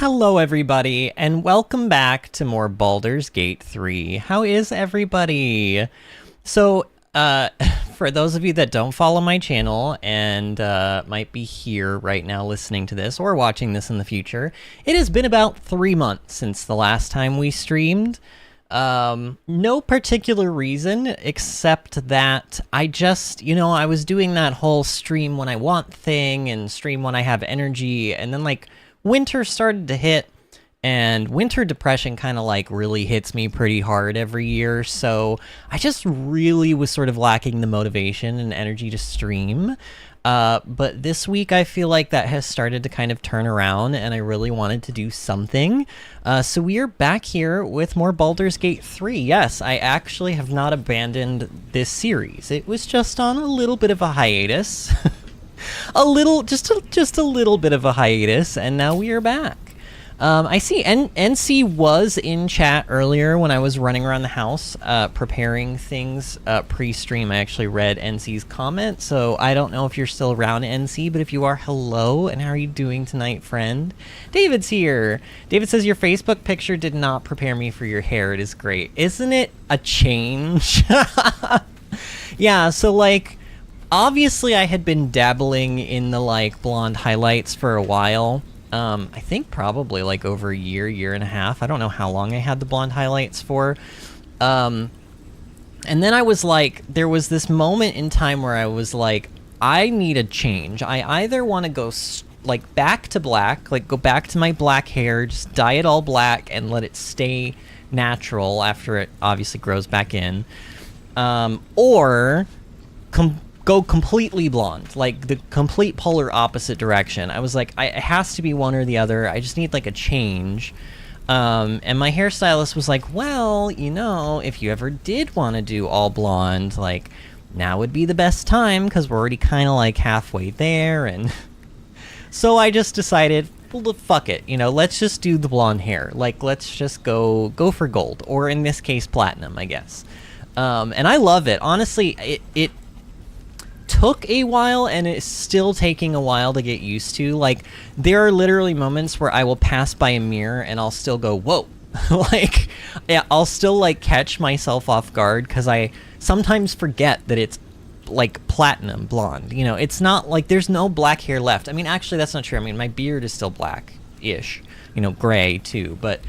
Hello everybody, and welcome back to more Baldur's Gate 3. How is everybody? So, for those of you that don't follow my channel and might be here right now listening to this or watching this in the future, it has been about 3 months since the last time we streamed. No particular reason except that I just, I was doing that whole stream when I want thing and stream when I have energy, and then winter started to hit, and winter depression kind of really hits me pretty hard every year, so I just really was sort of lacking the motivation and energy to stream. But this week I feel like that has started to kind of turn around, and I really wanted to do something. So we are back here with more Baldur's Gate 3. Yes, I actually have not abandoned this series. It was just on a little bit of a hiatus. just a little bit of a hiatus, and now we are back. I see NC was in chat earlier when I was running around the house preparing things pre-stream. I actually read NC's comment, so I don't know if you're still around, NC, but if you are, hello, and how are you doing tonight, friend? David's here. David says, your Facebook picture did not prepare me for your hair. It is great. Isn't it a change? Yeah, so obviously I had been dabbling in the blonde highlights for a while. I think probably over a year and a half. I don't know how long I had the blonde highlights for. And then I was there was this moment in time where I was I need a change. I either want to go back to black, go back to my black hair, just dye it all black and let it stay natural after it obviously grows back in, or go completely blonde, the complete polar opposite direction. I was it has to be one or the other. I just need a change. And my hairstylist was well, if you ever did want to do all blonde, now would be the best time because we're already kind of halfway there. And so I just decided, well, fuck it, let's just do the blonde hair. Let's just go for gold, or in this case, platinum, I guess. And I love it. Honestly, it took a while, and it's still taking a while to get used to. There are literally moments where I will pass by a mirror and I'll still go, whoa. Yeah, I'll still catch myself off guard because I sometimes forget that it's platinum blonde. It's not there's no black hair left. I mean, actually that's not true. I mean, my beard is still black-ish, gray too, but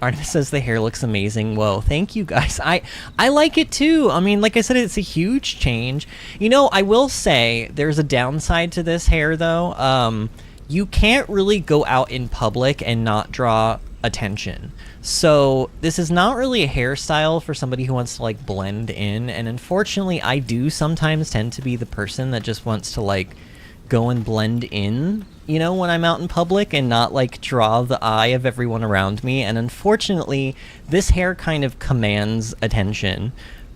Artemis says the hair looks amazing. Whoa, thank you guys. I like it too. I mean, like I said, it's a huge change. I will say there's a downside to this hair though. You can't really go out in public and not draw attention. So this is not really a hairstyle for somebody who wants to blend in. And unfortunately, I do sometimes tend to be the person that just wants to go and blend in, when I'm out in public and not draw the eye of everyone around me. And unfortunately, this hair kind of commands attention.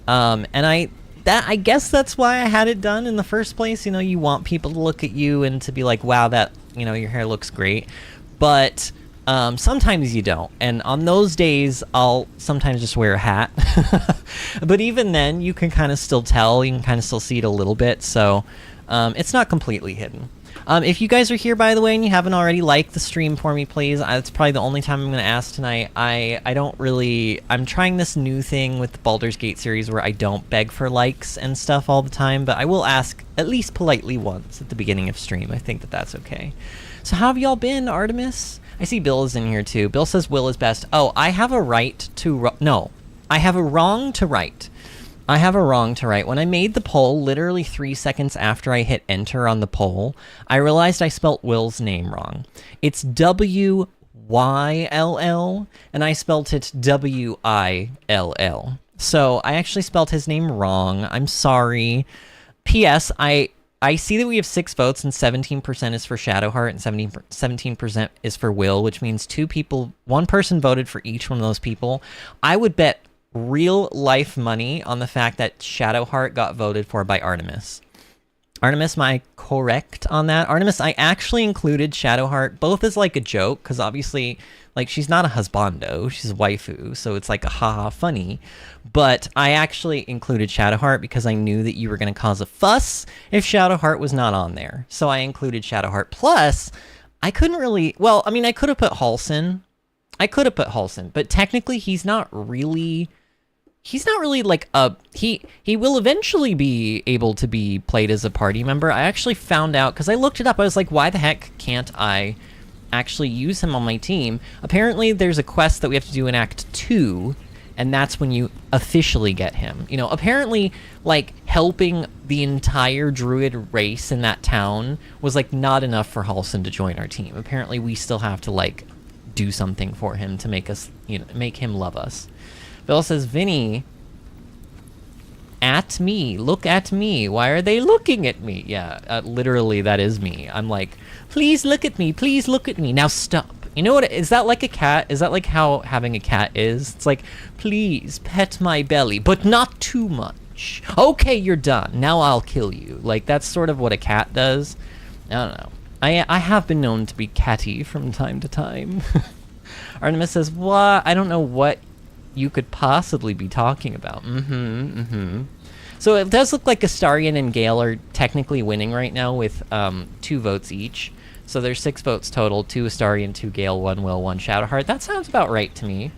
And I guess that's why I had it done in the first place. You want people to look at you and to be wow, that, your hair looks great. But sometimes you don't. And on those days, I'll sometimes just wear a hat. But even then, you can kind of still tell. You can kind of still see it a little bit. So it's not completely hidden. If you guys are here, by the way, and you haven't already, like the stream for me, please. It's probably the only time I'm going to ask tonight. I'm trying this new thing with the Baldur's Gate series where I don't beg for likes and stuff all the time, but I will ask at least politely once at the beginning of stream. I think that's okay. So how have y'all been, Artemis? I see Bill is in here too. Bill says Will is best. Oh, I have a right to... No, I have a wrong to right. I have a wrong to right. When I made the poll, literally 3 seconds after I hit enter on the poll, I realized I spelt Will's name wrong. It's W-Y-L-L, and I spelt it W-I-L-L. So I actually spelt his name wrong. I'm sorry. P.S. I see that we have 6 votes, and 17% is for Shadowheart, and 17% is for Will, which means one person voted for each one of those people. I would bet real life money on the fact that Shadowheart got voted for by Artemis. Artemis, am I correct on that? Artemis, I actually included Shadowheart both as a joke, because obviously she's not a husbando, she's a waifu, so it's a haha funny. But I actually included Shadowheart because I knew that you were going to cause a fuss if Shadowheart was not on there. So I included Shadowheart. Plus, I couldn't really... Well, I mean, I could have put Halsin. But technically he's not really like a... He will eventually be able to be played as a party member. I actually found out, because I looked it up, I was like, why the heck can't I actually use him on my team? Apparently there's a quest that we have to do in Act 2, and that's when you officially get him. You know, apparently, like, helping the entire druid race in that town was, like, not enough for Halsin to join our team. Apparently we still have to, like, do something for him to make us, you know, make him love us. Bill says, Vinny, at me, look at me. Why are they looking at me? Yeah, literally that is me. I'm like, please look at me, please look at me. Now stop. You know what, is that like a cat? Is that like how having a cat is? It's like, please pet my belly, but not too much. Okay, you're done. Now I'll kill you. Like, that's sort of what a cat does. I don't know. I have been known to be catty from time to time. Artemis says, what? I don't know what you could possibly be talking about. So it does look like Astarion and Gale are technically winning right now with 2 votes each. So there's 6 votes total, 2 Astarion, 2 Gale, 1 Will, 1 Shadowheart. That sounds about right to me.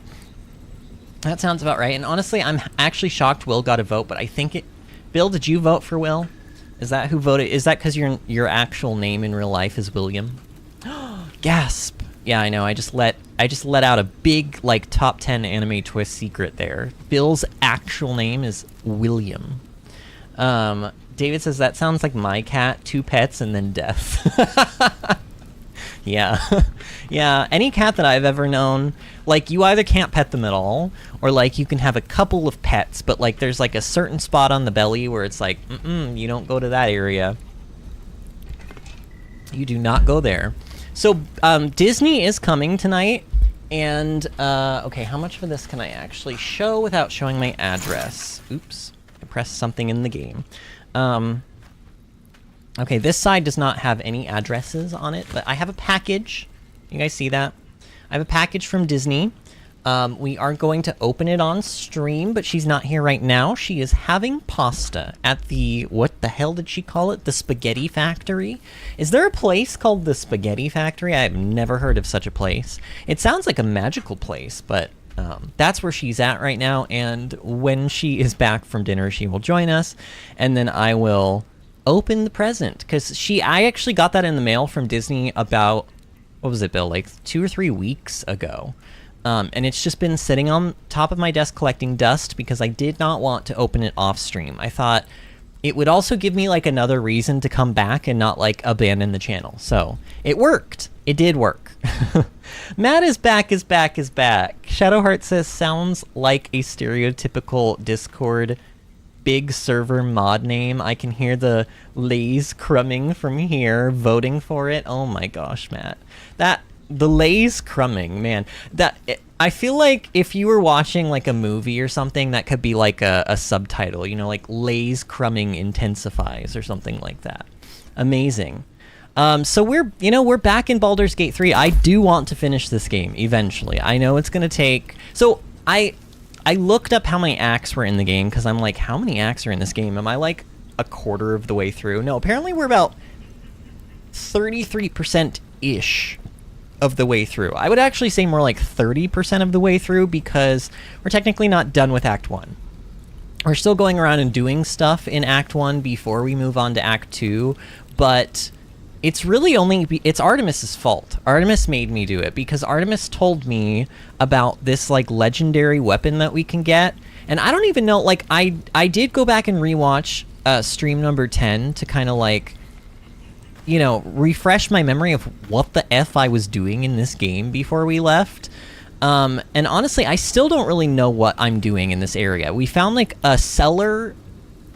That sounds about right. And honestly, I'm actually shocked Will got a vote, but I think it... Bill, did you vote for Will? Is that who voted? Is that because your actual name in real life is William? Gasp! Yeah, I know. I just let out a big, like, top 10 anime twist secret there. Bill's actual name is William. David says, that sounds like my cat, 2 pets and then death. Yeah. Yeah, any cat that I've ever known, like, you either can't pet them at all, or, like, you can have a couple of pets, but, like, there's, like, a certain spot on the belly where it's like, you don't go to that area. You do not go there. So, Disney is coming tonight, and, okay, how much of this can I actually show without showing my address? Oops, I pressed something in the game. Okay, this side does not have any addresses on it, but I have a package. You guys see that? I have a package from Disney. We are going to open it on stream, but she's not here right now. She is having pasta at the, what the hell did she call it? The Spaghetti Factory? Is there a place called the Spaghetti Factory? I have never heard of such a place. It sounds like a magical place, but that's where she's at right now, and when she is back from dinner, she will join us, and then I will open the present, because I actually got that in the mail from Disney about, what was it, Bill, like 2 or 3 weeks ago. And it's just been sitting on top of my desk collecting dust because I did not want to open it off stream. I thought it would also give me like another reason to come back and not like abandon the channel. So it worked. It did work. Matt is back, is back, is back. Shadowheart says, sounds like a stereotypical Discord big server mod name. I can hear the Lays crumbing from here, voting for it. Oh my gosh, Matt. The Lays crumbing, man. I feel like if you were watching like a movie or something, that could be like a subtitle, you know, like Lays crumbing intensifies or something like that. Amazing. So we're back in Baldur's Gate 3. I do want to finish this game eventually. I know it's gonna take... So I looked up how many acts were in the game, because I'm like, how many acts are in this game? Am I like a quarter of the way through? No, apparently we're about 33%-ish of the way through. I would actually say more like 30% of the way through, because we're technically not done with Act 1. We're still going around and doing stuff in Act 1 before we move on to Act 2, but it's really it's Artemis's fault. Artemis made me do it, because Artemis told me about this like legendary weapon that we can get, and I don't even know, like, I did go back and rewatch stream number 10 to kind of like, you know, refresh my memory of what the F I was doing in this game before we left. And honestly, I still don't really know what I'm doing in this area. We found like a cellar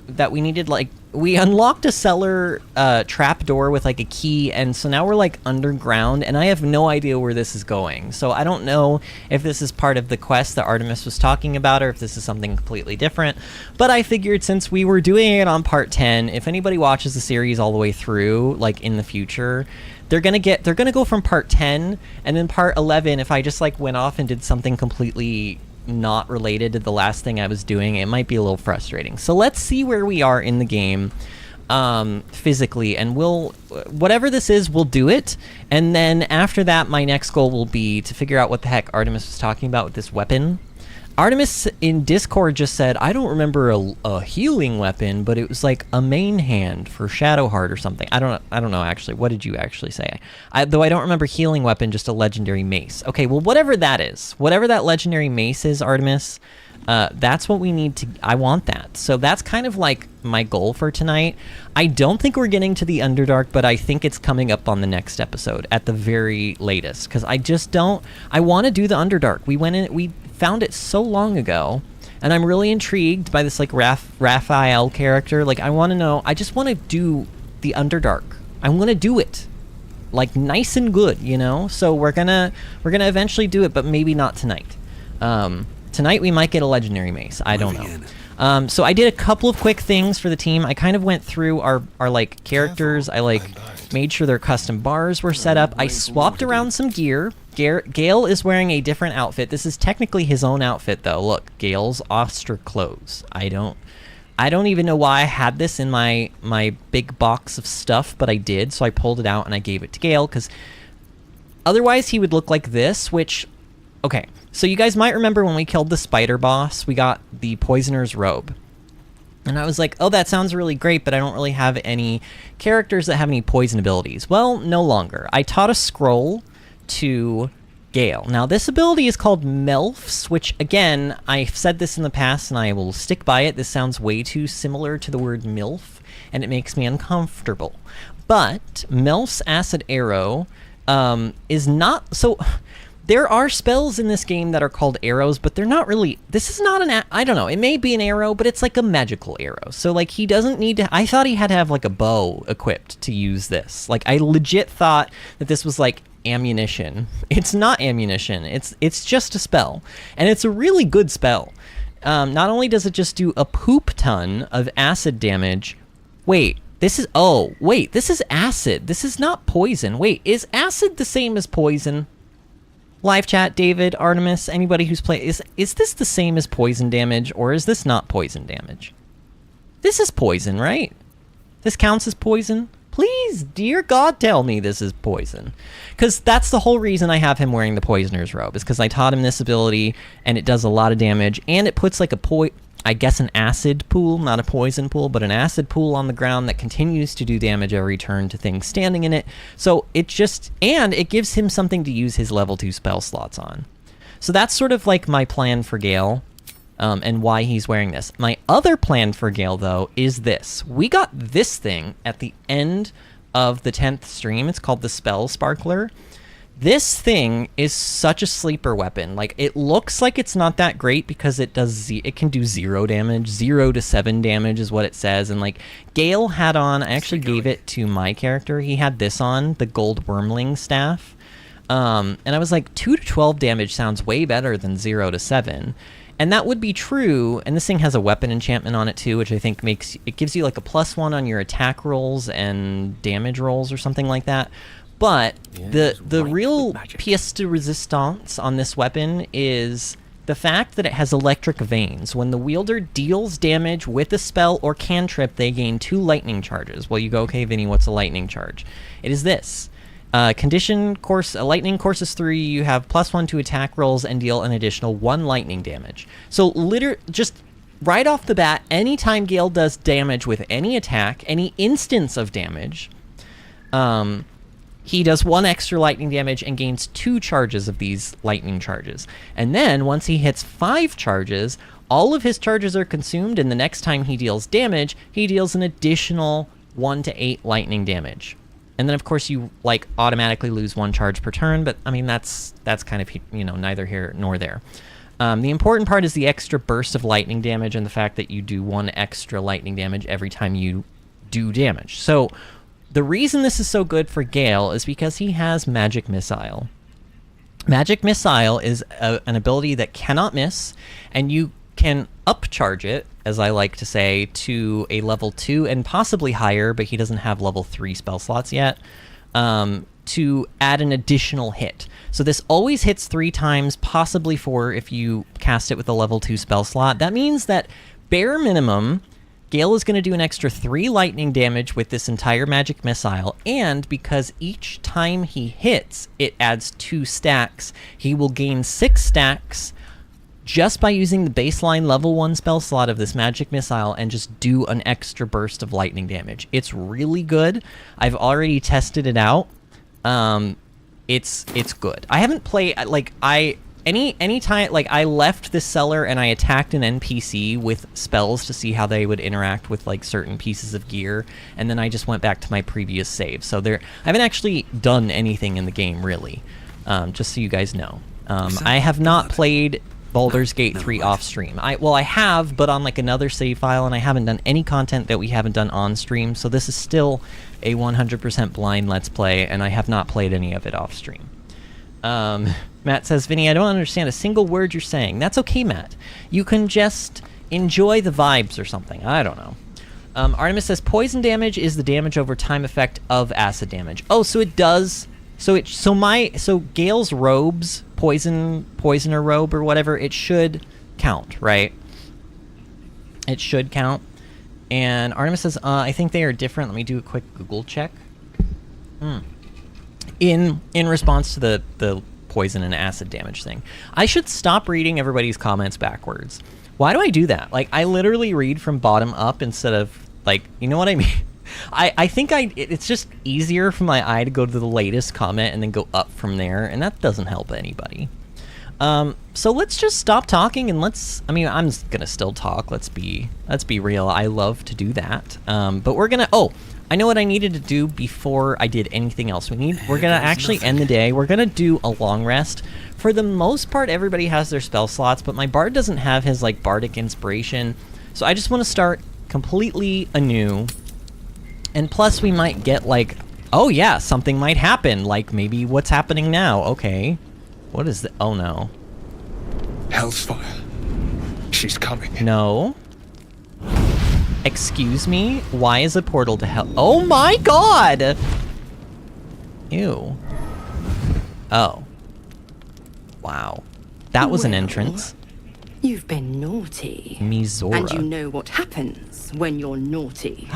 that we needed, like, we unlocked a cellar trap door with like a key, and so now we're like underground, and I have no idea where this is going. So I don't know if this is part of the quest that Artemis was talking about, or if this is something completely different. But I figured, since we were doing it on part 10, if anybody watches the series all the way through, like in the future, they're gonna go from part 10, and then part 11, if I just like went off and did something completely not related to the last thing I was doing, it might be a little frustrating. So let's see where we are in the game. physically, and whatever this is, we'll do it. And then after that, my next goal will be to figure out what the heck Artemis was talking about with this weapon. Artemis in Discord just said, I don't remember a healing weapon, but it was like a main hand for Shadowheart or something. I don't know actually. What did you actually say? Though I don't remember healing weapon, just a legendary mace. Okay, well, whatever that is, whatever that legendary mace is, Artemis, that's what we need to, I want that. So that's kind of like my goal for tonight. I don't think we're getting to the Underdark, but I think it's coming up on the next episode at the very latest, because I want to do the Underdark. We found it so long ago, and I'm really intrigued by this like Raphael character. Like, I just want to do the Underdark. I want to do it like nice and good, you know? So we're gonna eventually do it, but maybe not tonight. Tonight we might get a legendary mace. I don't know. So I did a couple of quick things for the team. I kind of went through our like characters. I like made sure their custom bars were set up. I swapped around some gear. Gale is wearing a different outfit. This is technically his own outfit, though. Look, Gale's Oster clothes. I don't even know why I had this in my big box of stuff, but I did. So I pulled it out and I gave it to Gale, because otherwise he would look like this, which, okay. So you guys might remember when we killed the spider boss, we got the Poisoner's Robe. And I was like, oh, that sounds really great, but I don't really have any characters that have any poison abilities. Well, no longer. I taught a scroll to Gale. Now, this ability is called Melfs, which, again, I've said this in the past, and I will stick by it. This sounds way too similar to the word MILF, and it makes me uncomfortable. But Melf's Acid Arrow is not... So... There are spells in this game that are called arrows, but they're not really... This is not an... I don't know. It may be an arrow, but it's like a magical arrow. So, like, he doesn't need to... I thought he had to have, like, a bow equipped to use this. Like, I legit thought that this was, like, ammunition. It's not ammunition. It's just a spell. And it's a really good spell. Not only does it just do a poop ton of acid damage... Wait, this is... Oh, wait, this is acid. This is not poison. Wait, is acid the same as poison? Live chat, David, Artemis, anybody who's played... Is this the same as poison damage, or is this not poison damage? This is poison, right? This counts as poison? Please, dear God, tell me this is poison. Because that's the whole reason I have him wearing the Poisoner's Robe, is because I taught him this ability, and it does a lot of damage, and it puts like I guess an acid pool, not a poison pool, but an acid pool on the ground that continues to do damage every turn to things standing in it. So it just... And it gives him something to use his level 2 spell slots on. So that's sort of like my plan for Gale, and why he's wearing this. My other plan for Gale, though, is this. We got this thing at the end of the 10th stream. It's called the Spell Sparkler. This thing is such a sleeper weapon. Like, it looks like it's not that great because it can do 0 damage. 0 to 7 damage is what it says. And, like, Gale had on... I actually gave it to my character. He had this on, the Gold Wormling Staff. And I was like, 2 to 12 damage sounds way better than 0 to 7. And that would be true. And this thing has a weapon enchantment on it, too, which I think it gives you, like, a +1 on your attack rolls and damage rolls or something like that. But the real pièce de résistance on this weapon is the fact that it has electric veins. When the wielder deals damage with a spell or cantrip, they gain 2 lightning charges. Well, you go, okay, Vinny, what's a lightning charge? It is this. Condition course, lightning courses 3, you have +1 to attack rolls and deal an additional 1 lightning damage. So just right off the bat, anytime Gale does damage with any attack, any instance of damage, he does 1 extra lightning damage and gains 2 charges of these lightning charges. And then, once he hits 5 charges, all of his charges are consumed, and the next time he deals damage, he deals an additional 1 to 8 lightning damage. And then, of course, you, like, automatically lose 1 charge per turn, but, I mean, that's kind of, you know, neither here nor there. The important part is the extra burst of lightning damage and the fact that you do 1 extra lightning damage every time you do damage. So... the reason this is so good for Gale is because he has Magic Missile. Magic Missile is an ability that cannot miss, and you can upcharge it, as I like to say, to a level 2 and possibly higher, but he doesn't have level 3 spell slots yet, to add an additional hit. So this always hits 3 times, possibly 4 if you cast it with a level 2 spell slot. That means that bare minimum... Gale is going to do an extra 3 lightning damage with this entire magic missile, and because each time he hits, it adds 2 stacks, he will gain 6 stacks just by using the baseline level 1 spell slot of this magic missile and just do an extra burst of lightning damage. It's really good. I've already tested it out. It's good. I haven't played, like, any time, like, I left this cellar and I attacked an NPC with spells to see how they would interact with, like, certain pieces of gear, and then I just went back to my previous save. So I haven't actually done anything in the game, really, just so you guys know. I have not played Baldur's Gate 3 off stream. I have, but on like another save file, and I haven't done any content that we haven't done on stream, so this is still a 100% blind Let's Play, and I have not played any of it off stream. Matt says, Vinny, I don't understand a single word you're saying. That's okay, Matt. You can just enjoy the vibes or something. I don't know. Artemis says, poison damage is the damage over time effect of acid damage. Oh, so it does... So Gale's robes, poisoner robe or whatever, it should count, right? It should count. And Artemis says, I think they are different. Let me do a quick Google check. In response to the poison and acid damage thing. I should stop reading everybody's comments backwards. Why do I do that? Like, I literally read from bottom up instead of, like, you know what I mean? I think it's just easier for my eye to go to the latest comment and then go up from there, and that doesn't help anybody. So let's just stop talking and I'm just gonna still talk. Let's be real. I love to do that. But we're gonna, I know what I needed to do before I did anything else. We're gonna actually end the day. We're gonna do a long rest. For the most part, everybody has their spell slots, but my bard doesn't have his, like, bardic inspiration. So I just want to start completely anew. And plus we might get, like, oh yeah, something might happen, like maybe what's happening now. Okay. What is the... Oh no. Hellfire. She's coming. No. Excuse me? Why is a portal to hell... Oh my god! Ew. Oh. Wow. That was an entrance. You've been naughty. Mizora. And you know what happens when you're naughty.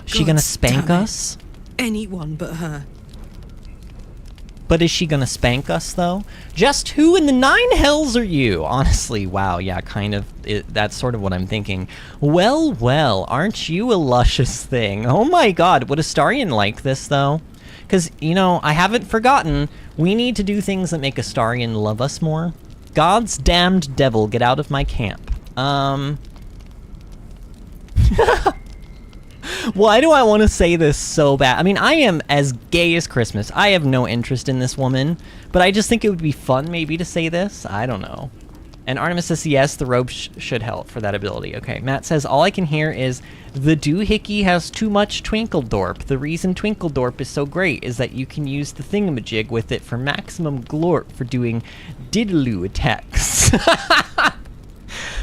She gonna spank us? Anyone but her. But is she gonna spank us, though? Just who in the 9 hells are you? Honestly, wow, yeah, kind of, that's sort of what I'm thinking. Well, aren't you a luscious thing? Oh my god, would Astarion like this, though? Because, you know, I haven't forgotten, we need to do things that make Astarion love us more. God's damned devil, get out of my camp. Why do I want to say this so bad? I mean, I am as gay as Christmas. I have no interest in this woman, but I just think it would be fun maybe to say this. I don't know. And Artemis says, yes, the robe should help for that ability. Okay, Matt says, all I can hear is, the doohickey has too much Twinkledorp. The reason Twinkledorp is so great is that you can use the thingamajig with it for maximum glorp for doing diddaloo attacks.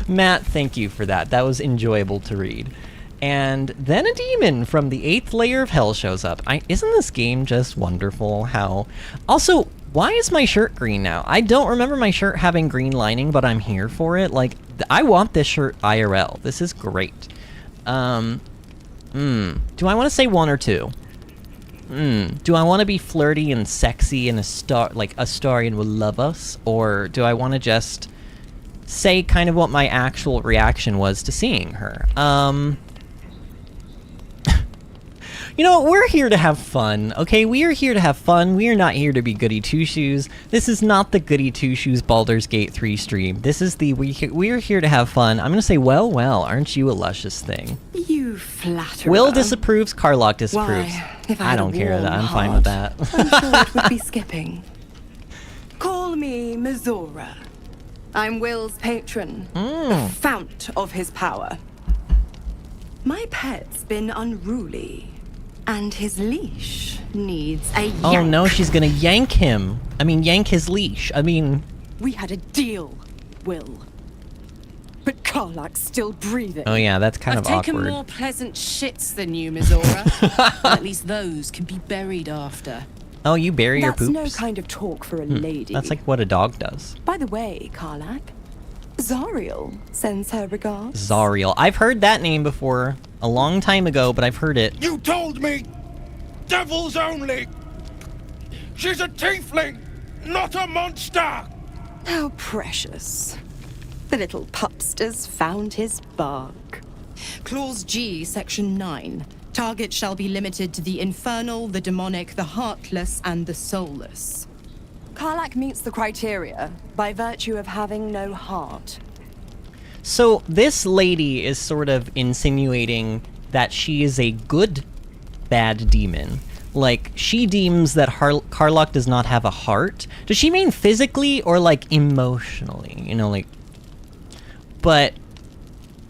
Matt, thank you for that. That was enjoyable to read. And then a demon from the 8th layer of hell shows up. Isn't this game just wonderful? How... Also, why is my shirt green now? I don't remember my shirt having green lining, but I'm here for it. Like, I want this shirt IRL. This is great. Do I want to say 1 or 2? Do I want to be flirty and sexy and Astarion will love us? Or do I want to just say kind of what my actual reaction was to seeing her? You know, we're here to have fun, okay? We are here to have fun. We are not here to be goody two-shoes. This is not the goody two-shoes Baldur's Gate 3 stream. This is the we are here to have fun. I'm gonna say, well, aren't you a luscious thing? You flatterer. Will disapproves, Carlock disapproves. Why, if I don't care. I'm fine with that. I'm sure it would be skipping. Call me Mizora. I'm Will's patron, the fount of his power. My pet's been unruly. And his leash needs a yank. Oh no, she's gonna yank him. I mean, yank his leash. I mean... We had a deal, Will. But Karlak's still breathing. Oh yeah, that's kind of awkward. I've taken more pleasant shits than you, Mizora. At least those can be buried after. Oh, you bury your poops? That's no kind of talk for a lady. That's like what a dog does. By the way, Karlak, Zariel sends her regards. Zariel. I've heard that name before. A long time ago, but I've heard it. You told me! Devils only! She's a tiefling, not a monster! How precious. The little pupster's found his bark. Clause G, Section 9. Target shall be limited to the infernal, the demonic, the heartless, and the soulless. Karlak meets the criteria by virtue of having no heart. So this lady is sort of insinuating that she is a good bad demon. Like, she deems that Karlak does not have a heart. Does she mean physically or, like, emotionally? You know, like... But,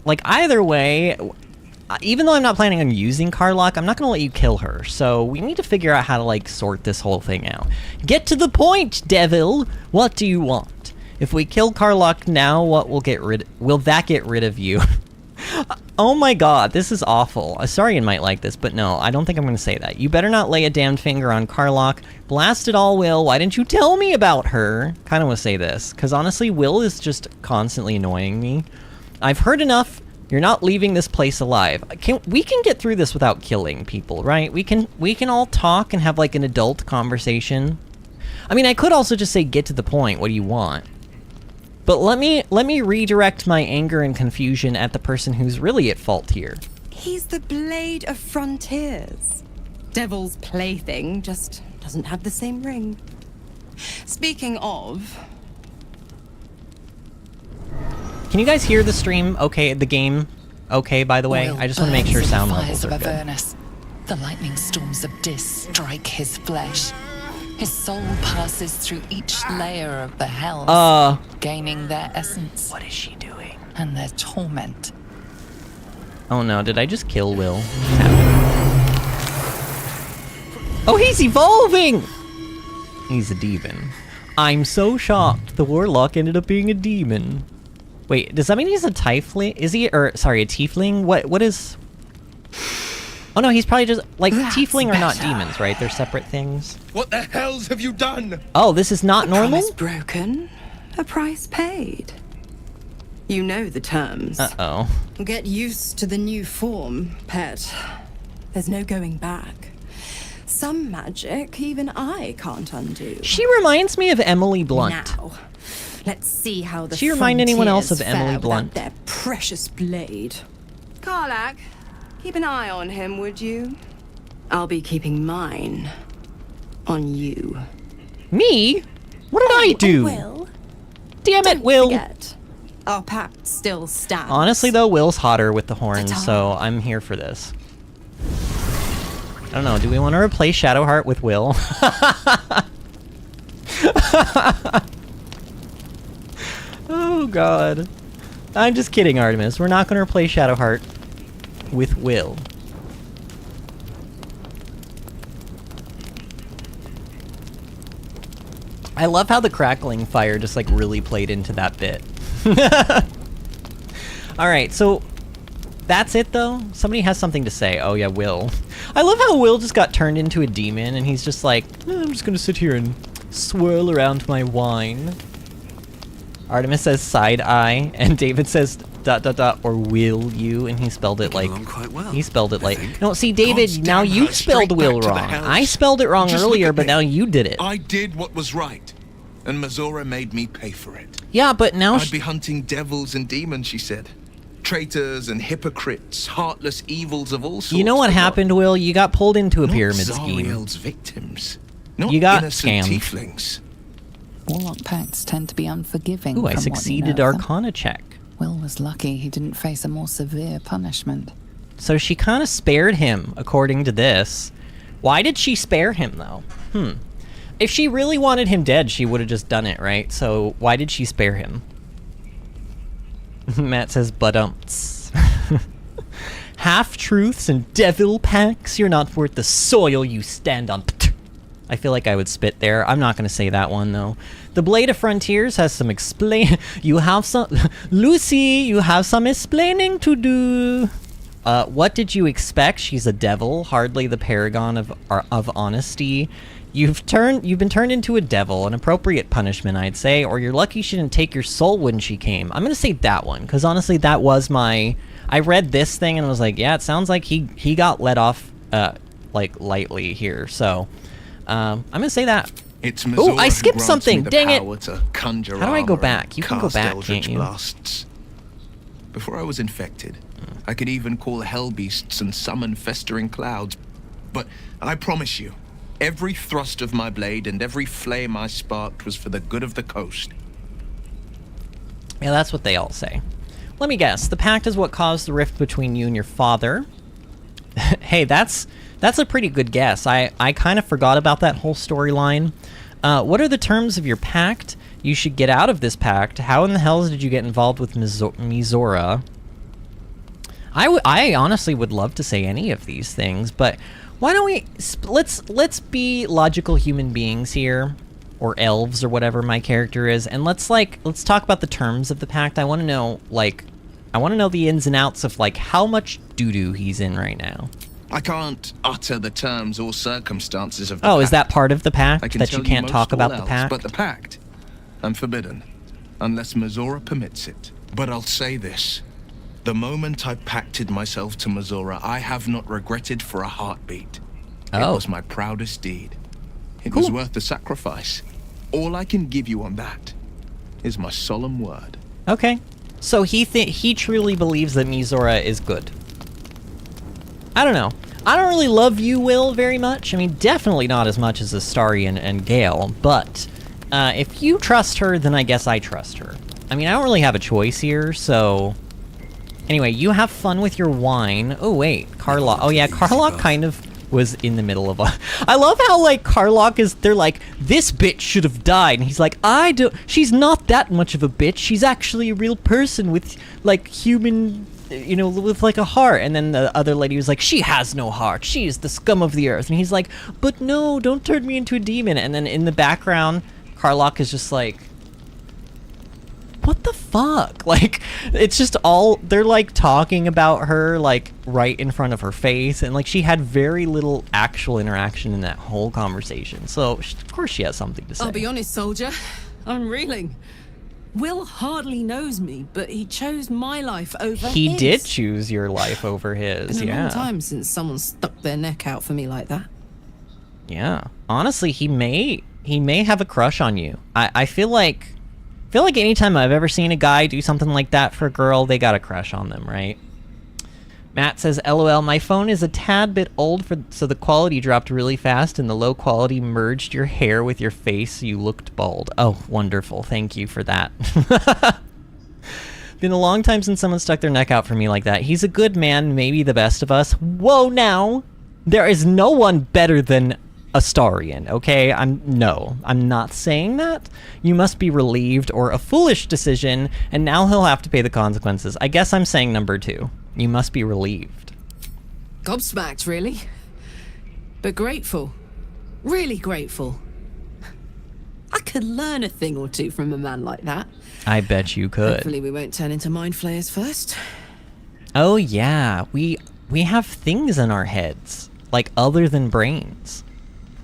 like, either way, even though I'm not planning on using Karlak, I'm not gonna let you kill her. So we need to figure out how to, like, sort this whole thing out. Get to the point, devil! What do you want? If we kill Karlak now, what will that get rid of you? Oh my god, this is awful. Saurian might like this, but no, I don't think I'm gonna say that. You better not lay a damned finger on Karlak. Blast it all, Will. Why didn't you tell me about her? Kinda wanna say this, because honestly, Will is just constantly annoying me. I've heard enough. You're not leaving this place alive. We can get through this without killing people, right? We can all talk and have like an adult conversation. I mean, I could also just say, get to the point. What do you want? But let me redirect my anger and confusion at the person who's really at fault here. He's the blade of frontiers. Devil's plaything just doesn't have the same ring. Speaking of... Can you guys hear the stream okay, the game okay, by the way? Oil I just want to make sure burns in sound the levels fires are of good. Avernus. The lightning storms of Dis strike his flesh. His soul passes through each layer of the hells, gaining their essence. What is she doing? And their torment. Oh no, did I just kill Will? Oh, he's evolving! He's a demon. I'm so shocked. The warlock ended up being a demon. Wait, does that mean he's a tiefling? Is he, or sorry, a tiefling? What is... Oh no, he's probably just, like, tiefling are not demons, right? They're separate things. What the hells have you done? Oh, this is not normal? Promise broken, a price paid. You know the terms. Uh-oh. Get used to the new form, pet. There's no going back. Some magic even I can't undo. She reminds me of Emily Blunt. Now, let's see how the Does she remind anyone else of frontiers Emily fare Blunt? without their precious blade. Karlak, keep an eye on him, would you? I'll be keeping mine on you. Me? What did I do? Will? Damn it, Don't Will! forget, our pact still stands. Honestly, though, Will's hotter with the horns, so I'm here for this. I don't know, do we want to replace Shadowheart with Will? Oh god. I'm just kidding, Artemis. We're not going to replace Shadowheart with Will. I love how the crackling fire just like really played into that bit. Alright, so that's it though? Somebody has something to say. Oh yeah, Will. I love how Will just got turned into a demon and he's just like, I'm just gonna sit here and swirl around my wine. Artemis says side eye and David says ... or will you, and he spelled it like... quite well, he spelled it I like... think. No, see, David, God now damn you her, spelled straight will back to the wrong. house. I spelled it wrong Just look earlier, at but me. now you did it. I did what was right, and Mazora made me pay for it. Yeah, but now... I'd be hunting devils and demons, she said. Traitors and hypocrites, heartless evils of all sorts. You know what but happened, Will? You got pulled into a not pyramid scheme. Zariel's victims. Not You got innocent scammed. tieflings. Warlock pacts tend to be unforgiving. Ooh, I from what you succeeded know of them. Arcana check. Will was lucky he didn't face a more severe punishment. So she kind of spared him, according to this. Why did she spare him, though? If she really wanted him dead, she would have just done it, right? So why did she spare him? Matt says, "But-umts." Half-truths and devil packs, you're not worth the soil you stand on. I feel like I would spit there. I'm not going to say that one, though. The Blade of Frontiers has some you have some... Lucy, you have some explaining to do. What did you expect? She's a devil, hardly the paragon of honesty. You've been turned into a devil, an appropriate punishment, I'd say, or you're lucky she didn't take your soul when she came. I'm gonna say that one, because honestly, that was my... I read this thing and was like, yeah, it sounds like he got let off, like, lightly here, so... I'm gonna say that. It's Oh, I skipped something! Dang it! How do I go back? You can go back, can't you? Blasts. Before I was infected, I could even call hell beasts and summon festering clouds. But I promise you, every thrust of my blade and every flame I sparked was for the good of the coast. Yeah, that's what they all say. Let me guess. The pact is what caused the rift between you and your father. Hey, that's a pretty good guess. I kind of forgot about that whole storyline. What are the terms of your pact? You should get out of this pact. How in the hells did you get involved with Mizora? I honestly would love to say any of these things, but why don't we... Let's be logical human beings here, or elves, or whatever my character is, and let's talk about the terms of the pact. I want to know, the ins and outs of, like, how much doo-doo he's in right now. I can't utter the terms or circumstances of the pact. Oh, is that part of the pact, that you can't talk about the else, pact? But the pact, I'm forbidden, unless Mizora permits it. But I'll say this. The moment I pacted myself to Mizora, I have not regretted for a heartbeat. Oh. It was my proudest deed. It was worth the sacrifice. All I can give you on that is my solemn word. Okay. So he truly believes that Mizora is good. I don't know. I don't really love you, Will, very much. I mean, definitely not as much as Astarion and Gale, but if you trust her, then I guess I trust her. I mean, I don't really have a choice here, so... Anyway, you have fun with your wine. Oh, wait. Karlach. Oh, yeah, Karlach kind of was in the middle of a... I love how, like, Karlach is... They're like, this bitch should have died. And he's like, I don't... She's not that much of a bitch. She's actually a real person with, like, human... You know, with, like, a heart. And then the other lady was like, she has no heart. She is the scum of the earth. And he's like, but no, don't turn me into a demon. And then in the background, Karlach is just like... What the fuck? Like, it's just all... They're, like, talking about her, like, right in front of her face. And, like, she had very little actual interaction in that whole conversation. So, of course she has something to say. I'll be honest, soldier. I'm reeling. Will hardly knows me, but he chose my life over his. He did choose your life over his, Been a yeah. long time since someone stuck their neck out for me like that. Yeah. Honestly, he may have a crush on you. I feel like anytime I've ever seen a guy do something like that for a girl, they got a crush on them, right? Matt says, LOL, my phone is a tad bit old, so the quality dropped really fast and the low quality merged your hair with your face so you looked bald. Oh, wonderful. Thank you for that. Been a long time since someone stuck their neck out for me like that. He's a good man, maybe the best of us. Whoa, now! There is no one better than Astarion, okay? I'm not saying that. You must be relieved or a foolish decision, and now he'll have to pay the consequences. I guess I'm saying number 2. You must be relieved. Gobsmacked, really. But grateful. Really grateful. I could learn a thing or two from a man like that. I bet you could. Hopefully we won't turn into mind flayers first. Oh yeah, we have things in our heads, like other than brains.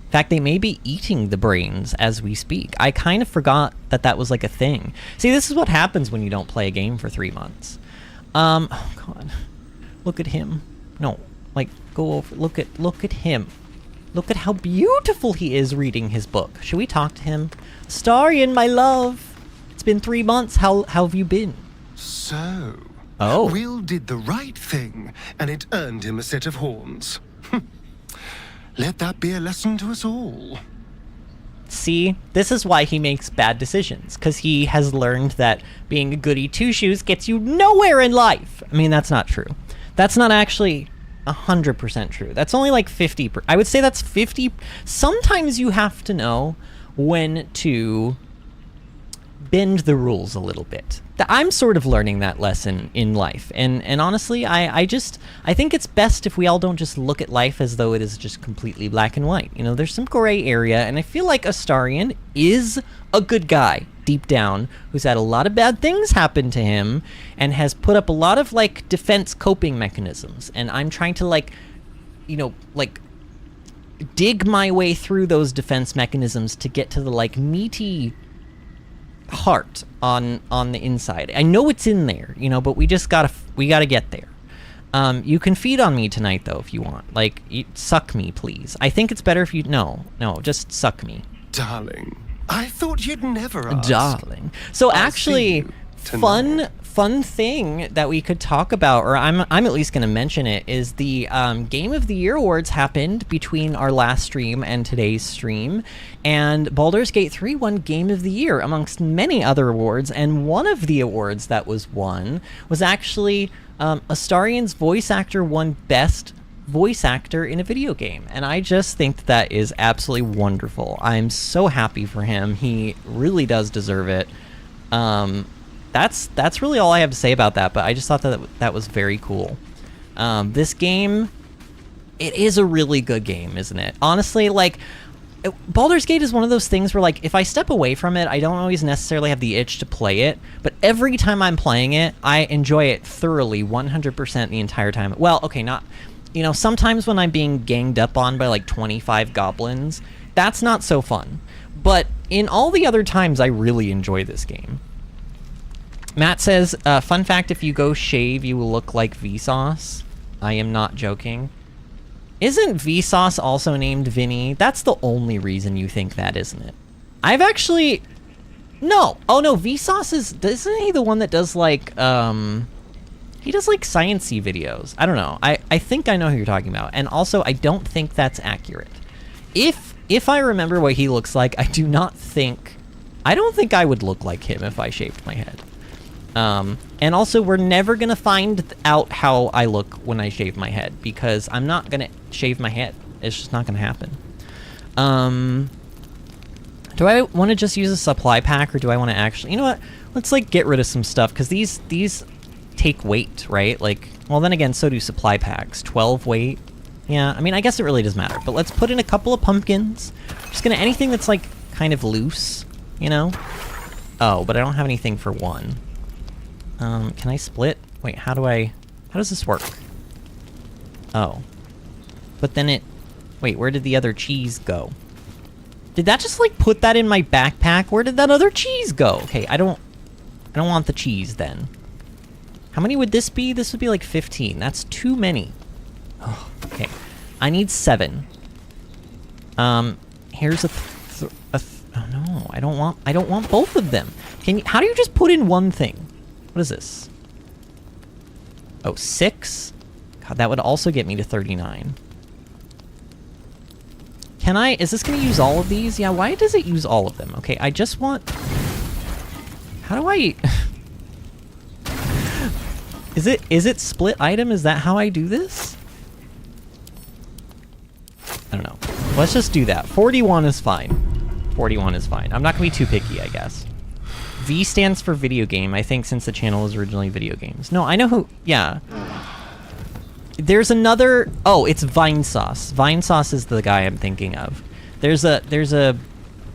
In fact, they may be eating the brains as we speak. I kind of forgot that was like a thing. See, this is what happens when you don't play a game for 3 months. Oh god. Look at him. No, like, go over. Look at him. Look at how beautiful he is reading his book. Should we talk to him? Astarion, my love. It's been 3 months. How have you been? So, Oh. Will did the right thing, and it earned him a set of horns. Let that be a lesson to us all. See, this is why he makes bad decisions, because he has learned that being a goody two-shoes gets you nowhere in life. I mean, that's not true. That's not actually 100% true. That's only like 50%. I would say that's 50. Sometimes you have to know when to bend the rules a little bit. I'm sort of learning that lesson in life, and honestly, I think it's best if we all don't just look at life as though it is just completely black and white. You know, there's some gray area, and I feel like Astarion is a good guy deep down who's had a lot of bad things happen to him and has put up a lot of like defense coping mechanisms, and I'm trying to like, you know, like dig my way through those defense mechanisms to get to the, like, meaty heart on the inside. I know it's in there, you know, but we gotta get there. You can feed on me tonight, though, if you want. Like, suck me, please. I think it's better if you... No, just suck me. Darling, I thought you'd never ask. Darling. So actually, fun thing that we could talk about, or I'm at least going to mention it, is the Game of the Year awards happened between our last stream and today's stream, and Baldur's Gate 3 won Game of the Year amongst many other awards, and one of the awards that was won was actually Astarion's voice actor won Best Voice Actor in a Video Game, and I just think that is absolutely wonderful. I'm so happy for him. He really does deserve it. That's really all I have to say about that, but I just thought that was very cool. This game, it is a really good game, isn't it? Honestly, like, Baldur's Gate is one of those things where, like, if I step away from it, I don't always necessarily have the itch to play it, but every time I'm playing it, I enjoy it thoroughly, 100% the entire time. Well, okay, not... You know, sometimes when I'm being ganged up on by, like, 25 goblins, that's not so fun. But in all the other times, I really enjoy this game. Matt says, fun fact, if you go shave, you will look like Vsauce. I am not joking. Isn't Vsauce also named Vinny? That's the only reason you think that, isn't it? I've actually... No. Oh, no, Vsauce is... Isn't he the one that does, like, He does, like, science-y videos. I don't know. I think I know who you're talking about. And also, I don't think that's accurate. If I remember what he looks like, I don't think I would look like him if I shaved my head. And also, we're never gonna find out how I look when I shave my head, because I'm not gonna shave my head. It's just not gonna happen. Do I want to just use a supply pack, or do I want to actually... You know what? Let's, like, get rid of some stuff, because these take weight, right? Like, well, then again, so do supply packs. 12 weight. Yeah, I mean, I guess it really does matter. But let's put in a couple of pumpkins. Just gonna... Anything that's, like, kind of loose, you know? Oh, but I don't have anything for one. Can I split? Wait, how does this work? Oh. But then it... Wait, where did the other cheese go? Did that just, like, put that in my backpack? Where did that other cheese go? Okay, I don't want the cheese, then. How many would this be? This would be, like, 15. That's too many. Oh, okay. I need 7. Here's oh, no. I don't want both of them. How do you just put in one thing? What is this? Oh, 6? God, that would also get me to 39. Is this gonna use all of these? Yeah, why does it use all of them? Okay, I just want... How do I... Is it split item? Is that how I do this? I don't know. Let's just do that. 41 is fine. 41 is fine. I'm not gonna be too picky, I guess. V stands for video game, I think, since the channel was originally video games. No, I know who... Yeah. There's another... Oh, it's Vinesauce. Vinesauce is the guy I'm thinking of. There's a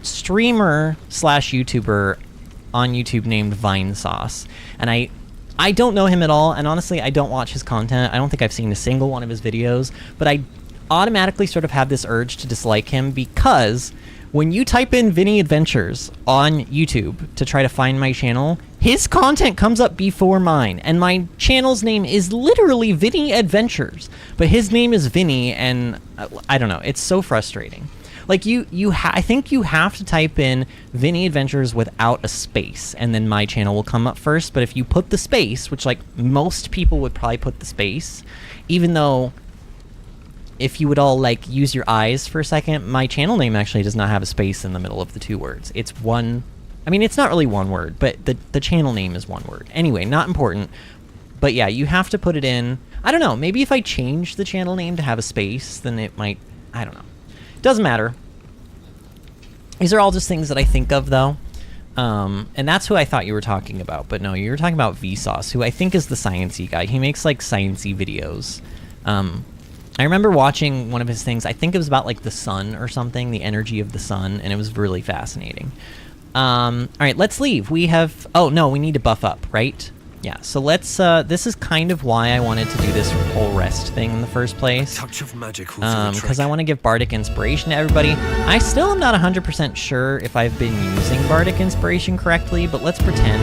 streamer / YouTuber on YouTube named Vinesauce. And I don't know him at all, and honestly, I don't watch his content. I don't think I've seen a single one of his videos, but I automatically sort of have this urge to dislike him, because when you type in Vinny Adventures on YouTube to try to find my channel, his content comes up before mine, and my channel's name is literally Vinny Adventures, but his name is Vinny, and I don't know, it's so frustrating. Like, I think you have to type in Vinny Adventures without a space, and then my channel will come up first, but if you put the space, which, like, most people would probably put the space, even though... If you would all, like, use your eyes for a second, my channel name actually does not have a space in the middle of the 2 words. It's one... I mean, it's not really one word, but the channel name is one word. Anyway, not important. But yeah, you have to put it in... I don't know, maybe if I change the channel name to have a space, then it might... I don't know. Doesn't matter. These are all just things that I think of, though. And that's who I thought you were talking about. But no, you were talking about Vsauce, who I think is the science-y guy. He makes, like, science-y videos. I remember watching one of his things. I think it was about, like, the sun or something, the energy of the sun, and it was really fascinating. All right, let's leave. We have... Oh, no, we need to buff up, right? Yeah, so let's, this is kind of why I wanted to do this whole rest thing in the first place. Touch of magic Because I want to give Bardic Inspiration to everybody. I still am not 100% sure if I've been using Bardic Inspiration correctly, but let's pretend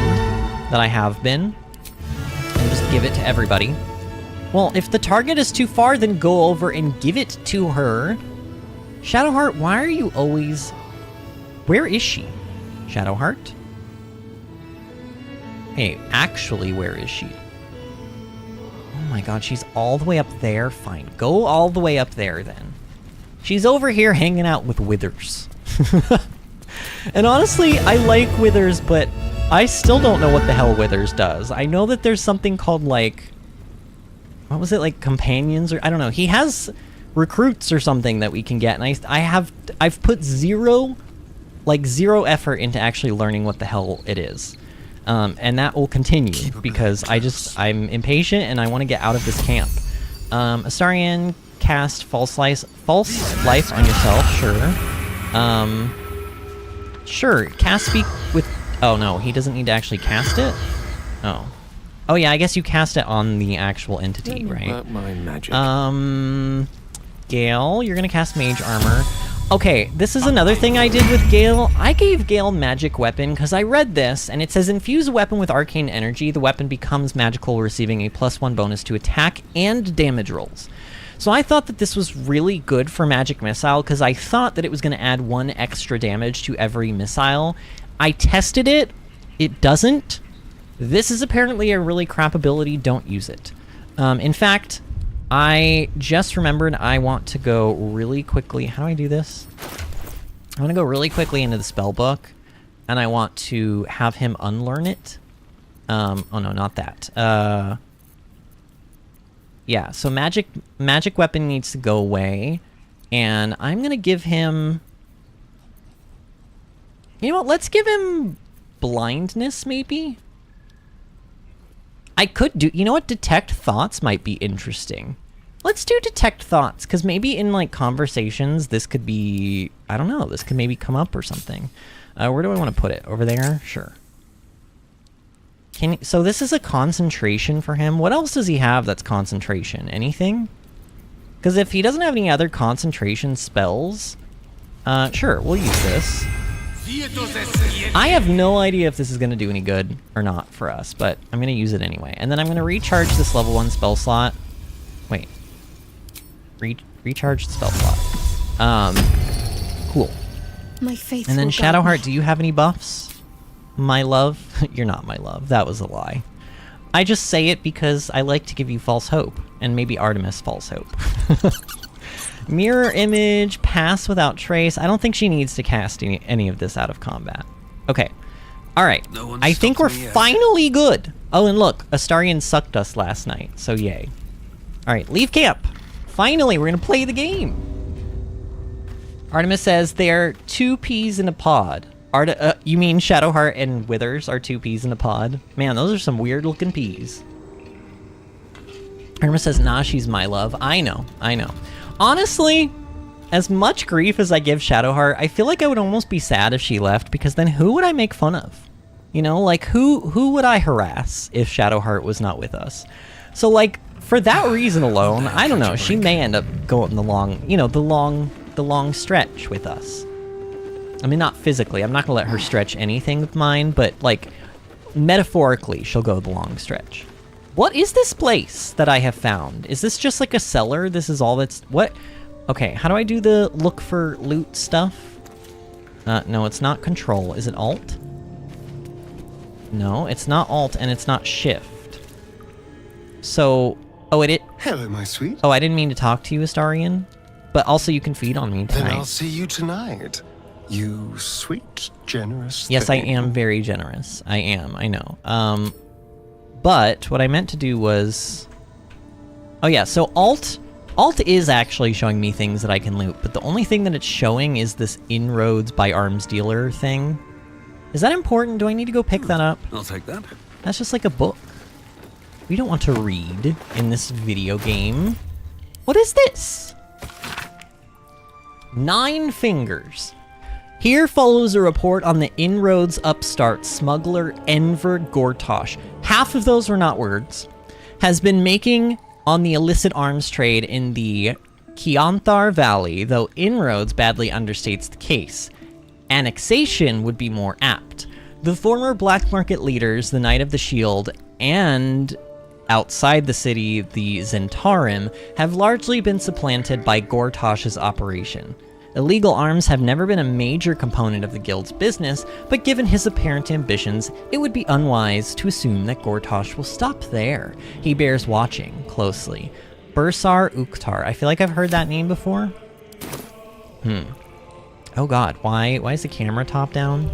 that I have been. And just give it to everybody. Well, if the target is too far, then go over and give it to her. Shadowheart, why are you always... Where is she? Shadowheart? Hey, actually, where is she? Oh my god, she's all the way up there? Fine, go all the way up there then. She's over here hanging out with Withers. And honestly, I like Withers, but I still don't know what the hell Withers does. I know that there's something called, like... What was it, like companions? Or I don't know. He has recruits or something that we can get, and I've put zero effort into actually learning what the hell it is. And that will continue because I'm impatient and I want to get out of this camp. Astarion, cast false life on yourself, sure. Sure, cast speak with... Oh no, he doesn't need to actually cast it? Oh. Oh yeah, I guess you cast it on the actual entity, right? My magic. Gale, you're gonna cast Mage Armor. Okay, this is another thing I did with Gale. I gave Gale Magic Weapon because I read this, and it says infuse a weapon with arcane energy. The weapon becomes magical, receiving a +1 bonus to attack and damage rolls. So I thought that this was really good for Magic Missile because I thought that it was going to add 1 extra damage to every missile. I tested it. It doesn't. This is apparently a really crap ability. Don't use it. In fact... I just remembered I want to go really quickly. How do I do this? I want to go really quickly into the spell book, and I want to have him unlearn it. Oh no, not that. Yeah, so magic weapon needs to go away, and I'm gonna give him... You know what? Let's give him blindness, maybe. I could do... You know what? Detect thoughts might be interesting. Let's do detect thoughts, because maybe in, like, conversations, this could be... I don't know. This could maybe come up or something. Where do I want to put it? Over there? Sure. So this is a concentration for him. What else does he have that's concentration? Anything? Because if he doesn't have any other concentration spells... sure, we'll use this. I have no idea if this is going to do any good or not for us, but I'm going to use it anyway. And then I'm going to recharge this level 1 spell slot. Wait. Recharge the spell slot. Cool. My faith. And then Shadowheart, do you have any buffs? My love? You're not my love. That was a lie. I just say it because I like to give you false hope. And maybe Artemis false hope. Mirror image, pass without trace. I don't think she needs to cast any of this out of combat. Okay. Alright. I think we're finally good. Oh, and look. Astarion sucked us last night. So yay. Alright, leave camp. Finally, we're going to play the game. Artemis says they're 2 peas in a pod. You mean Shadowheart and Withers are 2 peas in a pod? Man, those are some weird looking peas. Artemis says, nah, she's my love. I know. Honestly, as much grief as I give Shadowheart, I feel like I would almost be sad if she left, because then who would I make fun of? You know, like, who would I harass if Shadowheart was not with us? So, like, for that reason alone, I don't know, she may end up going the long stretch with us. I mean, not physically, I'm not gonna let her stretch anything with mine, but, like, metaphorically, she'll go the long stretch. What is this place that I have found? Is this just like a cellar? This is all that's... What? Okay, how do I do the look for loot stuff? No, it's not control. Is it alt? No, it's not alt and it's not shift. So... Oh, Hello, my sweet. Oh, I didn't mean to talk to you, Astarion. But also you can feed on me tonight. Then I'll see you tonight. You sweet, generous Yes, thing. I am very generous. I am, I know. But what I meant to do was... Oh yeah, so alt is actually showing me things that I can loot, but the only thing that it's showing is this Inroads by Arms Dealer thing. Is that important? Do I need to go pick that up? I'll take that. That's just like a book. We don't want to read in this video game. What is this? 9 fingers. Here follows a report on the inroads upstart smuggler Enver Gortosh. Half of those were not words. Has been making on the illicit arms trade in the Kianthar Valley, though inroads badly understates the case. Annexation would be more apt. The former black market leaders, the Knight of the Shield, and outside the city, the Zentarim, have largely been supplanted by Gortosh's operation. Illegal arms have never been a major component of the guild's business, but given his apparent ambitions, it would be unwise to assume that Gortosh will stop there. He bears watching closely. Bursar Ukhtar. I feel like I've heard that name before. Oh god, why is the camera top down?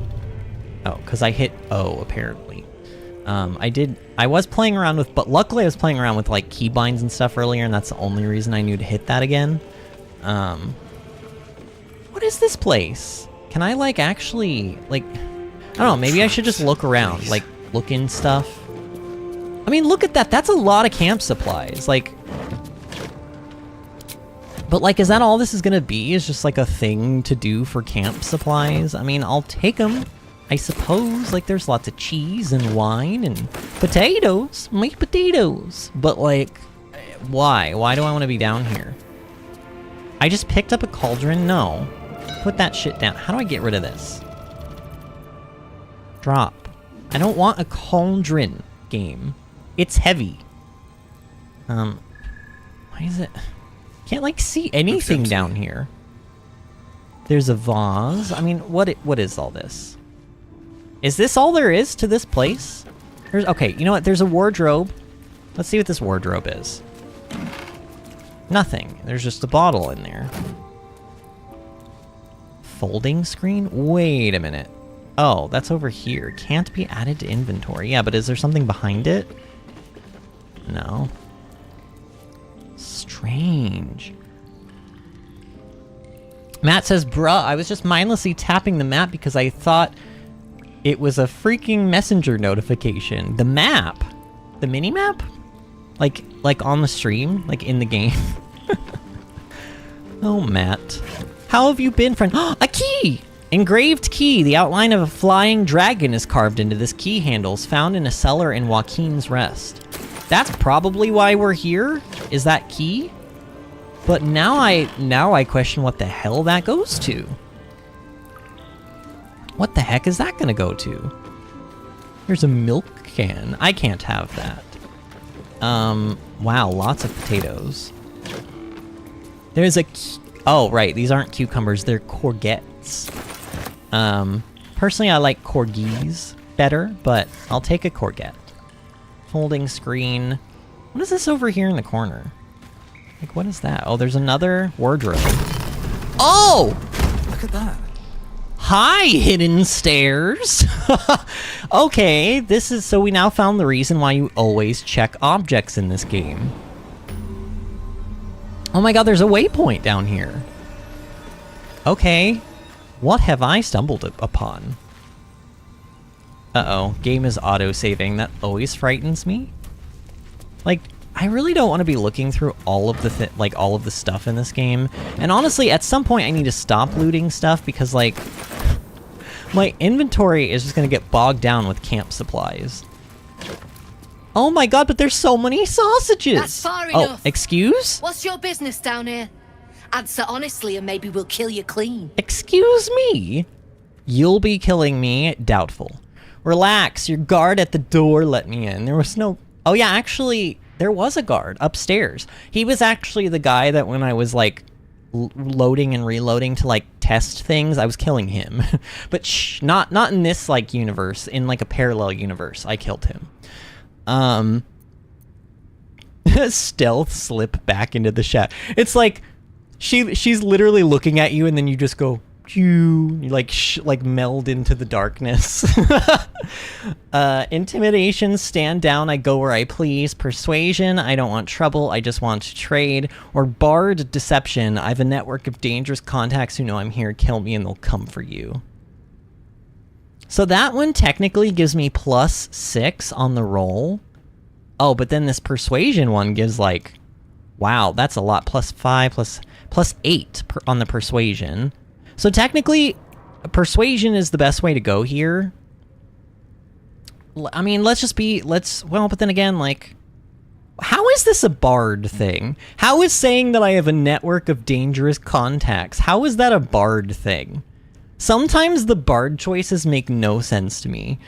Oh, because I hit O, apparently. I was playing around with, but luckily I was playing around with like keybinds and stuff earlier, and that's the only reason I knew to hit that again. What is this place? Can I like actually, like, I don't know, maybe I should just look around, like look in stuff. I mean, look at that, that's a lot of camp supplies, like, but like, is that all this is gonna be, is just like a thing to do for camp supplies? I mean, I'll take them, I suppose. Like, there's lots of cheese and wine and potatoes, meat potatoes, but like, why do I want to be down here? I just picked up a cauldron? No. Put that shit down. How do I get rid of this? Drop. I don't want a cauldron game. It's heavy. Why is it... Can't, like, see anything down here. There's a vase. I mean, what is all this? Is this all there is to this place? Okay, you know what? There's a wardrobe. Let's see what this wardrobe is. Nothing. There's just a bottle in there. Folding screen? Wait a minute. Oh, that's over here. Can't be added to inventory. Yeah, but is there something behind it? No. Strange. Matt says, bruh, I was just mindlessly tapping the map because I thought it was a freaking messenger notification. The map? The mini-map? Like on the stream? Like in the game? Oh, Matt. How have you been, friend? A key! Engraved key. The outline of a flying dragon is carved into this key handles, found in a cellar in Joaquin's Rest. That's probably why we're here, is that key? But now I question what the hell that goes to. What the heck is that gonna go to? There's a milk can. I can't have that. Wow, lots of potatoes. There's a... Oh, right, these aren't cucumbers, they're courgettes. Personally, I like corgis better, but I'll take a courgette. Folding screen. What is this over here in the corner? Like, what is that? Oh, there's another wardrobe. Oh! Look at that. Hi, hidden stairs. Okay, this is... So we now found the reason why you always check objects in this game. Oh my god, there's a waypoint down here. Okay. What have I stumbled upon? Uh-oh, game is auto-saving. That always frightens me. Like, I really don't want to be looking through all of the all of the stuff in this game. And honestly, at some point I need to stop looting stuff because, like, my inventory is just going to get bogged down with camp supplies. Oh my god, but there's so many sausages! That's far enough. Oh, excuse? What's your business down here? Answer honestly and maybe we'll kill you clean. Excuse me? You'll be killing me? Doubtful. Relax, your guard at the door let me in. There was no... Oh yeah, actually, there was a guard upstairs. He was actually the guy that when I was, like, loading and reloading to, like, test things, I was killing him. But shh, not in this, like, universe. In, like, a parallel universe, I killed him. Stealth slip back into the shadow. It's like, she's literally looking at you and then you just go... You like meld into the darkness. Intimidation, stand down, I go where I please. Persuasion, I don't want trouble, I just want to trade. Or barred deception, I have a network of dangerous contacts who know I'm here, kill me and they'll come for you. So that one technically gives me +6 on the roll. Oh, but then this persuasion one gives like, wow, that's a lot. +5, +8 on the persuasion. So technically, Persuasion is the best way to go here. I mean, well, but then again, like, how is this a bard thing? How is saying that I have a network of dangerous contacts, how is that a bard thing? Sometimes the bard choices make no sense to me.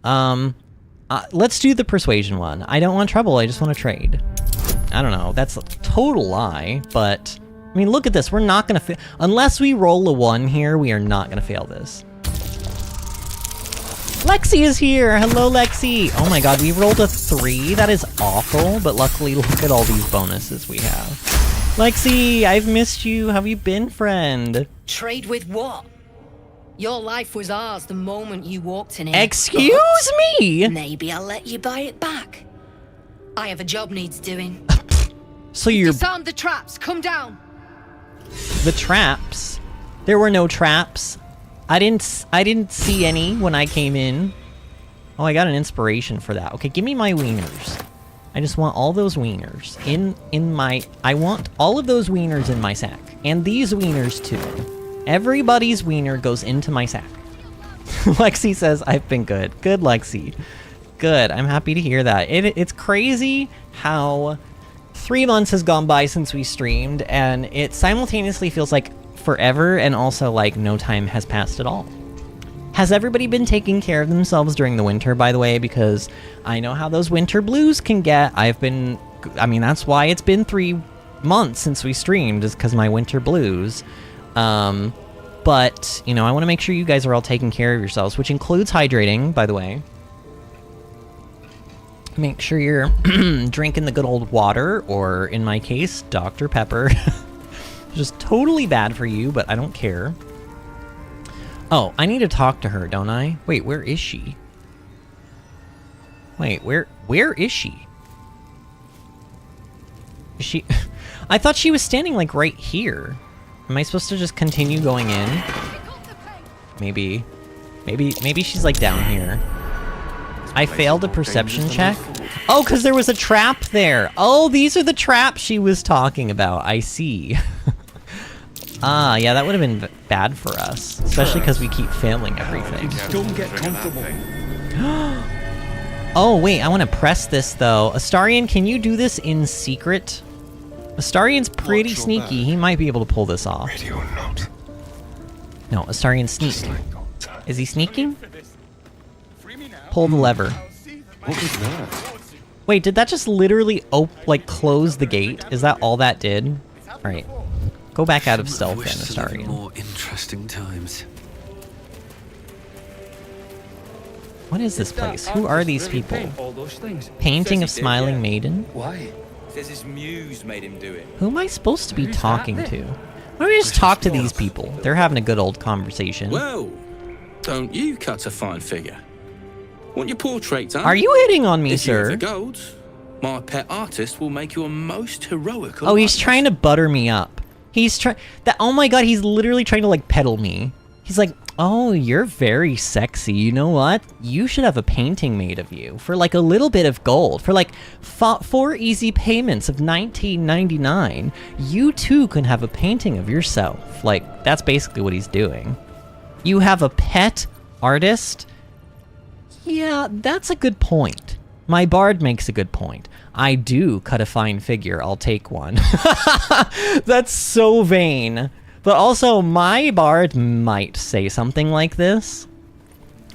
Let's do the persuasion one. I don't want trouble, I just want to trade. I don't know, that's a total lie, but... I mean, look at this, we're not gonna fail. Unless we roll a 1 here, we are not gonna fail this. Lexi is here! Hello, Lexi! Oh my god, we rolled a 3? That is awful, but luckily, look at all these bonuses we have. Lexi, I've missed you. How have you been, friend? Trade with what? Your life was ours the moment you walked in here. Excuse me? Maybe I'll let you buy it back. I have a job needs doing. So you're... Disarm the traps, come down! The traps? There were no traps. I didn't see any when I came in. Oh, I got an inspiration for that. Okay, give me my wieners. I just want all those wieners in my... I want all of those wieners in my sack. And these wieners too. Everybody's wiener goes into my sack. Lexi says, I've been good. Good, Lexi. Good, I'm happy to hear that. It's crazy how 3 months has gone by since we streamed, and it simultaneously feels like forever and also like no time has passed at all. Has everybody been taking care of themselves during the winter, by the way? Because I know how those winter blues can get. I mean, that's why it's been 3 months since we streamed, is because my winter blues. But, you know, I want to make sure you guys are all taking care of yourselves, which includes hydrating, by the way. Make sure you're drinking the good old water, or in my case, Dr. Pepper. Just totally bad for you, but I don't care. Oh, I need to talk to her, don't I? Wait, where is she? Wait, where is she? Is she... I thought she was standing, like, right here. Am I supposed to just continue going in? Maybe she's, like, down here. I failed a perception check? Oh, because there was a trap there! Oh, these are the traps she was talking about. I see. Ah, yeah, that would have been bad for us. Especially because we keep failing everything. Don't get comfortable. Oh, wait, I want to press this, though. Astarion, can you do this in secret? Astarion's pretty sneaky. He might be able to pull this off. Ready or not. No, Astarion sneak. Is he sneaking? Pull the lever. What was that? Wait, did that just literally close the gate? Is that all that did? Alright. Go back out of stealth then, Astarion. More interesting times. What is this place? Who are these people? Painting of Smiling Maiden? Why? Says his muse made him do it. Who am I supposed to be talking to? Why don't we just talk to these people? They're having a good old conversation. Well, don't you cut a fine figure? Want your portrait done? Are you hitting on me, if sir? You have the gold, my pet artist will make you a most heroic. Oh, he's trying to butter me up. He's trying... Oh my god, he's literally trying to, like, peddle me. He's like, oh, you're very sexy. You know what? You should have a painting made of you for, like, a little bit of gold. For, like, 4 easy payments of $19.99. You, too, can have a painting of yourself. Like, that's basically what he's doing. You have a pet artist? Yeah, that's a good point. My bard makes a good point. I do cut a fine figure. I'll take one. That's so vain. But also, my bard might say something like this.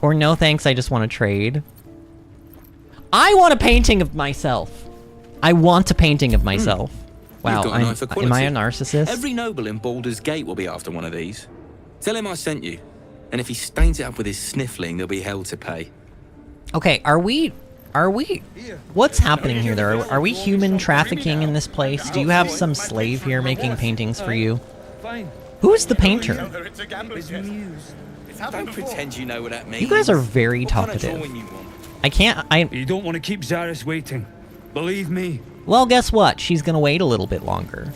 Or no thanks, I just want to trade. I want a painting of myself. I want a painting of myself. Wow, am I a narcissist? Every noble in Baldur's Gate will be after one of these. Tell him I sent you. And if he stains it up with his sniffling, there'll be hell to pay. Okay, are we... What's happening here, though? Are we human trafficking in this place? Do you have some slave here making paintings for you? Who's the painter? Don't pretend you know what that means. You guys are very talkative. I can't... You don't want to keep Zaris waiting. Believe me. Well, guess what? She's gonna wait a little bit longer.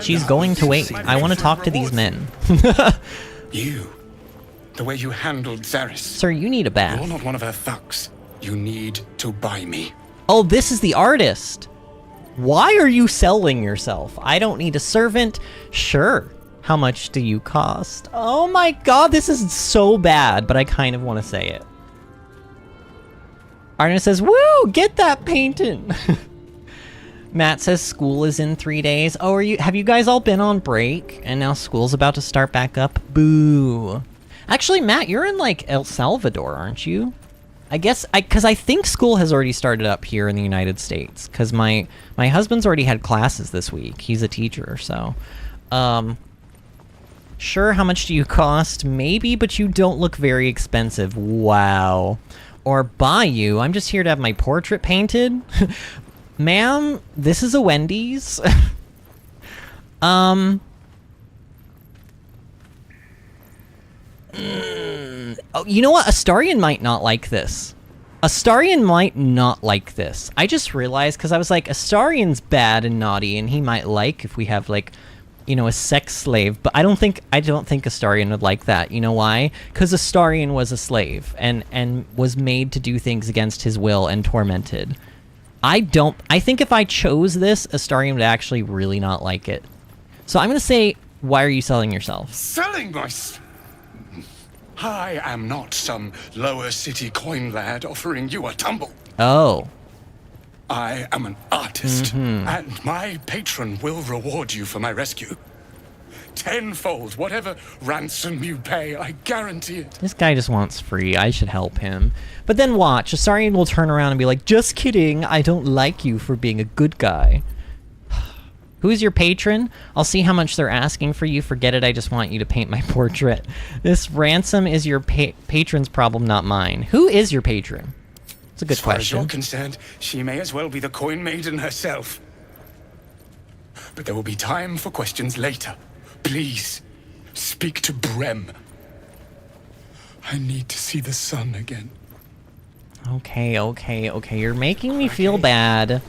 She's going to wait. I want to talk to these men. You. The way you handled Zaris. Sir, you need a bath. You're not one of her thugs. You need to buy me. Oh, this is the artist. Why are you selling yourself? I don't need a servant. Sure. How much do you cost? Oh my god, this is so bad, but I kind of want to say it. Arna says, woo, get that painting. Matt says school is in 3 days. Oh, have you guys all been on break? And now school's about to start back up? Boo. Actually, Matt, you're in, like, El Salvador, aren't you? I guess, because I think school has already started up here in the United States. Because my husband's already had classes this week. He's a teacher, so. Sure, how much do you cost? Maybe, but you don't look very expensive. Wow. Or buy you. I'm just here to have my portrait painted. Ma'am, this is a Wendy's. Oh, you know what? Astarion might not like this. Astarion might not like this. I just realized, because I was like, Astarion's bad and naughty, and he might like if we have, like, you know, a sex slave. But I don't think Astarion would like that. You know why? Because Astarion was a slave and was made to do things against his will and tormented. I think if I chose this, Astarion would actually really not like it. So I'm going to say, why are you selling yourself? Selling I am not some lower city coin lad offering you a tumble. Oh. I am an artist, and my patron will reward you for my rescue. Tenfold, whatever ransom you pay, I guarantee it. This guy just wants free. I should help him. But then watch, Astarion will turn around and be like, just kidding, I don't like you for being a good guy. Who's your patron? I'll see how much they're asking for you. Forget it, I just want you to paint my portrait. This ransom is your patron's problem, not mine. Who is your patron? It's a good question. As far as you're concerned, she may as well be the coin maiden herself. But there will be time for questions later. Please, speak to Brem. I need to see the sun again. Okay. You're making me feel bad.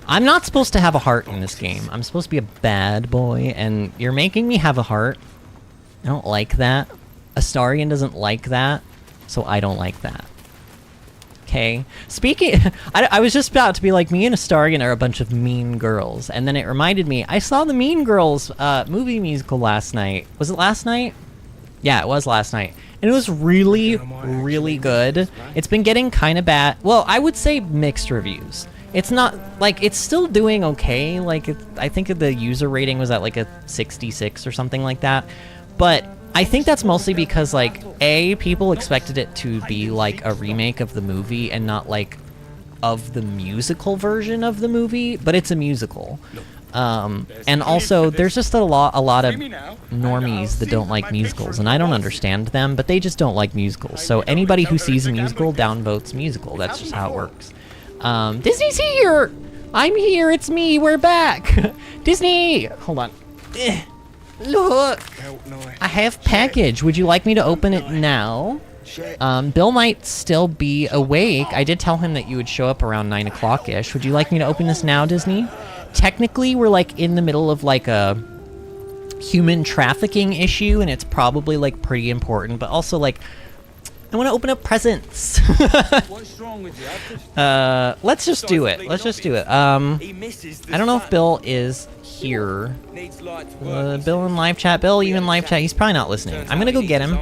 I'm not supposed to have a heart in this game. I'm supposed to be a bad boy, and you're making me have a heart. I don't like that. Astarion doesn't like that, so I don't like that. Okay. Speaking, I was just about to be like, me and Astarion are a bunch of mean girls, and then it reminded me, I saw the Mean Girls movie musical last night. Was it last night? Yeah, it was last night. And it was really, really good. It's been getting kind of bad. Well, I would say mixed reviews. It's not, like, it's still doing okay. Like, I think the user rating was at, like, a 66 or something like that. But I think that's mostly because, like, A, people expected it to be, like, a remake of the movie and not, like, of the musical version of the movie. But it's a musical. And also, there's just a lot of normies that don't like musicals. And I don't understand them, but they just don't like musicals. So anybody who sees a musical downvotes musical. That's just how it works. Disney's here! I'm here, it's me, we're back! Disney! Hold on. Look! I have package. Would you like me to open it now? Bill might still be awake. I did tell him that you would show up around 9 o'clock-ish. Would you like me to open this now, Disney? Technically, we're, like, in the middle of, like, a human trafficking issue, and it's probably, like, pretty important, but also, like, I want to open up presents. What's wrong with you? Let's just do it. Let's just do it. I don't know if Bill is here. Bill in live chat. Bill, you in live chat? He's probably not listening. I'm gonna go get him.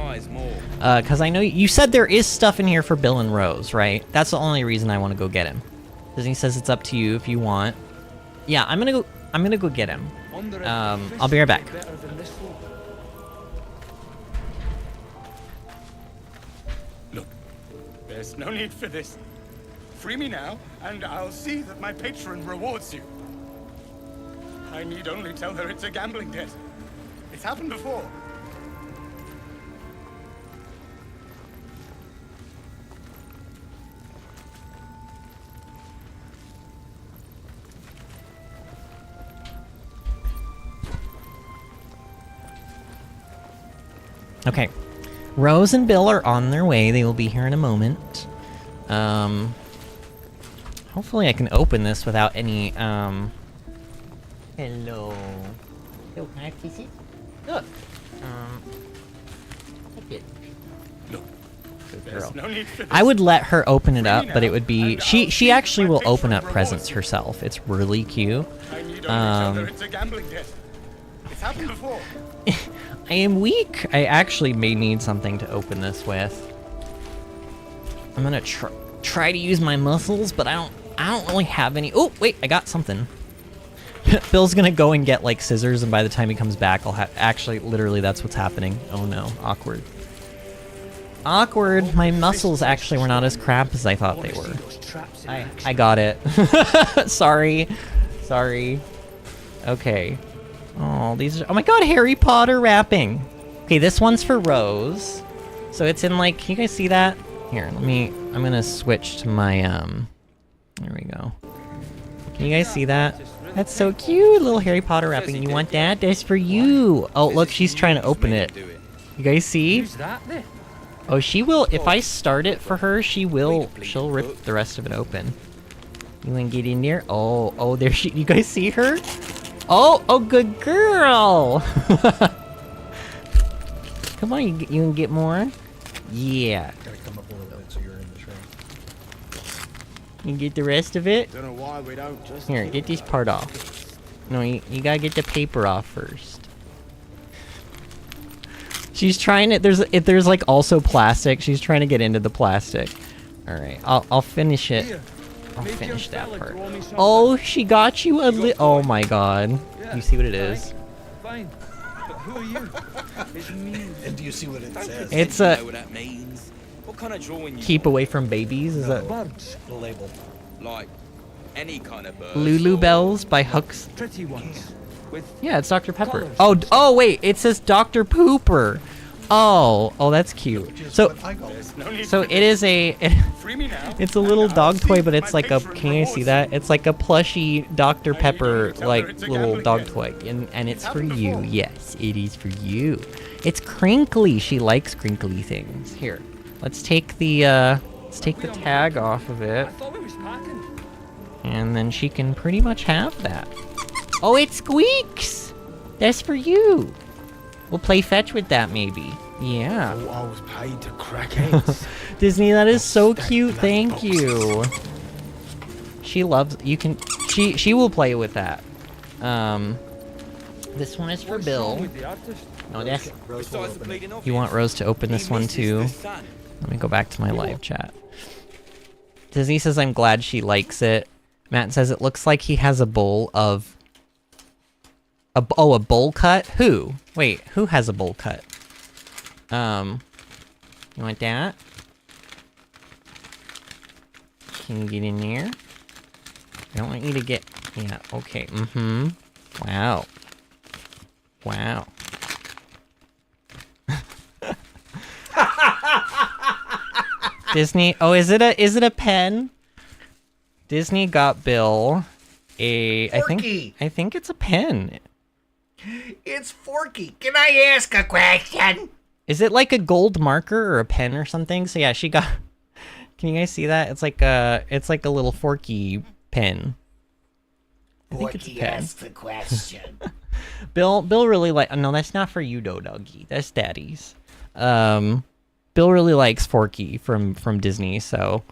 Because I know you said there is stuff in here for Bill and Rose, right? That's the only reason I want to go get him. Disney says it's up to you if you want. Yeah, I'm gonna go get him. I'll be right back. There's no need for this. Free me now, and I'll see that my patron rewards you. I need only tell her it's a gambling debt. It's happened before. Okay. Rose and Bill are on their way. They will be here in a moment. Hopefully I can open this without any, Hello. Hello, can I have kisses? Look. Take it. Look. Good girl. No need for this. I would let her open it up, but it would be... She actually will open up presents herself. It's really cute. I need only tell her it's a gambling debt. It's happened before. I am weak. I actually may need something to open this with. I'm gonna try to use my muscles, but I don't really have any. Oh, wait, I got something. Bill's gonna go and get like scissors, and by the time he comes back, I'll have. Actually, literally, that's what's happening. Oh no, awkward. Awkward. My muscles actually were not as crap as I thought they were. I got it. Sorry. Okay. Oh, these are. Oh my God, Harry Potter wrapping. Okay, this one's for Rose. So it's in like. Can you guys see that? Here, let me. I'm gonna switch to my There we go. Can you guys see that? That's so cute, little Harry Potter wrapping. You want that? That's for you. Oh, look, she's trying to open it. You guys see? Oh, she will. If I start it for her, she will. She'll rip the rest of it open. You wanna get in there? Oh, there she. You guys see her? Oh, good girl. Come on, you can get more. Yeah. Gotta come up a little bit so you're in the tray. You get the rest of it? Don't know why we don't just Here, get this part off. No, you gotta get the paper off first. She's trying it. There's like also plastic. She's trying to get into the plastic. All right, I'll finish it. I'll finish that part. Oh, she got you a oh my God. You see what it is? Fine. But who are you? It means. And do you see what it says? It's a what that means. What kind of drawing you keep away from babies. Is that Birds. The label. like any kind of bird? Lulu Bells by Hooks? Pretty ones. With Yeah, it's Dr. Pepper. Colors. Oh, wait, it says Dr. Pooper. Oh, that's cute. So it is a. It's a little dog toy, but it's like a. Can you see that? It's like a plushy Dr. Pepper like little dog toy, and it's for you. Yes, it is for you. It's crinkly. She likes crinkly things. Here, let's take the tag off of it, I thought we was packing. and then she can pretty much have that. Oh, it squeaks. That's for you. We'll play fetch with that, maybe. Yeah. Oh, I was paid to crack heads. Disney, that is so cute. Thank you. She loves. You can. She will play with that. This one is for What's wrong Bill. with the artist? No, that's. Besides the bleeding You want Rose to open this one too? the sun. Let me go back to my live chat. Disney says I'm glad she likes it. Matt says it looks like he has a bowl of. A bowl cut? Who? Wait, who has a bowl cut? You want that? Can you get in there? I don't want you to get... Yeah, okay, Wow. Wow. Disney... Oh, is it a pen? Disney got Bill a... Forky. I think it's a pen. It's Forky. Can I ask a question? Is it like a gold marker or a pen or something? So yeah, she got. Can you guys see that? It's like a little Forky pen. I think it's a pen. Ask the question. Bill really like. No, that's not for you, Doggy. That's Daddy's. Bill really likes Forky from Disney, so.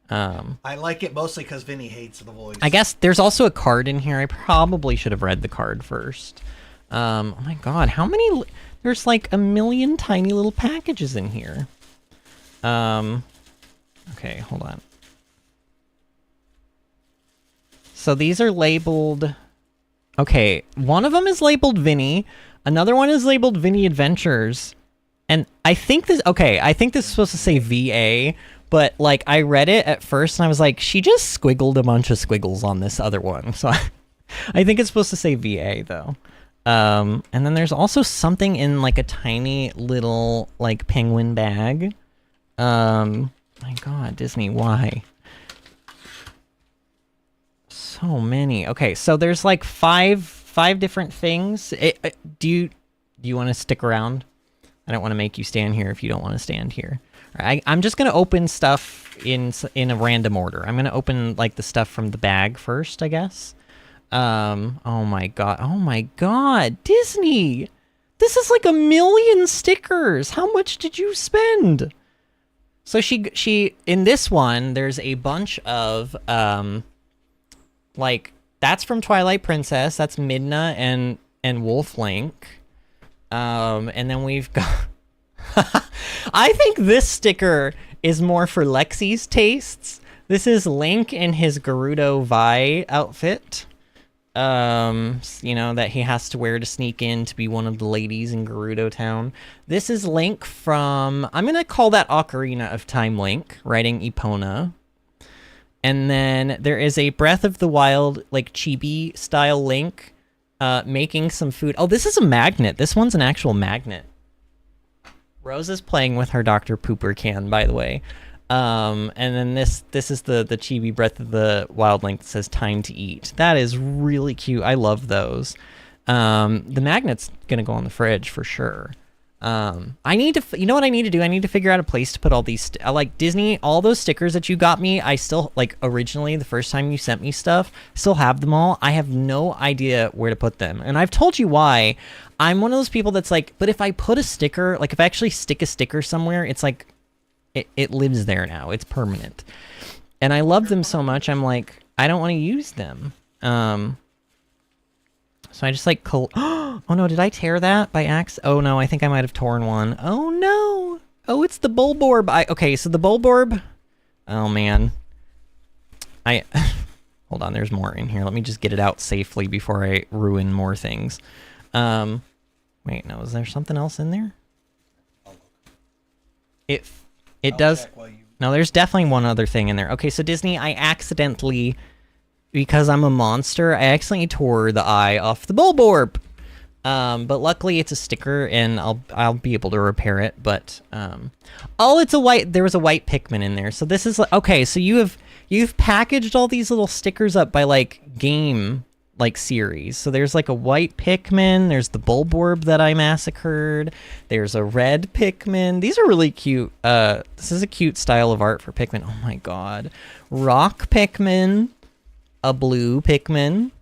I like it mostly because Vinny hates the voice. I guess there's also a card in here. I probably should have read the card first. Oh my God, how many? There's like a million tiny little packages in here. Okay, hold on. So these are labeled. Okay, one of them is labeled Vinny. Another one is labeled Vinny Adventures. And I think this. Okay, I think this is supposed to say VA. But, like, I read it at first, and I was like, she just squiggled a bunch of squiggles on this other one. So, I think it's supposed to say VA, though. And then there's also something in, like, a tiny little, like, penguin bag. My God, Disney, why? So many. Okay, so there's, like, five different things. Do you want to stick around? I don't want to make you stand here if you don't want to stand here. I'm just gonna open stuff in a random order. I'm gonna open like the stuff from the bag first, I guess. Oh my god, Disney! This is like 1 million stickers. How much did you spend? So she in this one, there's a bunch of like that's from Twilight Princess. That's Midna and Wolf Link. And then we've got... I think this sticker is more for Lexi's tastes. This is Link in his Gerudo Vi outfit. You know, that he has to wear to sneak in to be one of the ladies in Gerudo Town. This is Link from... I'm going to call that Ocarina of Time Link, riding Epona. And then there is a Breath of the Wild, like, chibi-style Link, making some food. Oh, this is a magnet. This one's an actual magnet. Rose is playing with her Dr. Pooper can, by the way. And then this is the chibi Breath of the Wild Link that says time to eat. That is really cute. I love those. The magnet's gonna go on the fridge for sure. I need to, you know what I need to do? I need to figure out a place to put all these, like Disney, all those stickers that you got me, I still, like originally, the first time you sent me stuff, still have them all. I have no idea where to put them. And I've told you why. I'm one of those people that's like, but if I put a sticker, like if I actually stick a sticker somewhere, it's like, it lives there now. It's permanent. And I love them so much, I'm like, I don't want to use them. So I just like, oh no, did I tear that by accident? Oh no, I think I might have torn one. Oh no. Oh, it's the Bulborb. Okay, so the Bulborb. Oh man. Hold on, there's more in here. Let me just get it out safely before I ruin more things. Wait, no, is there something else in there? It does. No, there's definitely one other thing in there. Okay, so Disney, I accidentally, because I'm a monster, I accidentally tore the eye off the Bulborb. But luckily it's a sticker and I'll be able to repair it. But oh, it's a white. There was a white Pikmin in there. So this is like, okay. So you've packaged all these little stickers up by like game like series. So there's like a white Pikmin, there's the Bulborb that I massacred, there's a red Pikmin. These are really cute. This is a cute style of art for Pikmin. Oh my god. Rock Pikmin, a blue Pikmin,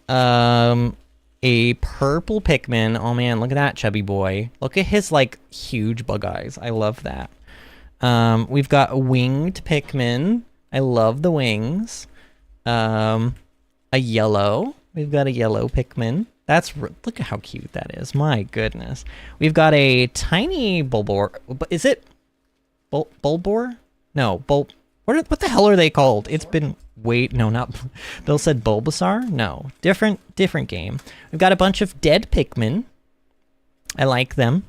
a purple Pikmin. Oh man, look at that chubby boy. Look at his like huge bug eyes. I love that. We've got a winged Pikmin. I love the wings. A yellow. We've got a yellow Pikmin. Look at how cute that is. My goodness. We've got a tiny Bulbor. Is it Bulbor? No, what the hell are they called? It's been no, not Bill said Bulbasaur? No. Different game. We've got a bunch of dead Pikmin. I like them.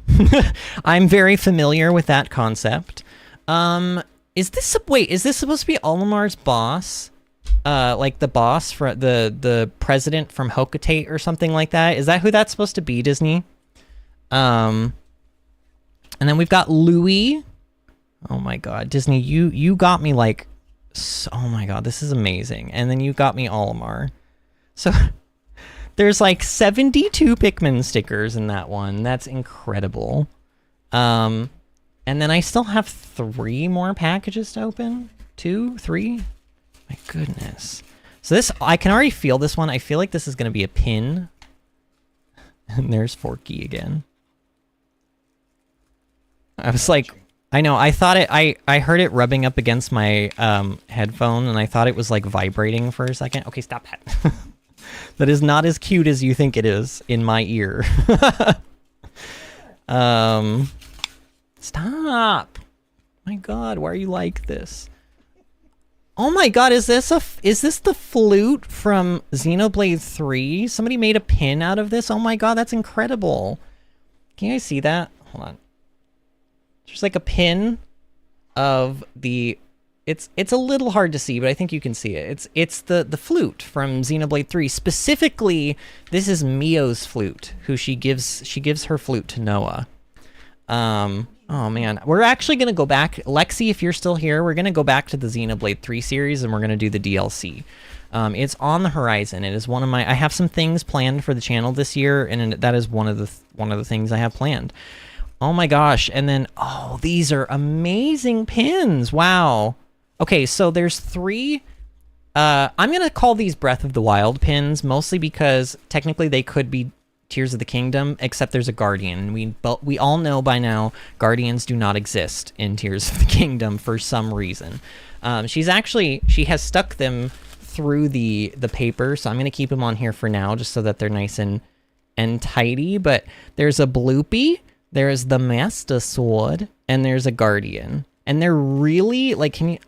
I'm very familiar with that concept. Is this supposed to be Olimar's boss? Like the boss for the president from Hokate or something like that. Is that who that's supposed to be, Disney? And then we've got Louis. Oh my god, Disney, you got me like, oh my god, this is amazing. And then you got me Olimar. So there's like 72 Pikmin stickers in that one. That's incredible. And then I still have 3 more packages to open. 2, 3. My goodness. So this, I can already feel this one. I feel like this is going to be a pin. And there's Forky again. I was like, I know, I thought I heard it rubbing up against my headphone, and I thought it was like vibrating for a second. Okay, stop that. That is not as cute as you think it is in my ear. Stop. My god, why are you like this? Oh my god, is this the flute from Xenoblade 3? Somebody made a pin out of this? Oh my god, that's incredible. Can you guys see that? Hold on. There's like a pin of the... It's a little hard to see, but I think you can see it. It's the flute from Xenoblade 3. Specifically, this is Mio's flute, who she gives her flute to Noah. Oh man, we're actually gonna go back. Lexi, if you're still here, we're gonna go back to the Xenoblade 3 series and we're gonna do the DLC. It's on the horizon. It is one of my... I have some things planned for the channel this year, and that is one of the things I have planned. Oh my gosh, and then, oh, these are amazing pins. Wow. Okay, so there's 3... I'm gonna call these Breath of the Wild pins, mostly because technically they could be Tears of the Kingdom, except there's a Guardian. We all know by now Guardians do not exist in Tears of the Kingdom for some reason. She has stuck them through the paper, so I'm going to keep them on here for now just so that they're nice and and tidy, but there's a Bloopy, there's the Master Sword, and there's a Guardian. And they're really, like, it's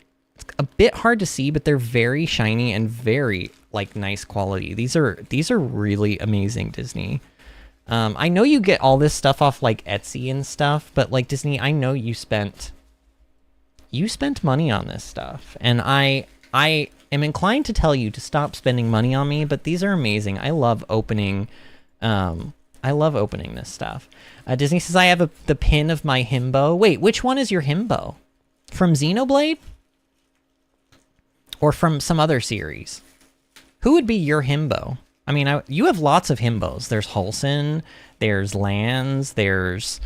a bit hard to see, but they're very shiny and very, like, nice quality. These are really amazing, Disney. I know you get all this stuff off, like, Etsy and stuff, but, like, Disney, I know you spent money on this stuff. And I am inclined to tell you to stop spending money on me, but these are amazing. I love opening this stuff. Disney says, I have the pin of my himbo. Wait, which one is your himbo? From Xenoblade? Or from some other series? Who would be your himbo? I mean, you have lots of himbos. There's Hulson, there's Lands, there's...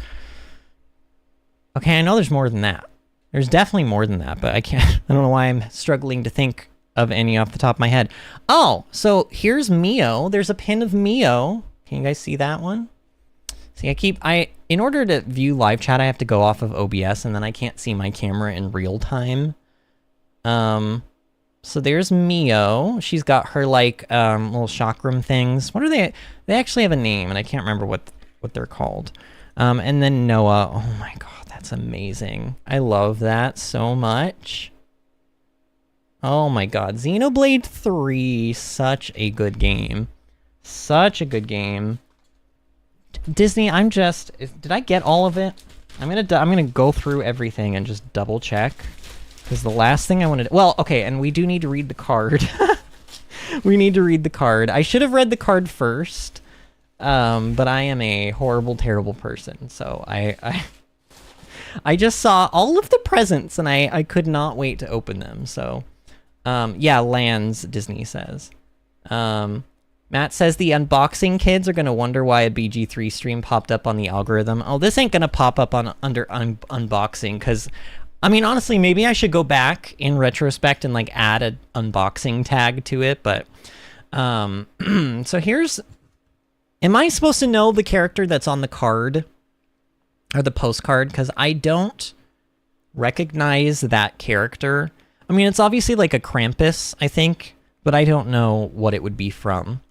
Okay, I know there's more than that. There's definitely more than that, but I don't know why I'm struggling to think of any off the top of my head. Oh, so here's Mio. There's a pin of Mio. Can you guys see that one? See, in order to view live chat, I have to go off of OBS, and then I can't see my camera in real time. So there's Mio. She's got her, like, little chakram things. What are they? They actually have a name, and I can't remember what they're called. And then Noah. Oh my god, that's amazing. I love that so much. Oh my god, Xenoblade 3, such a good game. Such a good game. Disney, did I get all of it? I'm gonna go through everything and just double check, because the last thing I wanted to, well, okay, and we do need to read the card. We need to read the card. I should have read the card first, but I am a horrible, terrible person, so I just saw all of the presents and I could not wait to open them. So yeah, Lands, Disney says. Matt says the unboxing kids are going to wonder why a BG3 stream popped up on the algorithm. Oh, this ain't going to pop up under unboxing, because, I mean, honestly, maybe I should go back in retrospect and, like, add an unboxing tag to it, but, so here's, am I supposed to know the character that's on the card, or the postcard? Because I don't recognize that character. I mean, it's obviously, like, a Krampus, I think, but I don't know what it would be from.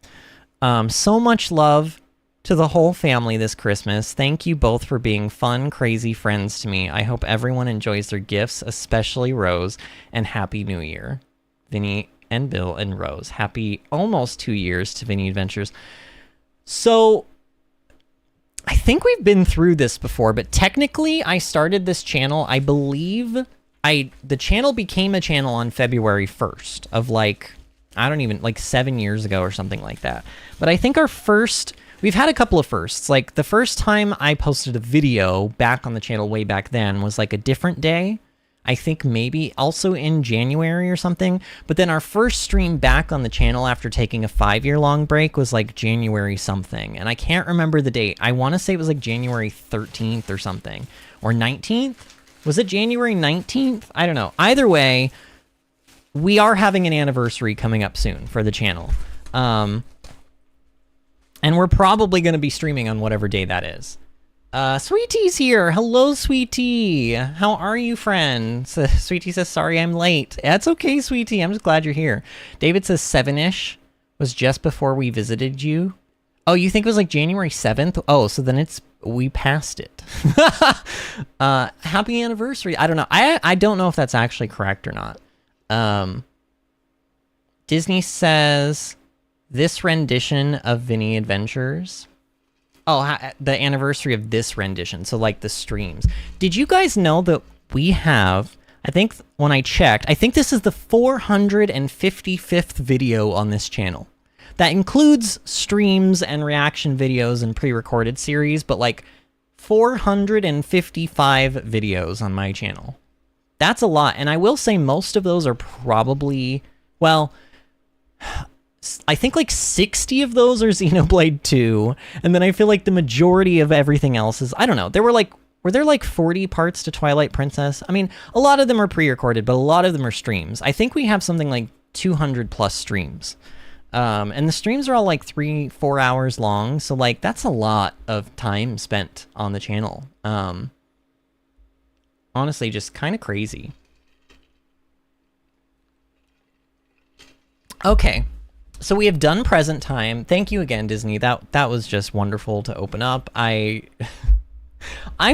So much love to the whole family this Christmas. Thank you both for being fun, crazy friends to me. I hope everyone enjoys their gifts, especially Rose, and Happy New Year. Vinny and Bill and Rose. Happy almost 2 years to Vinny Adventures. So, I think we've been through this before, but technically I started this channel, I believe, the channel became a channel on February 1st of, like, I don't even, like 7 years ago or something like that. But I think we've had a couple of firsts. Like, the first time I posted a video back on the channel way back then was, like, a different day. I think maybe also in January or something. But then our first stream back on the channel after taking a 5-year-long break was, like, January something. And I can't remember the date. I want to say it was, like, January 13th or something. Or 19th? Was it January 19th? I don't know. Either way, we are having an anniversary coming up soon for the channel. And we're probably going to be streaming on whatever day that is. Sweetie's here. Hello, Sweetie. How are you, friend? Sweetie says, sorry I'm late. That's okay, Sweetie. I'm just glad you're here. David says 7-ish was just before we visited you. Oh, you think it was like January 7th? Oh, so then we passed it. Happy anniversary. I don't know. I don't know if that's actually correct or not. Disney says this rendition of Vinny Adventures. Oh, the anniversary of this rendition. So, like, the streams. Did you guys know that we have, I think when I checked, I think this is the 455th video on this channel. That includes streams and reaction videos and pre-recorded series, but, like, 455 videos on my channel. That's a lot, and I will say most of those are probably, well, I think like 60 of those are Xenoblade 2, and then I feel like the majority of everything else is, I don't know, were there like 40 parts to Twilight Princess? I mean, a lot of them are pre-recorded, but a lot of them are streams. I think we have something like 200 plus streams. And the streams are all like 3-4 hours long, so like that's a lot of time spent on the channel. Honestly, just kind of crazy. Okay, So we have done present time. Thank you again, Disney. That was just wonderful to open up. I'm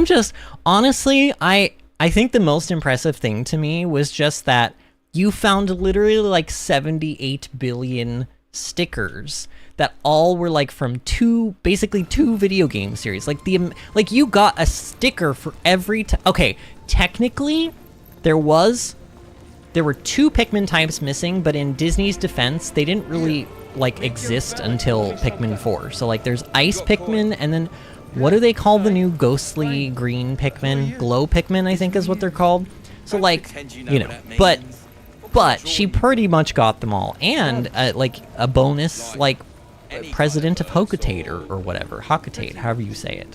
just, honestly, I think the most impressive thing to me was just that you found literally like 78 billion stickers that all were like from basically two video game series. Like you got a sticker for every okay, technically there were 2 Pikmin types missing, but in Disney's defense, they didn't really like exist until Pikmin 4. So like there's Ice Pikmin, and then what do they call the new ghostly green Pikmin? Glow Pikmin, I think is what they're called. So like, you know, but she pretty much got them all, and like a bonus like President of Hocotate or whatever, Hocotate, however you say it.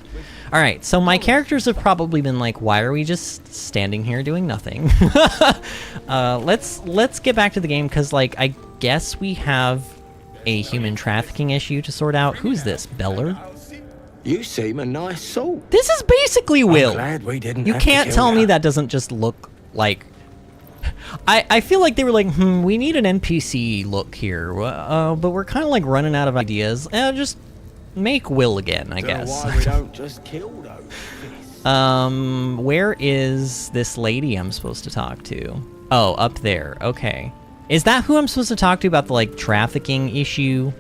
All right, so my characters have probably been like, why are we just standing here doing nothing? Let's get back to the game, because like I guess we have a human trafficking issue to sort out. Who's this, Baldur? You seem a nice soul. This is basically Will. I'm glad we didn't You have to can't kill tell me ya. that doesn't just look like... I feel like they were like, we need an NPC look here, but we're kind of like running out of ideas. Just make Will again, I guess. Why we don't just kill those? Where is this lady I'm supposed to talk to? Oh, up there. Okay. Is that who I'm supposed to talk to about the like trafficking issue?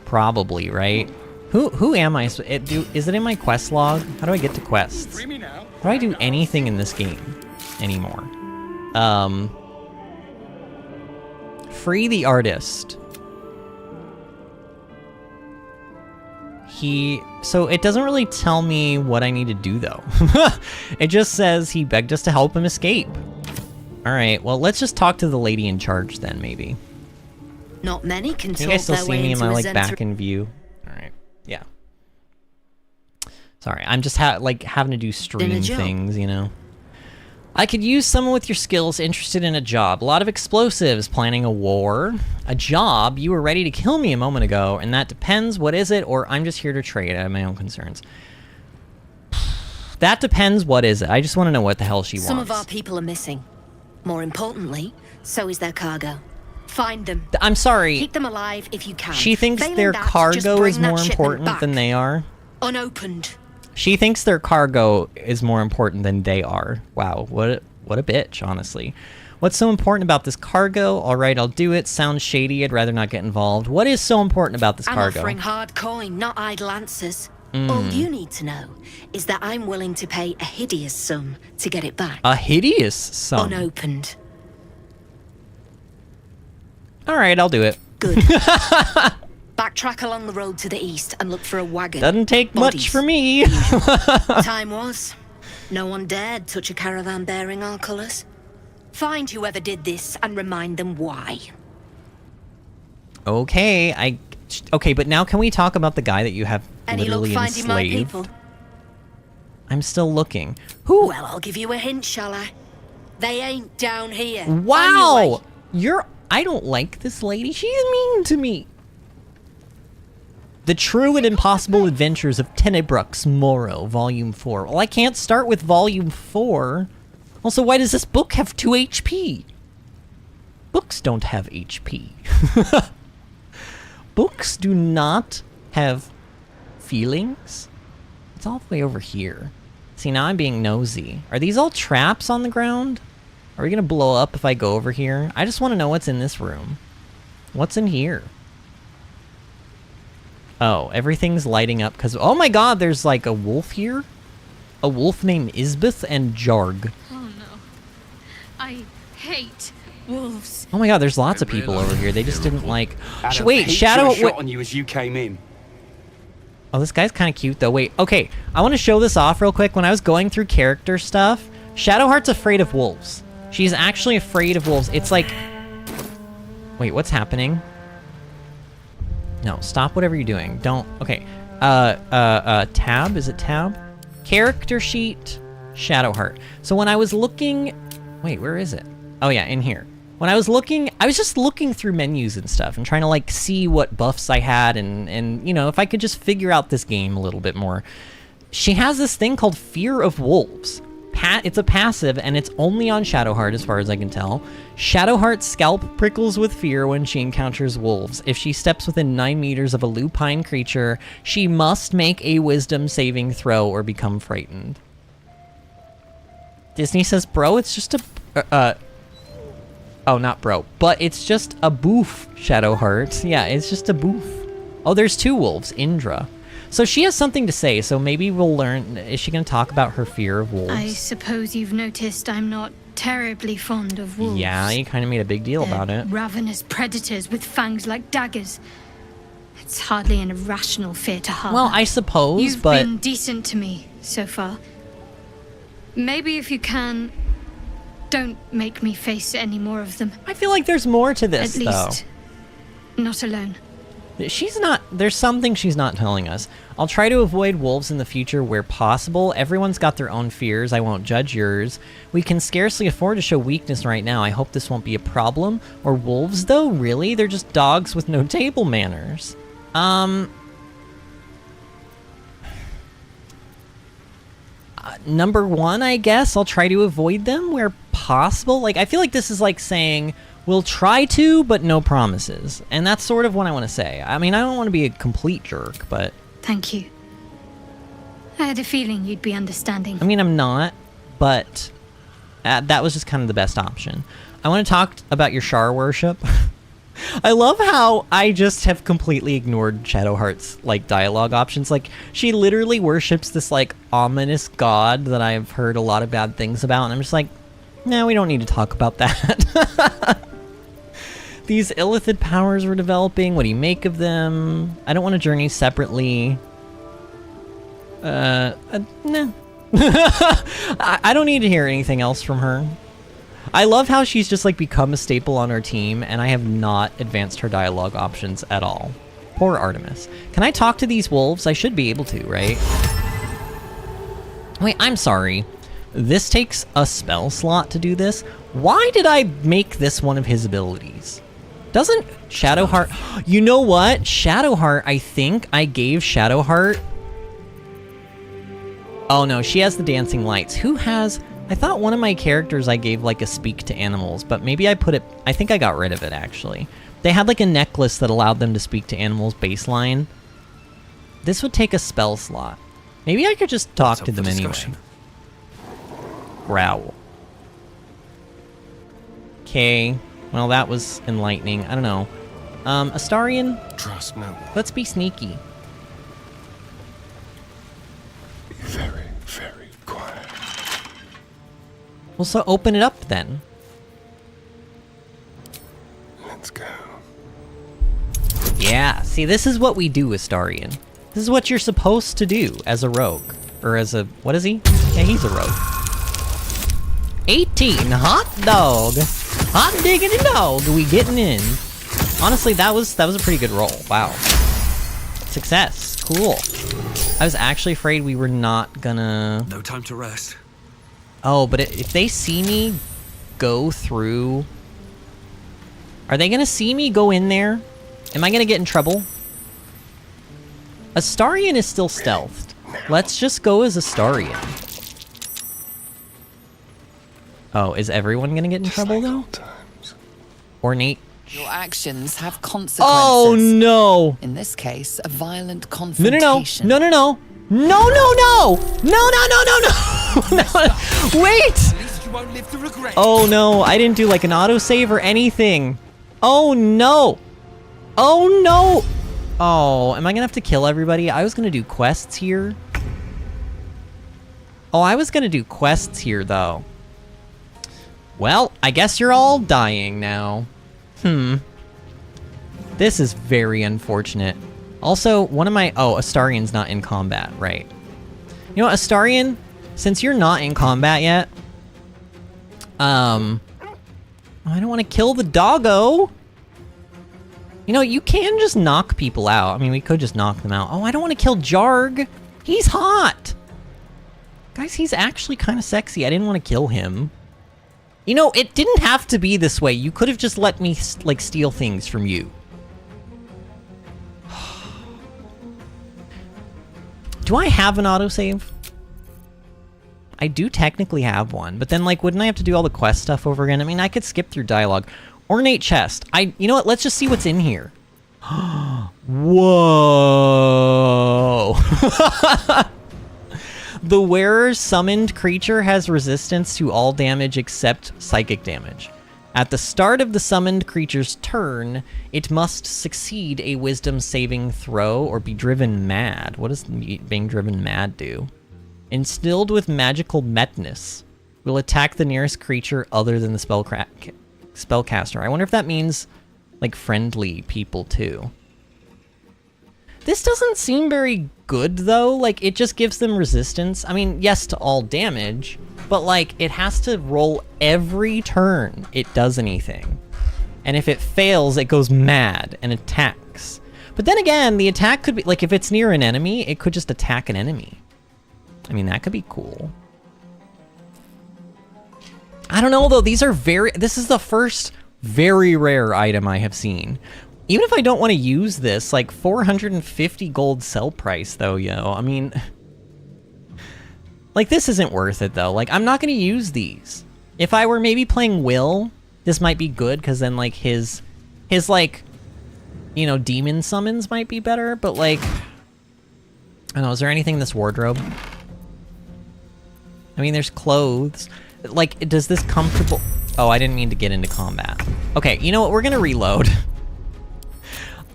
Probably, right? Who am I? Is it in my quest log? How do I get to quests? How do I do anything in this game anymore? Free the artist. So it doesn't really tell me what I need to do though. It just says he begged us to help him escape. All right, well, let's just talk to the lady in charge then, maybe. Not many can you guys talk still their see way me in into my a like Zen back in view? All right, yeah. Sorry, I'm just having to do stream things, you know. I could use someone with your skills interested in a job. A lot of explosives, planning a war. A job? You were ready to kill me a moment ago, and that depends. What is it? Or I'm just here to trade. I have my own concerns. That depends. What is it? I just want to know what the hell she wants. Some of our people are missing. More importantly, so is their cargo. Find them. I'm sorry. Keep them alive if you can. She thinks Failing their that, just cargo bring is that more shipment important back. than they are. Unopened. She thinks their cargo is more important than they are. Wow, what a bitch, honestly. What's so important about this cargo? All right, I'll do it. Sounds shady. I'd rather not get involved. What is so important about this I'm cargo? offering hard coin, not idle answers. All you need to know is that I'm willing to pay a hideous sum to get it back. A hideous sum? Unopened. All right, I'll do it. Good. Backtrack along the road to the east and look for a wagon. Doesn't take much for me. Time was. No one dared touch a caravan bearing our colours. Find whoever did this and remind them why. Okay, okay, but now can we talk about the guy that you have Any luck literally finding my enslaved? people? I'm still looking. Who? Well, I'll give you a hint, shall I? They ain't down here. Wow! I don't like this lady. She's mean to me. The True and Impossible Adventures of Tenebrux Moro, Volume 4. Well, I can't start with Volume 4. Also, why does this book have 2 HP? Books don't have HP. Books do not have feelings. It's all the way over here. See, now I'm being nosy. Are these all traps on the ground? Are we gonna blow up if I go over here? I just want to know what's in this room. What's in here? Oh, everything's lighting up because... Oh my god, there's like a wolf here? A wolf named Isbeth and Jarg. Oh no. I hate wolves. Oh my god, there's lots of people over here. They just didn't like... Adam, Wait, he Shadow... shot on you as you came in. Oh, this guy's kind of cute though. Wait, okay. I want to show this off real quick. When I was going through character stuff, Shadowheart's afraid of wolves. She's actually afraid of wolves. It's like... Wait, what's happening? No, stop whatever you're doing. Don't... Okay. Tab? Is it tab? Character sheet, Shadowheart. So when I was looking... Wait, where is it? Oh yeah, in here. When I was looking... I was just looking through menus and stuff and trying to like see what buffs I had and you know, if I could just figure out this game a little bit more. She has this thing called Fear of Wolves. it's a passive, and it's only on Shadowheart as far as I can tell. Shadowheart's scalp prickles with fear when she encounters wolves. If she steps within 9 meters of a lupine creature, she must make a wisdom saving throw or become frightened. Disney says, bro, it's just a... oh, not bro, but it's just a boof, Shadowheart. Yeah, it's just a boof. Oh, there's 2 wolves, Indra. So she has something to say, so maybe we'll learn... Is she going to talk about her fear of wolves? I suppose you've noticed I'm not terribly fond of wolves. Yeah, you kind of made a big deal about it. Ravenous predators with fangs like daggers. It's hardly an irrational fear to harbor. Well, I suppose, You've but... been decent to me so far. Maybe if you can, don't make me face any more of them. I feel like there's more to this, At least, not alone. She's not... There's something she's not telling us. I'll try to avoid wolves in the future where possible. Everyone's got their own fears. I won't judge yours. We can scarcely afford to show weakness right now. I hope this won't be a problem. Or wolves, though? Really? They're just dogs with no table manners. Number 1, I guess. I'll try to avoid them where possible. Like, I feel like this is like saying... We'll try to, but no promises. And that's sort of what I want to say. I mean, I don't want to be a complete jerk, but... Thank you. I had a feeling you'd be understanding. I mean, I'm not, but that was just kind of the best option. I want to talk about your Shar worship. I love how I just have completely ignored Shadowheart's, like, dialogue options. Like, she literally worships this, like, ominous god that I've heard a lot of bad things about, and I'm just like, no, we don't need to talk about that. These illithid powers we're developing, what do you make of them? I don't want to journey separately. No. I don't need to hear anything else from her. I love how she's just like become a staple on our team, and I have not advanced her dialogue options at all. Poor Artemis. Can I talk to these wolves? I should be able to, right? Wait, I'm sorry. This takes a spell slot to do this. Why did I make this one of his abilities? Doesn't Shadowheart... You know what? Shadowheart, I think I gave Shadowheart... Oh no, she has the dancing lights. Who has... I thought one of my characters I gave like a speak to animals, but maybe I put it... I think I got rid of it, actually. They had like a necklace that allowed them to speak to animals baseline. This would take a spell slot. Maybe I could just talk to them anyway. Growl. Okay. Well, that was enlightening. I don't know. Astarion? Trust no one. Let's be sneaky. Be very, very quiet. Well, so open it up then. Let's go. Yeah, see, this is what we do, Astarion. This is what you're supposed to do as a rogue. Or as a... What is he? Yeah, he's a rogue. 18, hot dog. Hot diggity dog, we getting in. Honestly, that was a pretty good roll. Wow. Success. Cool. I was actually afraid we were not gonna... No time to rest. Oh, but if they see me go through... Are they gonna see me go in there? Am I gonna get in trouble? Astarion is still stealthed. Let's just go as Astarion. Oh, is everyone gonna get in trouble though? Ornate. Your actions have consequences. Oh no! In this case, a violent No, confrontation. no, no, no, no, no, no, no, no, no, no, no, no, no! Wait! Oh no! I didn't do like an autosave or anything. Oh no! Oh no! Oh, am I gonna have to kill everybody? I was gonna do quests here. Oh, I was gonna do quests here though. Well, I guess you're all dying now. This is very unfortunate. Also, one of my... Oh, Astarion's not in combat, right. You know what, Astarion? Since you're not in combat yet... I don't want to kill the doggo! You know, you can just knock people out. I mean, we could just knock them out. Oh, I don't want to kill Jarg! He's hot! Guys, he's actually kind of sexy. I didn't want to kill him. You know, it didn't have to be this way. You could have just let me, like, steal things from you. Do I have an autosave? I do technically have one, but then, like, wouldn't I have to do all the quest stuff over again? I mean, I could skip through dialogue. Ornate chest. You know what? Let's just see what's in here. Whoa. The wearer's summoned creature has resistance to all damage except psychic damage. At the start of the summoned creature's turn, it must succeed a wisdom saving throw or be driven mad. What does being driven mad do? Instilled with magical madness, will attack the nearest creature other than the spellcaster. I wonder if that means, like, friendly people too. This doesn't seem very good, though. Like, it just gives them resistance. I mean, yes, to all damage, but, like, it has to roll every turn it does anything. And if it fails, it goes mad and attacks. But then again, the attack could be, like, if it's near an enemy, it could just attack an enemy. I mean, that could be cool. I don't know, though. These are this is the first very rare item I have seen. Even if I don't want to use this, like, 450 gold sell price, though, yo. I mean, like, this isn't worth it, though. Like, I'm not going to use these. If I were maybe playing Will, this might be good, because then, like, his, like, you know, demon summons might be better, but, like, I don't know, is there anything in this wardrobe? I mean, there's clothes. Like, does this comfortable... Oh, I didn't mean to get into combat. Okay, you know what? We're going to reload.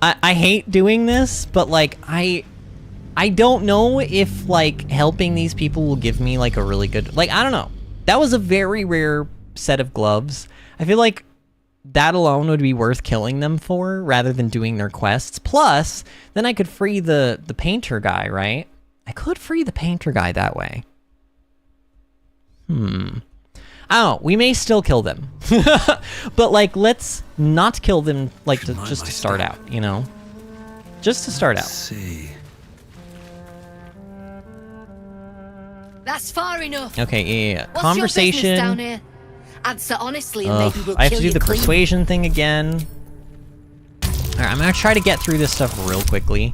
I hate doing this, but, like, I don't know if, like, helping these people will give me, like, a really good... Like, I don't know. That was a very rare set of gloves. I feel like that alone would be worth killing them for, rather than doing their quests. Plus, then I could free the painter guy, right? I could free the painter guy that way. I don't know, we may still kill them. But, like, let's not kill them, like, just to start out, you know? Just to start out. See. That's far enough. Okay, yeah. What's Conversation. Your business down here? Answer honestly, and maybe we'll I have to kill do you the clean. persuasion thing again. Alright, I'm gonna try to get through this stuff real quickly.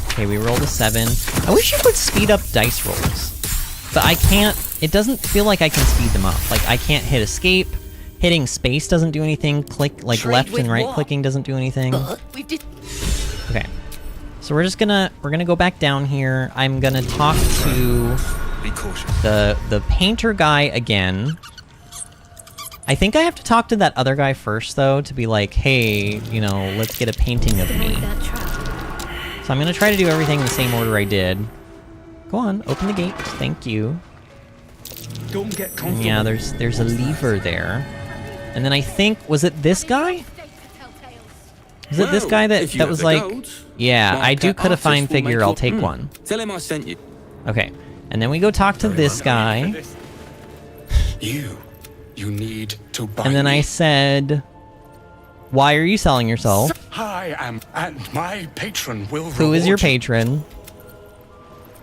Okay, we rolled a 7. I wish you could speed up dice rolls. But I can't, it doesn't feel like I can speed them up. Like, I can't hit escape. Hitting space doesn't do anything. Click, like, left and right clicking doesn't do anything. Okay. So we're gonna go back down here. I'm gonna talk to the painter guy again. I think I have to talk to that other guy first, though, to be like, hey, you know, let's get a painting of me. So I'm gonna try to do everything in the same order I did. Go on, open the gate. Thank you. Don't get comfortable. Yeah, there's a lever there. And then I think, was it this guy? Was it this guy that was like... Yeah, I do cut a fine figure, I'll take one. Tell him I sent you. Okay, and then we go talk to this guy. You need to buy. And then I said, why are you selling yourself? I am, and my patron will Who is your reward you. patron?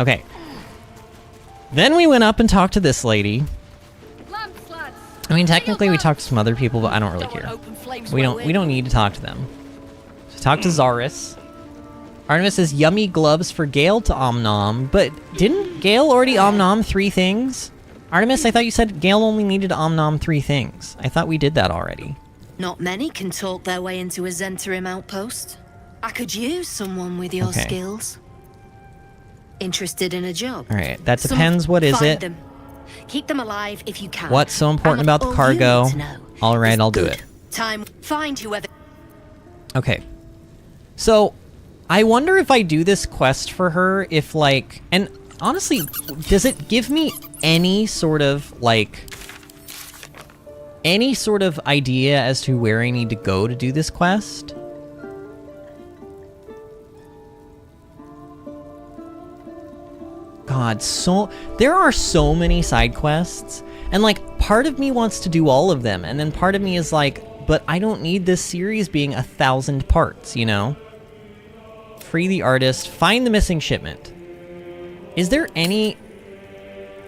Okay. Then we went up and talked to this lady. I mean, technically we talked to some other people, but I don't really care. We don't need to talk to them. So talk to Zaris. Artemis says yummy gloves for Gale to Omnom, but didn't Gale already Omnom 3 things? Artemis, I thought you said Gale only needed to Omnom 3 things. I thought we did that already. Not many can talk their way into a Zentarim outpost. I could use someone with your Okay. skills. Interested in a job? Alright, that depends. What is Find it? them. Keep them alive if you can. What's so important And about the all cargo? you need to know Alright, I'll do it. Time. Find whoever. Okay. So, I wonder if I do this quest for her, if, like... And, honestly, does it give me any sort of, like... Any sort of idea as to where I need to go to do this quest? God, there are so many side quests, and, like, part of me wants to do all of them, and then part of me is like, but I don't need this series being 1,000 parts, you know? Free the artist, find the missing shipment. Is there any...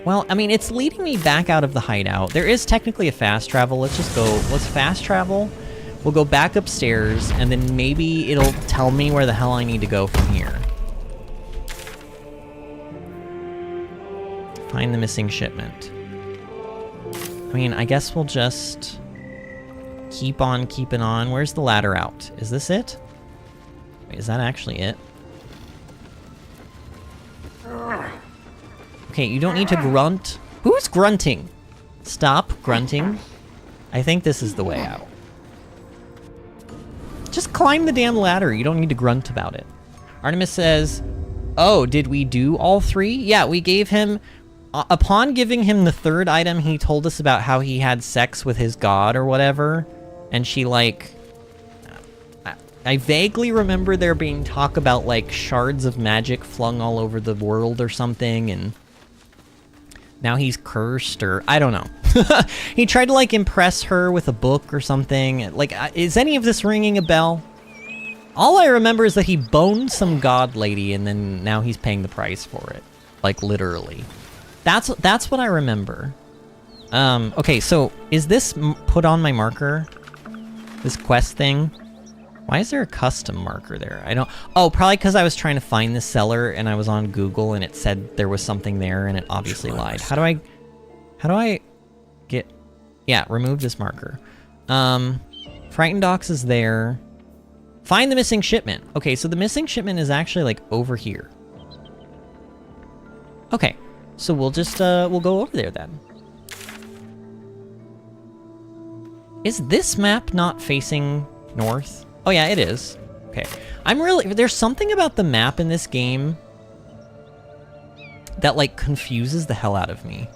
Well, I mean, it's leading me back out of the hideout. There is technically a fast travel. Let's just go, let's fast travel. We'll go back upstairs, and then maybe it'll tell me where the hell I need to go from here. Find the missing shipment. I mean, I guess we'll just keep on keeping on. Where's the ladder out? Is this it? Wait, is that actually it? Okay, you don't need to grunt. Who's grunting? Stop grunting. I think this is the way out. Just climb the damn ladder. You don't need to grunt about it. Artemis says, oh, did we do all 3? Yeah, we gave him... upon giving him the 3rd item, he told us about how he had sex with his god or whatever. And she, like... I vaguely remember there being talk about, like, shards of magic flung all over the world or something, and... now he's cursed, or... I don't know. He tried to, like, impress her with a book or something. Like, is any of this ringing a bell? All I remember is that he boned some god lady, and then now he's paying the price for it. Like, literally. That's what I remember. Okay, so is this put on my marker? This quest thing? Why is there a custom marker there? I don't... oh, probably because I was trying to find this seller and I was on Google and it said there was something there and it obviously lied. How do I get... yeah, remove this marker. Frightened Docks is there. Find the missing shipment. Okay, so the missing shipment is actually, like, over here. Okay, so we'll just, we'll go over there then. Is this map not facing north? Oh yeah, it is. Okay. There's something about the map in this game that, like, confuses the hell out of me.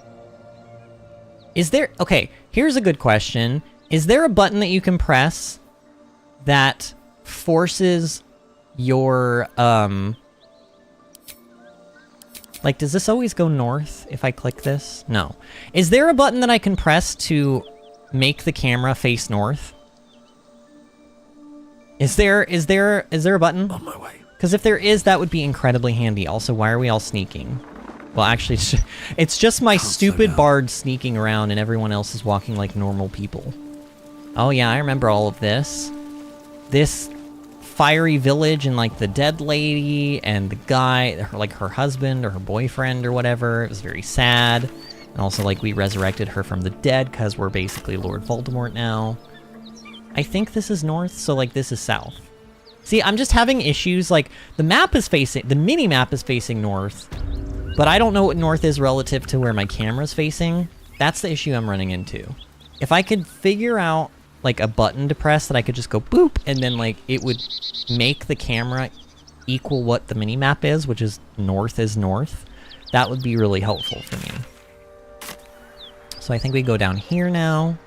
Is there... okay, here's a good question. Is there a button that you can press that forces your, like, does this always go north if I click this? No. Is there a button that I can press to make the camera face north? Is there a button? On my way. Because if there is, that would be incredibly handy. Also, why are we all sneaking? Well, actually, it's just my stupid bard sneaking around and everyone else is walking like normal people. Oh yeah, I remember all of this. This fiery village and, like, the dead lady and the guy, like, her husband or her boyfriend or whatever. It was very sad. And also, like, we resurrected her from the dead because we're basically Lord Voldemort now. I think this is north, so, like, this is south. See, I'm just having issues, like, the mini-map is facing north, but I don't know what north is relative to where my camera's facing. That's the issue I'm running into. If I could figure out, like, a button to press that I could just go boop, and then, like, it would make the camera equal what the mini-map is, which is north, that would be really helpful for me. So I think we go down here now.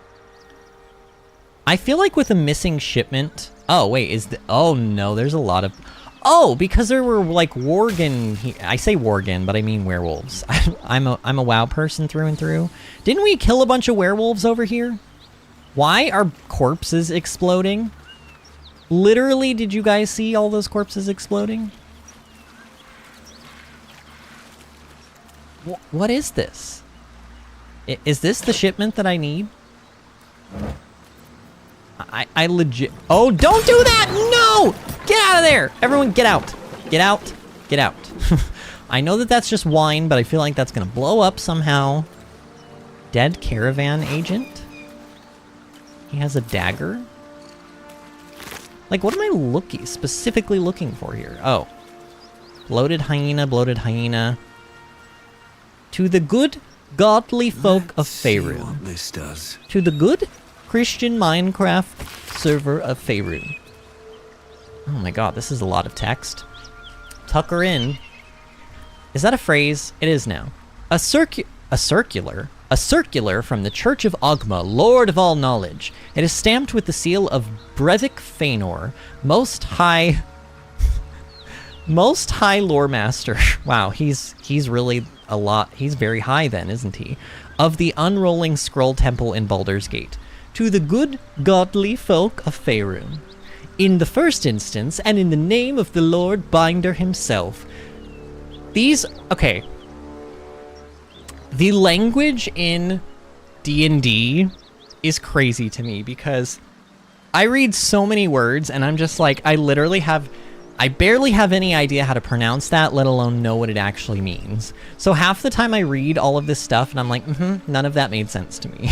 I feel like with a missing shipment... oh, wait, oh, no, there's a lot of... oh, because there were, like, Worgen... I say Worgen, but I mean werewolves. I'm a WoW person through and through. Didn't we kill a bunch of werewolves over here? Why are corpses exploding? Literally, did you guys see all those corpses exploding? What is this? Is this the shipment that I need? I legit... oh, don't do that! No! Get out of there! Everyone, get out. Get out. Get out. I know that that's just wine, but I feel like that's gonna blow up somehow. Dead caravan agent? He has a dagger? Like, what am I specifically looking for here? Oh. Bloated hyena, bloated hyena. To the good, godly folk of Faerun. What this does. To the good Christian Minecraft server of Faerun. Oh my god, this is a lot of text. Tucker in. Is that a phrase? It is now. A circular from the Church of Ogma, Lord of all knowledge. It is stamped with the seal of Brevik Feanor, Most High Lore Master. Wow, he's really a lot. He's very high then, isn't he? Of the Unrolling Scroll Temple in Baldur's Gate. To the good, godly folk of Faerun. In the first instance, and in the name of the Lord Binder himself. Okay. The language in D&D is crazy to me because I read so many words and I'm just like, I literally have I barely have any idea how to pronounce that, let alone know what it actually means. So half the time I read all of this stuff and I'm like, none of that made sense to me.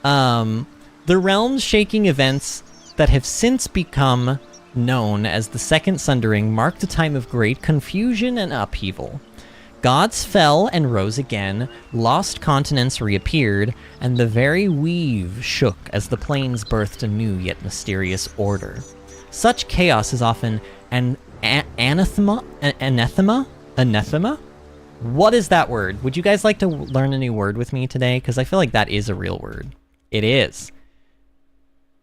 The realm's shaking events that have since become known as the Second Sundering marked a time of great confusion and upheaval. Gods fell and rose again, lost continents reappeared, and the very weave shook as the planes birthed a new yet mysterious order. Such chaos is often an anathema? Anathema? What is that word? Would you guys like to learn a new word with me today? Because I feel like that is a real word. It is.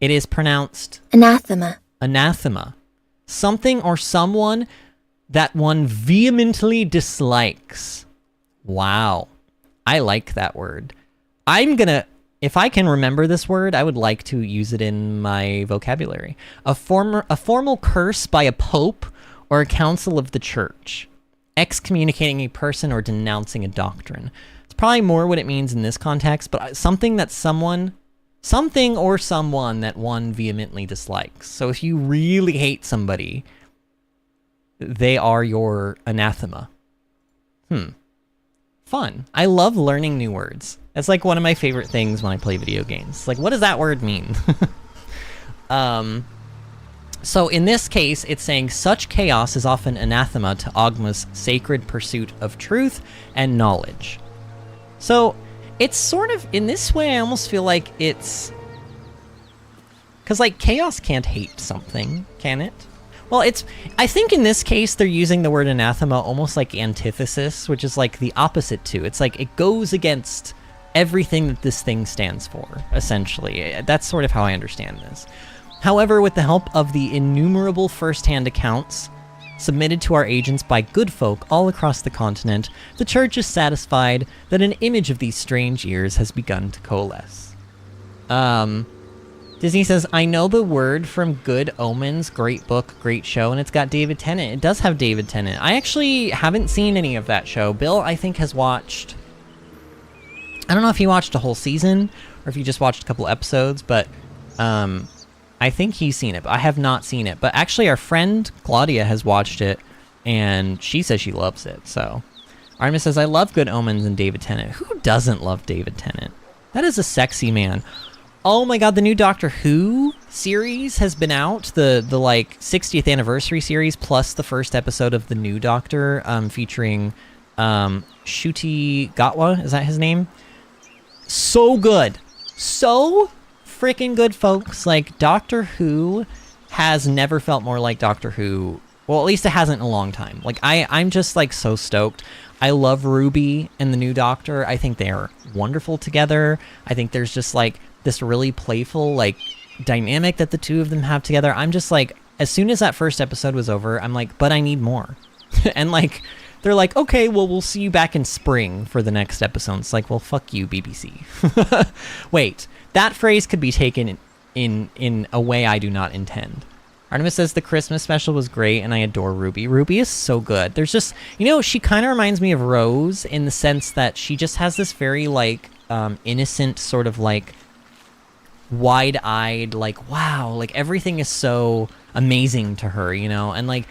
It is pronounced... Anathema. Anathema. Something or someone that one vehemently dislikes. Wow. I like that word. I'm gonna... If I can remember this word, I would like to use it in my vocabulary. A formal curse by a pope or a council of the church. Excommunicating a person or denouncing a doctrine. It's probably more what it means in this context, but something that something or someone that one vehemently dislikes. So if you really hate somebody, they are your anathema. Fun. I love learning new words. That's like one of my favorite things when I play video games. Like, what does that word mean? So in this case, it's saying such chaos is often anathema to Ogma's sacred pursuit of truth and knowledge. So it's sort of, in this way, I almost feel like it's... Because, like, chaos can't hate something, can it? Well, it's... I think in this case, they're using the word anathema almost like antithesis, which is like the opposite to. It's like it goes against everything that this thing stands for, essentially. That's sort of how I understand this. However, with the help of the innumerable first-hand accounts submitted to our agents by good folk all across the continent, the Church is satisfied that an image of these strange years has begun to coalesce. Disney says, I know the word from Good Omens, great book, great show, and it's got David Tennant. It does have David Tennant. I actually haven't seen any of that show. Bill, I think, has watched... I don't know if he watched a whole season, or if he just watched a couple episodes, but I think he's seen it, but I have not seen it. But actually, our friend Claudia has watched it, and she says she loves it, so... Artemis says, I love Good Omens and David Tennant. Who doesn't love David Tennant? That is a sexy man. Oh my god, the new Doctor Who series has been out. The like 60th anniversary series plus the first episode of the new Doctor featuring Ncuti Gatwa, is that his name? So good. So freaking good, folks. Like, Doctor Who has never felt more like Doctor Who. Well, at least it hasn't in a long time. Like, I'm just like so stoked. I love Ruby and the new Doctor. I think they are wonderful together. I think there's just like this really playful like dynamic that the two of them have together. I'm just like, as soon as that first episode was over, I'm like, but I need more. And like, they're like, okay, well, we'll see you back in spring for the next episode. It's like, well, fuck you, BBC. Wait, that phrase could be taken in a way I do not intend. Artemis says the Christmas special was great, and I adore Ruby. Ruby is so good. There's just, you know, she kind of reminds me of Rose in the sense that she just has this very, like, innocent sort of, like, wide-eyed, like, wow, like, everything is so amazing to her, you know? And, like,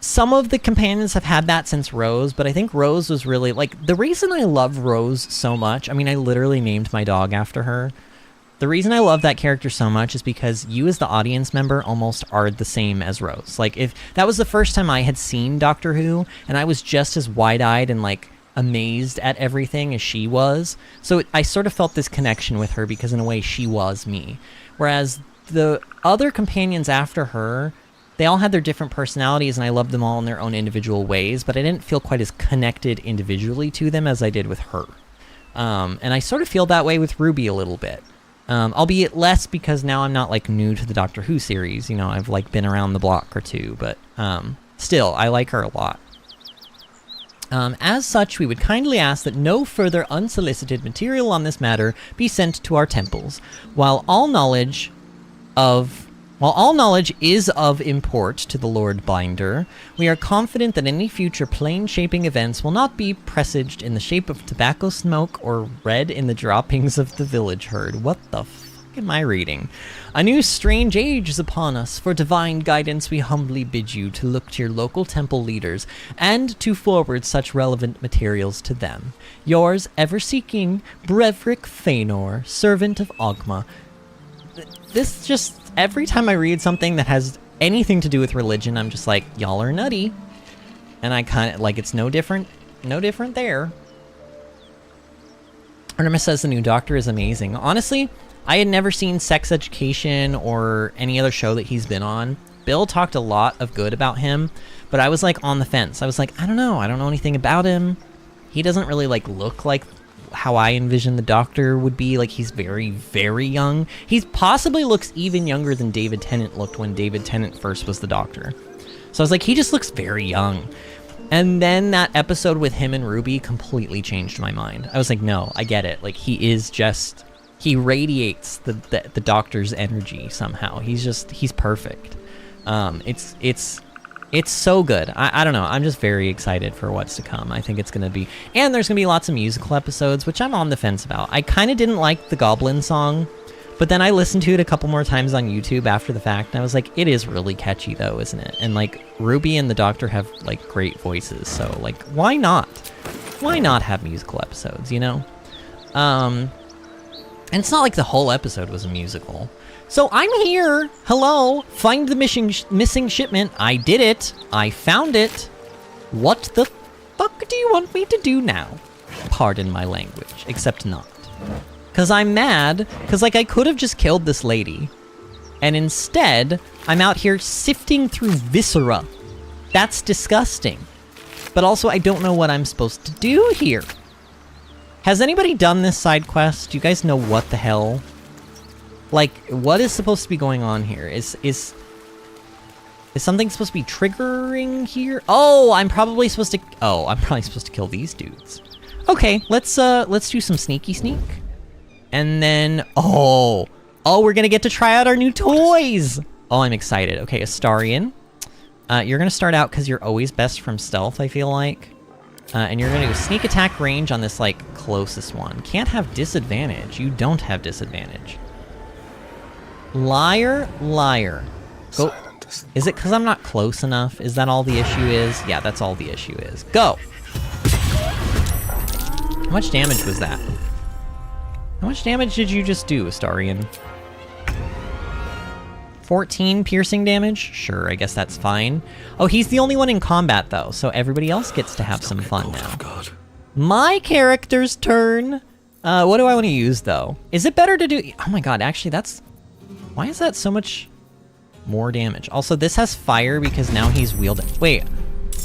some of the companions have had that since Rose, but I think Rose was really, like, the reason I love Rose so much, I mean, I literally named my dog after her. The reason I love that character so much is because you as the audience member almost are the same as Rose. Like, if that was the first time I had seen Doctor Who, and I was just as wide-eyed and, like, amazed at everything as she was. So I sort of felt this connection with her because in a way she was me. Whereas the other companions after her, they all had their different personalities and I loved them all in their own individual ways, but I didn't feel quite as connected individually to them as I did with her. And I sort of feel that way with Ruby a little bit. Albeit less because now I'm not like new to the Doctor Who series, you know, I've like been around the block or two, but still, I like her a lot. As such, we would kindly ask that no further unsolicited material on this matter be sent to our temples. While all knowledge is of import to the Lord Binder, we are confident that any future plane-shaping events will not be presaged in the shape of tobacco smoke or red in the droppings of the village herd. What the f... at my reading. A new strange age is upon us. For divine guidance, we humbly bid you to look to your local temple leaders and to forward such relevant materials to them. Yours, ever-seeking, Breverick Feanor, servant of Ogma. This just, every time I read something that has anything to do with religion, I'm just like, y'all are nutty. And I kind of, like, it's no different there. Artemis says the new Doctor is amazing. Honestly, I had never seen Sex Education or any other show that he's been on. Bill talked a lot of good about him, but I was like on the fence. I was like, I don't know anything about him. He doesn't really like look like how I envision the Doctor would be. Like, he's very, very young. He possibly looks even younger than David Tennant looked when David Tennant first was the Doctor. So I was like, he just looks very young. And then that episode with him and Ruby completely changed my mind. I was like, no, I get it. Like, he radiates the Doctor's energy somehow. He's perfect. It's so good. I don't know. I'm just very excited for what's to come. I think it's going to be... And there's going to be lots of musical episodes, which I'm on the fence about. I kind of didn't like the Goblin song, but then I listened to it a couple more times on YouTube after the fact, and I was like, it is really catchy though, isn't it? And like, Ruby and the Doctor have like great voices, so like, why not? Why not have musical episodes, you know? And it's not like the whole episode was a musical. So I'm here. Hello. Find the missing shipment. I did it. I found it. What the fuck do you want me to do now? Pardon my language, except not. Because I'm mad, because like I could have just killed this lady. And instead, I'm out here sifting through viscera. That's disgusting. But also, I don't know what I'm supposed to do here. Has anybody done this side quest? Do you guys know what the hell? Like, what is supposed to be going on here? Is something supposed to be triggering here? Oh, I'm probably supposed to kill these dudes. Okay, let's do some sneaky sneak. And then, oh, we're gonna get to try out our new toys. Oh, I'm excited. Okay, Astarion. You're gonna start out because you're always best from stealth, I feel like. And you're gonna do sneak attack range on this, like, closest one. Can't have disadvantage. You don't have disadvantage. Liar, liar. Go. Is it because I'm not close enough? Is that all the issue is? Yeah, that's all the issue is. Go! How much damage was that? How much damage did you just do, Astarion? 14 piercing damage? Sure, I guess that's fine. Oh, he's the only one in combat, though, so everybody else gets to have some fun now. My character's turn! What do I want to use, though? Is it better to do... Oh my god, actually, that's... Why is that so much more damage? Also, this has fire because now he's wielding... Wait.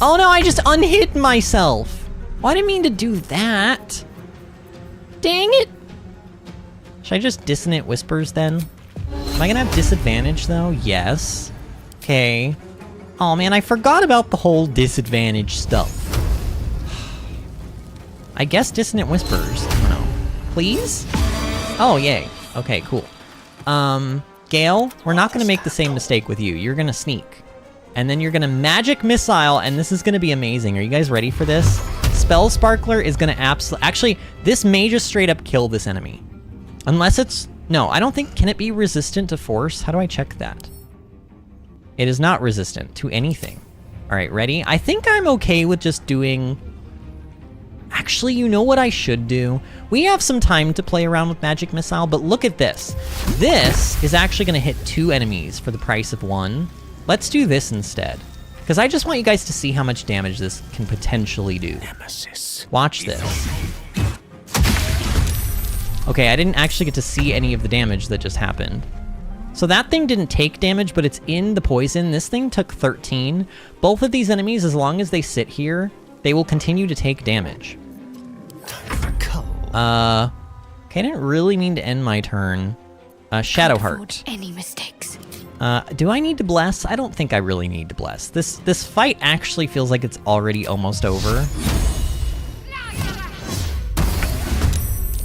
Oh no, I just unhit myself! Well, I didn't mean to do that. Dang it! Should I just Dissonant Whispers, then? Am I gonna have disadvantage, though? Yes. Okay. Oh man, I forgot about the whole disadvantage stuff. I guess Dissonant Whispers. I don't know. Please? Oh, yay. Okay, cool. Gale, we're not gonna make the same mistake with you. You're gonna sneak. And then you're gonna Magic Missile, and this is gonna be amazing. Are you guys ready for this? Spell Sparkler is gonna actually, this may just straight up kill this enemy. Unless it's... No, I don't think... Can it be resistant to force? How do I check that? It is not resistant to anything. Alright, ready? I think I'm okay with just doing... Actually, you know what I should do? We have some time to play around with Magic Missile, but look at this. This is actually going to hit 2 enemies for the price of 1. Let's do this instead. Because I just want you guys to see how much damage this can potentially do. Nemesis. Watch this. Okay, I didn't actually get to see any of the damage that just happened. So that thing didn't take damage, but it's in the poison. This thing took 13. Both of these enemies, as long as they sit here, they will continue to take damage. Okay, I didn't really mean to end my turn. Shadowheart. Any mistakes? Do I need to bless? I don't think I really need to bless. This fight actually feels like it's already almost over.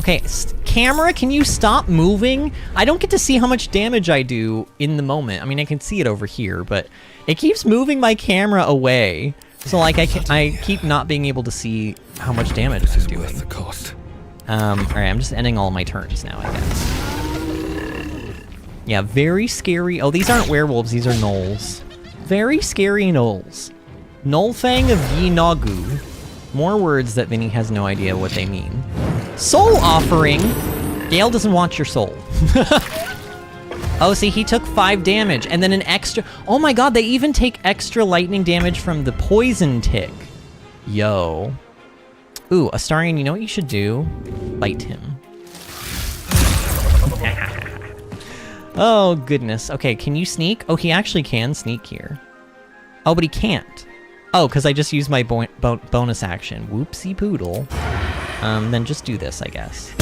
Okay, camera, can you stop moving? I don't get to see how much damage I do in the moment. I mean, I can see it over here, but it keeps moving my camera away. So, like, I keep not being able to see how much damage I'm doing. Alright, I'm just ending all my turns now, I guess. Yeah, very scary. Oh, these aren't werewolves, these are gnolls. Very scary gnolls. Gnollfang of Yinagu. More words that Vinny has no idea what they mean. Soul offering! Gale doesn't want your soul. Oh, see, he took 5 damage, and then an extra... Oh my god, they even take extra lightning damage from the poison tick. Yo. Ooh, Astarion, you know what you should do? Bite him. Oh, goodness. Okay, can you sneak? Oh, he actually can sneak here. Oh, but he can't. Oh, because I just used my bonus action. Whoopsie poodle. Then just do this, I guess.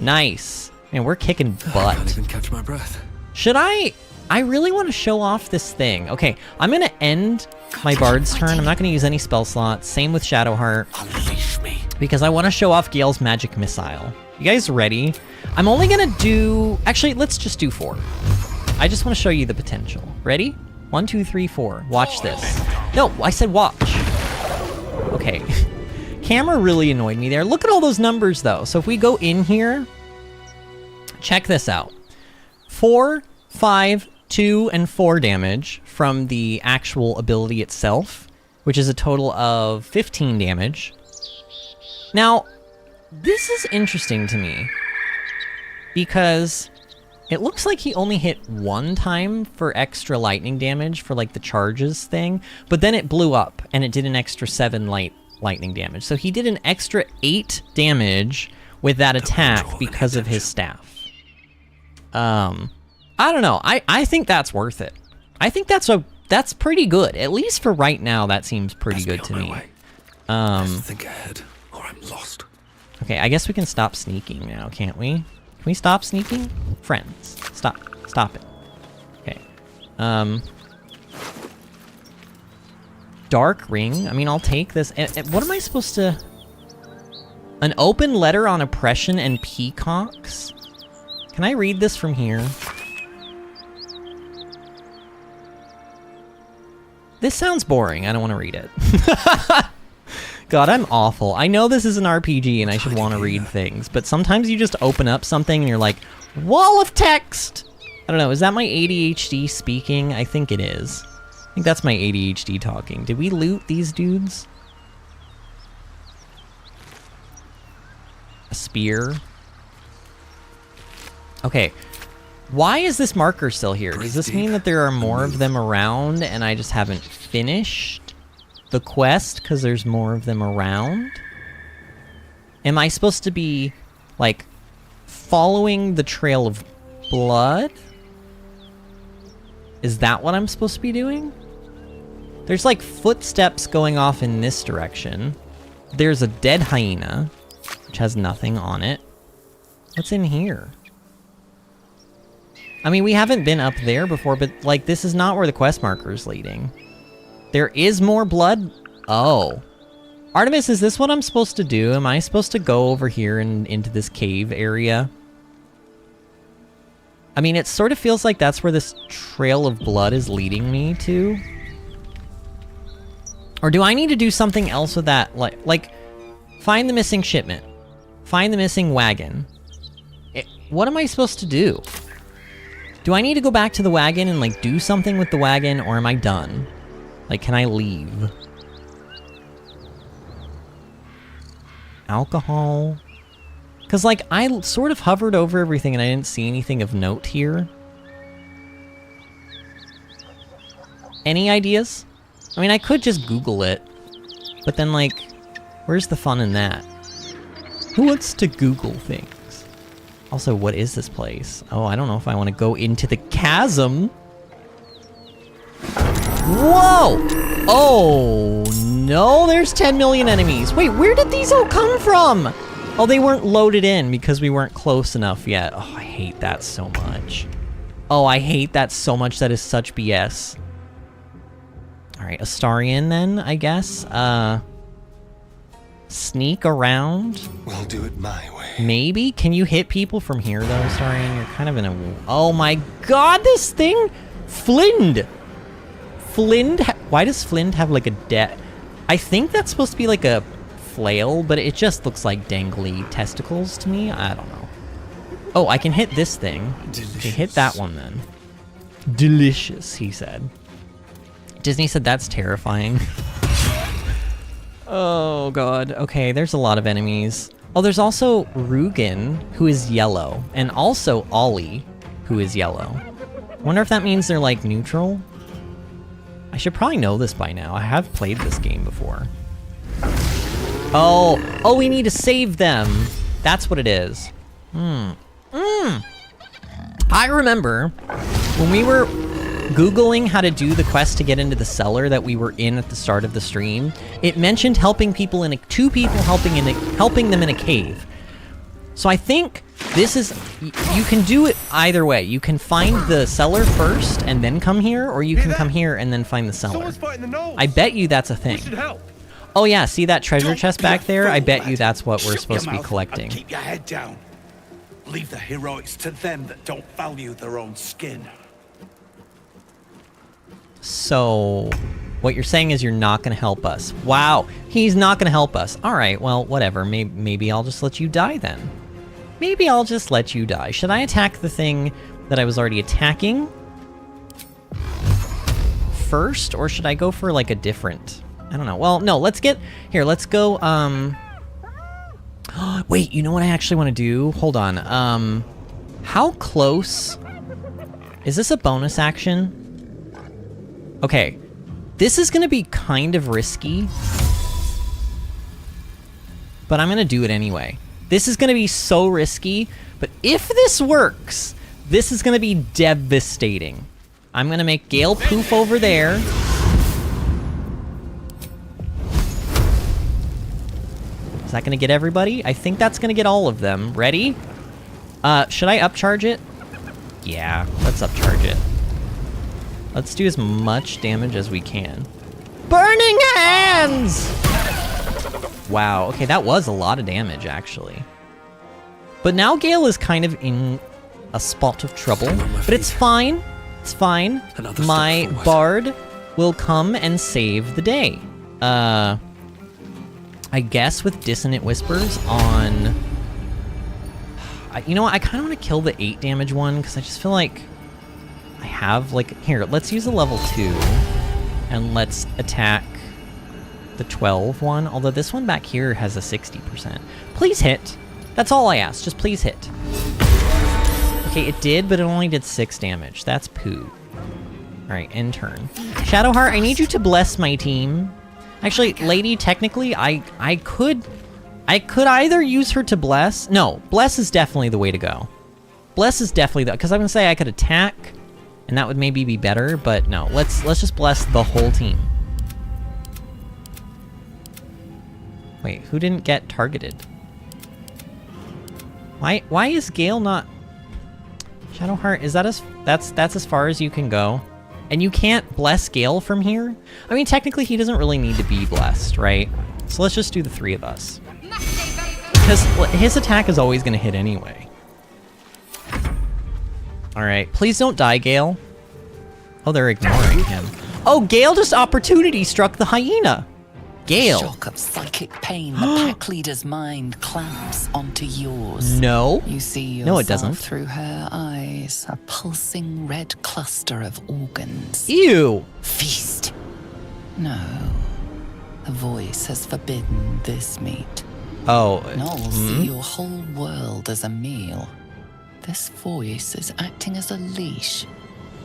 Nice. Man, we're kicking butt. I can't even catch my breath. Should I really want to show off this thing. Okay, I'm gonna end my Bard's turn. I'm not gonna use any spell slots. Same with Shadowheart. Unleash me. Because I want to show off Gale's magic missile. You guys ready? I'm only gonna do... Actually, let's just do 4. I just want to show you the potential. Ready? 1, 2, 3, 4. Watch this. No, I said watch. Okay. Camera really annoyed me there. Look at all those numbers, though. So if we go in here... Check this out. 4, 5, 2, and 4 damage from the actual ability itself, which is a total of 15 damage. Now, this is interesting to me, because it looks like he only hit 1 time for extra lightning damage for, like, the charges thing, but then it blew up, and it did an extra 7 lightning damage. So he did an extra 8 damage with that attack because of his staff. I don't know. I think that's worth it. I think that's pretty good. At least for right now, that seems pretty good to me. Think ahead, or I'm lost. Okay, I guess we can stop sneaking now, can't we? Can we stop sneaking? Friends, stop it. Okay. Dark ring. I mean, I'll take this. What am I supposed to... An open letter on oppression and peacocks? Can I read this from here? This sounds boring. I don't want to read it. God, I'm awful. I know this is an RPG and I should want to read things, but sometimes you just open up something and you're like, wall of text! I don't know, is that my ADHD speaking? I think it is. I think that's my ADHD talking. Did we loot these dudes? A spear? Okay, why is this marker still here? Does this mean that there are more of them around and I just haven't finished the quest because there's more of them around? Am I supposed to be, like, following the trail of blood? Is that what I'm supposed to be doing? There's, like, footsteps going off in this direction. There's a dead hyena, which has nothing on it. What's in here? I mean, we haven't been up there before, but, like, this is not where the quest marker is leading. There is more blood? Oh. Artemis, is this what I'm supposed to do? Am I supposed to go over here and into this cave area? I mean, it sort of feels like that's where this trail of blood is leading me to. Or do I need to do something else with that? Like find the missing shipment. Find the missing wagon. What am I supposed to do? Do I need to go back to the wagon and, like, do something with the wagon, or am I done? Like, can I leave? Alcohol? Because, like, I sort of hovered over everything and I didn't see anything of note here. Any ideas? I mean, I could just Google it. But then, like, where's the fun in that? Who wants to Google things? Also, what is this place? Oh, I don't know if I want to go into the chasm. Whoa! Oh, no, there's 10 million enemies. Wait, where did these all come from? Oh, they weren't loaded in because we weren't close enough yet. Oh, I hate that so much. Oh, I hate that so much. That is such BS. All right, Astarion then, I guess. Sneak around. We'll do it my way. Maybe? Can you hit people from here, though, Astarion? You're kind of in a... Oh my god, this thing! Flind! Why does Flind have, like, a debt? I think that's supposed to be, like, a flail, but it just looks like dangly testicles to me. I don't know. Oh, I can hit this thing. Okay, hit that one then. Delicious, he said. Disney said that's terrifying. Oh god. Okay, there's a lot of enemies. Oh, there's also Rugen, who is yellow, and also Ollie, who is yellow. Wonder if that means they're like neutral? I should probably know this by now. I have played this game before. Oh, we need to save them. That's what it is. I remember when we were Googling how to do the quest to get into the cellar that we were in at the start of the stream, it mentioned helping people in two people helping them in a cave. So I think this is, you can do it either way. You can find the cellar first and then come here, or you can come here and then find the cellar. I bet you that's a thing. Oh yeah, see that treasure chest back there? I bet you that's what we're supposed to be collecting. Keep your head down. Leave the heroics to them that don't value their own skin. So, what you're saying is you're not going to help us. Wow, he's not going to help us. All right, well, whatever. Maybe I'll just let you die then. Maybe I'll just let you die. Should I attack the thing that I was already attacking first, or should I go for like a different... I don't know. Well, no, let's get... Here, let's go, Wait, you know what I actually want to do? Hold on. How close... Is this a bonus action? Okay. This is going to be kind of risky. But I'm going to do it anyway. This is going to be so risky. But if this works, this is going to be devastating. I'm going to make Gale poof over there. Is that gonna get everybody? I think that's gonna get all of them. Ready? Should I upcharge it? Yeah, let's upcharge it. Let's do as much damage as we can. Burning hands! Wow, okay, that was a lot of damage, actually. But now Gale is kind of in a spot of trouble. But it's fine. It's fine. My bard will come and save the day. I guess with Dissonant Whispers on... you know what? I kind of want to kill the 8 damage one, because I just feel like I have, like... Here, let's use a level 2, and let's attack the 12 one, although this one back here has a 60%. Please hit. That's all I ask. Just please hit. Okay, it did, but it only did 6 damage. That's poo. Alright, end turn. Shadowheart, I need you to bless my team. Actually, lady, technically, I could either use her to bless. No, bless is definitely the way to go. Bless is definitely because I'm gonna say I could attack, and that would maybe be better. But no, let's just bless the whole team. Wait, who didn't get targeted? Why is Gale not? Shadowheart, is that that's as far as you can go? And you can't bless Gale from here? I mean, technically, he doesn't really need to be blessed, right? So let's just do the 3 of us. Because his attack is always going to hit anyway. Alright, please don't die, Gale. Oh, they're ignoring him. Oh, Gale just opportunity struck the hyena! Gale! Shock of psychic pain, the pack leader's mind clamps onto yours. No. You see yourself no, it doesn't. Through her eyes, a pulsing red cluster of organs. Ew! Feast. No. The voice has forbidden this meat. Oh. Gnolls see your whole world as a meal. This voice is acting as a leash,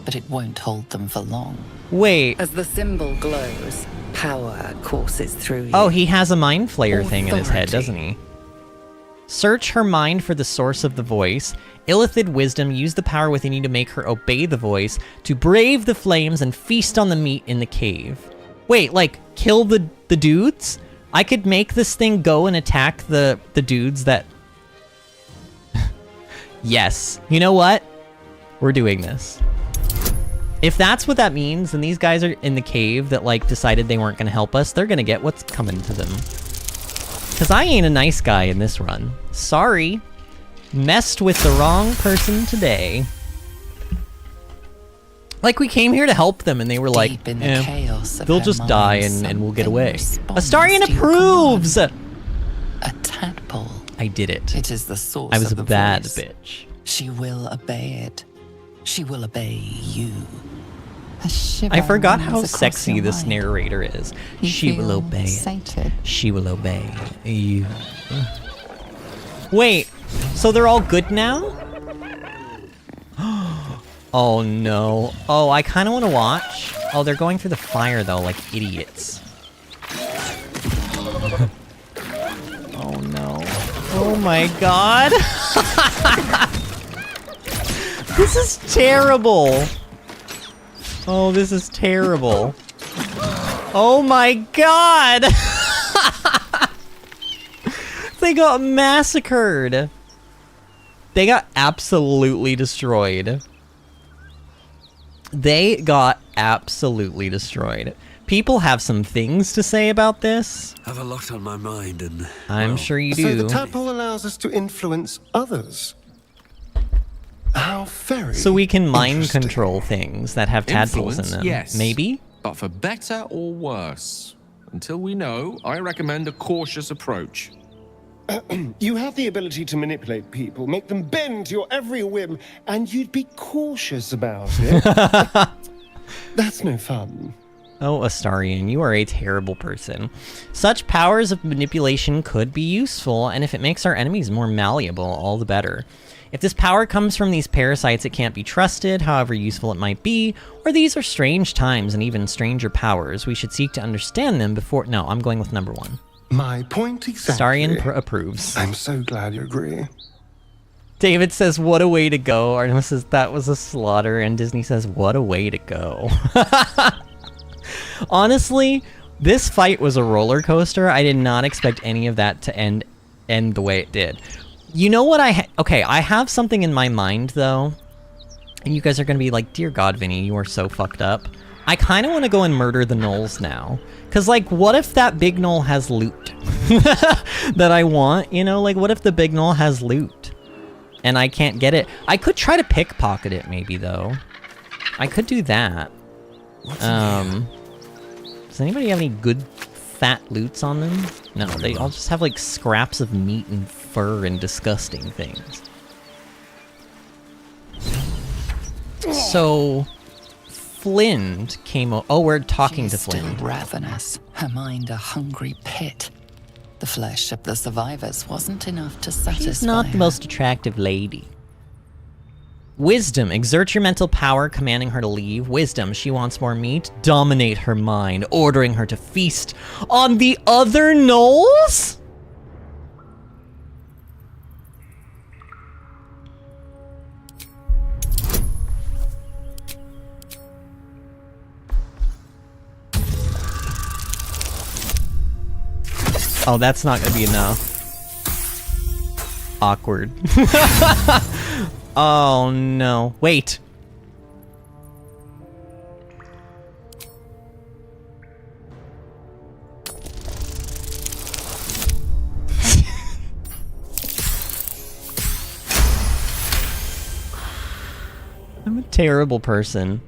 but it won't hold them for long. Wait. As the symbol glows, power courses through you. Oh, he has a mind flayer thing in his head, doesn't he? Search her mind for the source of the voice. Illithid wisdom, use the power within you to make her obey the voice, to brave the flames and feast on the meat in the cave. Wait, like, kill the dudes? I could make this thing go and attack the dudes that... Yes. You know what? We're doing this. If that's what that means, then these guys are in the cave that, like, decided they weren't gonna help us. They're gonna get what's coming to them. Because I ain't a nice guy in this run. Sorry. Messed with the wrong person today. Like, we came here to help them, and they were like, they'll just die and we'll get away. Astarion approves! A tadpole. I did it. It is the source I was of a the bad voice. bitch. She will obey it. She will obey you. I forgot how sexy this narrator is. She will obey sated. it. She will obey you. Wait, so they're all good now? Oh no. Oh, I kind of want to watch. Oh, they're going through the fire though, like idiots. Oh no. Oh my god. This is terrible. Oh, this is terrible. Oh my god! They got massacred. They got absolutely destroyed. They got absolutely destroyed. People have some things to say about this. I have a lot on my mind, and I'm sure you So do. the tadpole allows us to influence others. How very So we can mind control things that have tadpoles in Influence, them. yes. Maybe? But for better or worse. Until we know, I recommend a cautious approach. You have the ability to manipulate people, make them bend to your every whim, and you'd be cautious about it. That's no fun. Oh, Astarion, you are a terrible person. Such powers of manipulation could be useful, and if it makes our enemies more malleable, all the better. If this power comes from these parasites, it can't be trusted, however useful it might be, or these are strange times and even stranger powers. We should seek to understand them before... No, I'm going with number one. My point exactly. Astarion approves. I'm so glad you agree. David says, what a way to go. Artemis says, that was a slaughter. And Disney says, what a way to go. Honestly, this fight was a roller coaster. I did not expect any of that to end the way it did. You know what okay, I have something in my mind, though. And you guys are going to be like, dear God, Vinny, you are so fucked up. I kind of want to go and murder the gnolls now. Because, like, what if that big gnoll has loot that I want? You know, like, what if the big gnoll has loot and I can't get it? I could try to pickpocket it, maybe, though. I could do that. Does anybody have any good fat loots on them? No, they all just have, like, scraps of meat and fur and disgusting things. So... Flynn came oh, we're talking to Flynn. Still ravenous, her mind a hungry pit. The flesh of the survivors wasn't enough to satisfy She's not her. the most attractive lady. Wisdom. Exert your mental power, commanding her to leave. Wisdom. She wants more meat. Dominate her mind, ordering her to feast on the other gnolls? Oh, that's not gonna be enough. Awkward. Oh no. Wait. I'm a terrible person.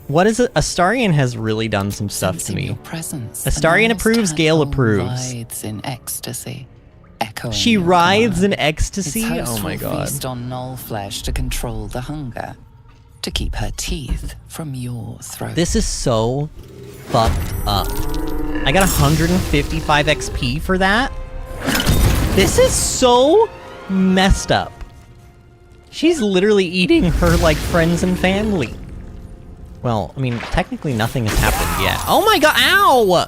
What is it? Astarion has really done some stuff to me. Astarion approves, Gale approves. Writhes in ecstasy, echoing She your writhes command. in ecstasy? Its host Oh my will god. feast on gnoll flesh to control the hunger, to keep her teeth from your throat. This is so fucked up. I got 155 XP for that? This is so messed up. She's literally eating her, like, friends and family. Well, I mean, technically nothing has happened yet. Oh my god, ow!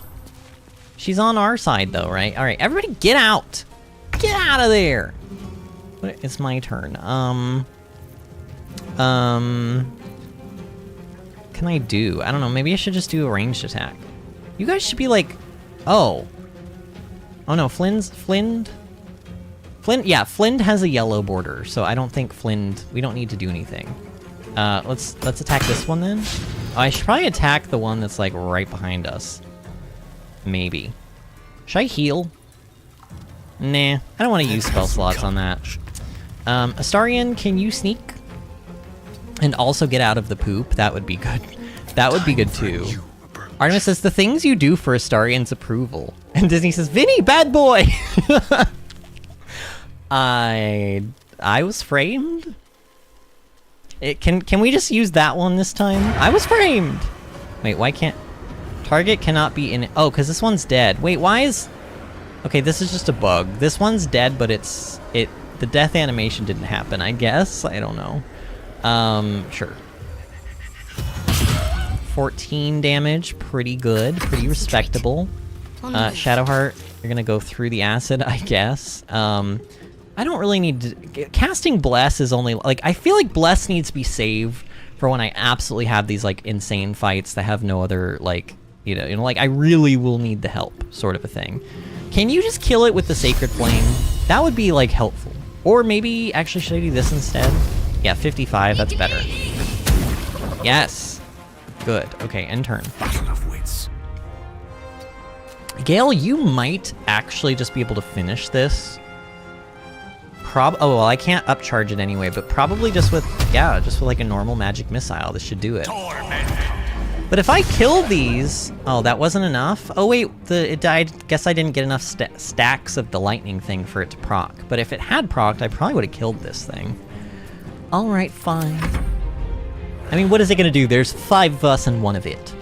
She's on our side, though, right? Alright, everybody get out! Get out of there! It's my turn. Can I do? I don't know, maybe I should just do a ranged attack. You guys should be like... Oh. Oh no, Flynn, yeah, Flynn has a yellow border, so I don't think we don't need to do anything. Let's attack this one then. Oh, I should probably attack the one that's like right behind us. Maybe. Should I heal? Nah, I don't want to use spell slots on that. Astarion, can you sneak? And also get out of the poop? That would be good. That would be good too. Artemis says, the things you do for Astarion's approval. And Disney says, Vinny, bad boy! I I was framed? Can we just use that one this time? I was framed! Wait, why can't... Target cannot be in... Oh, because this one's dead. Wait, why is... Okay, this is just a bug. This one's dead, but it's... The death animation didn't happen, I guess? I don't know. Sure. 14 damage. Pretty good. Pretty respectable. Shadowheart, you're gonna go through the acid, I guess. I don't really need to... Casting Bless is only... Like, I feel like Bless needs to be saved for when I absolutely have these, like, insane fights that have no other, like... You know, like, I really will need the help, sort of a thing. Can you just kill it with the Sacred Flame? That would be, like, helpful. Or maybe... Actually, should I do this instead? Yeah, 55, that's better. Yes! Good. Okay, end turn. Battle of wits. Gale, you might actually just be able to finish this. Oh, well, I can't upcharge it anyway, but probably just with, yeah, just with like a normal magic missile, this should do it. But if I kill these... Oh, that wasn't enough? Oh, wait, it died. Guess I didn't get enough stacks of the lightning thing for it to proc. But if it had procced, I probably would have killed this thing. Alright, fine. I mean, what is it gonna do? There's 5 of us and 1 of it.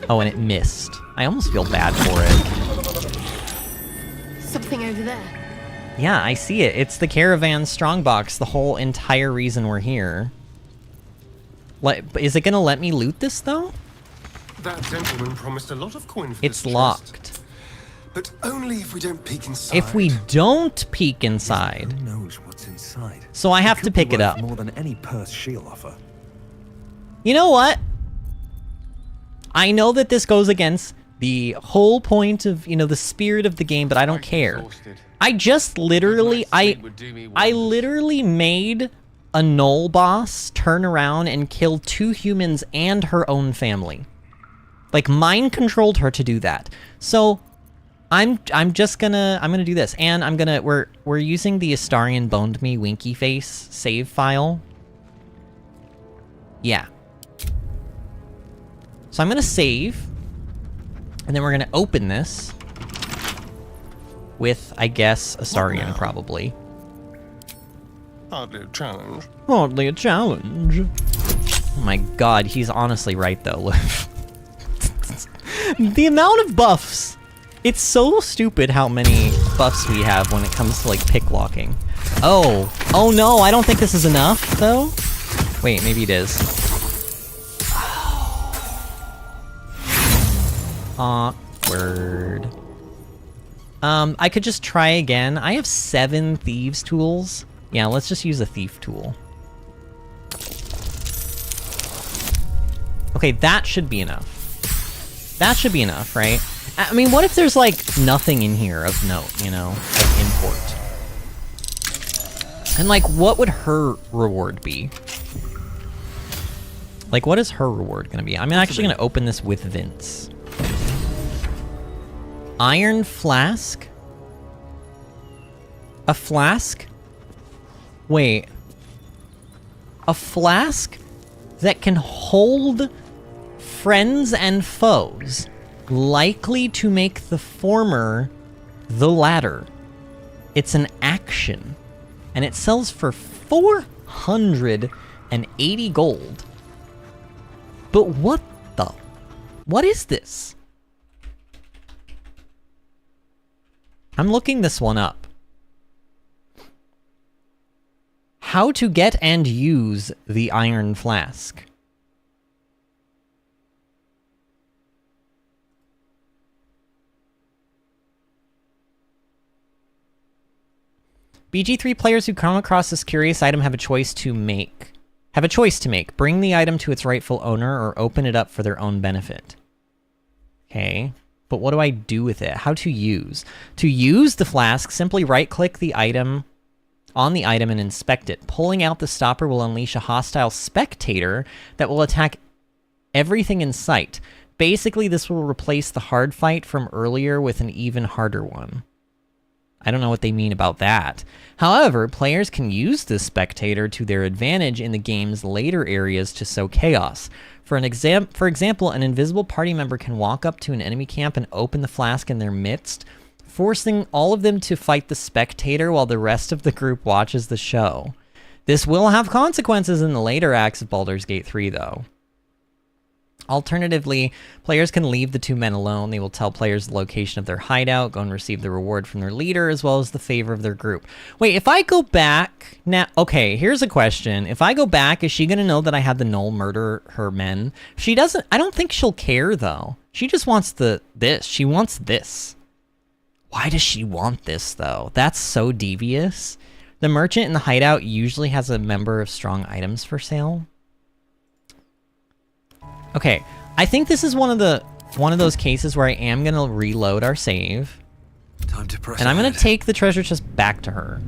Oh, and it missed. I almost feel bad for it. Something over there. Yeah, I see it. It's the Caravan Strongbox, the whole entire reason we're here. Is it gonna let me loot this, though? That gentleman promised a lot of coin for It's this locked. chest. But only if we don't peek inside. If we don't peek inside. Who knows what's inside? So I have to pick it up. More than any purse she'll offer. You know what? I know that this goes against the whole point of, you know, the spirit of the game, but I don't care. I just literally, I literally made a Null boss turn around and kill 2 humans and her own family. Like, mind controlled her to do that. So, I'm just gonna, do this. And we're using the Astarion Boned Me Winky Face save file. Yeah. So I'm gonna save. And then we're gonna open this. With, I guess, Astarion, probably. Hardly a challenge. Hardly a challenge. Oh my god, he's honestly right, though. The amount of buffs. It's so stupid how many buffs we have when it comes to, like, pick locking. Oh. Oh no, I don't think this is enough, though. Wait, maybe it is. Awkward. I could just try again. I have 7 thieves tools. Yeah, let's just use a thief tool. Okay, that should be enough. That should be enough, right? I mean, what if there's, like, nothing in here of note, you know? Like, import. And, like, what would her reward be? Like, what is her reward gonna be? I'm actually gonna open this with Vince. Iron flask? A flask? Wait. A flask that can hold friends and foes, likely to make the former the latter. It's an action, and it sells for 480 gold. But what the? What is this? I'm looking this one up. How to get and use the iron flask. BG3 players who come across this curious item have a choice to make. Bring the item to its rightful owner or open it up for their own benefit. Okay. But what do I do with it? How to use? To use the flask, simply right-click the item on the item and inspect it. Pulling out the stopper will unleash a hostile spectator that will attack everything in sight. Basically, this will replace the hard fight from earlier with an even harder one. I don't know what they mean about that. However, players can use this spectator to their advantage in the game's later areas to sow chaos. For example, an invisible party member can walk up to an enemy camp and open the flask in their midst, forcing all of them to fight the spectator while the rest of the group watches the show. This will have consequences in the later acts of Baldur's Gate 3, though. Alternatively, players can leave the two men alone. They will tell players the location of their hideout, go and receive the reward from their leader, as well as the favor of their group. Wait, if I go back now... Okay, here's a question. If I go back, is she going to know that I had the Gnoll murder her men? She doesn't... I don't think she'll care, though. She just wants this. She wants this. Why does she want this, though? That's so devious. The merchant in the hideout usually has a member of strong items for sale. Okay, I think this is one of those cases where I am gonna reload our save. Time to press and I'm gonna ahead. take the treasure chest back to her.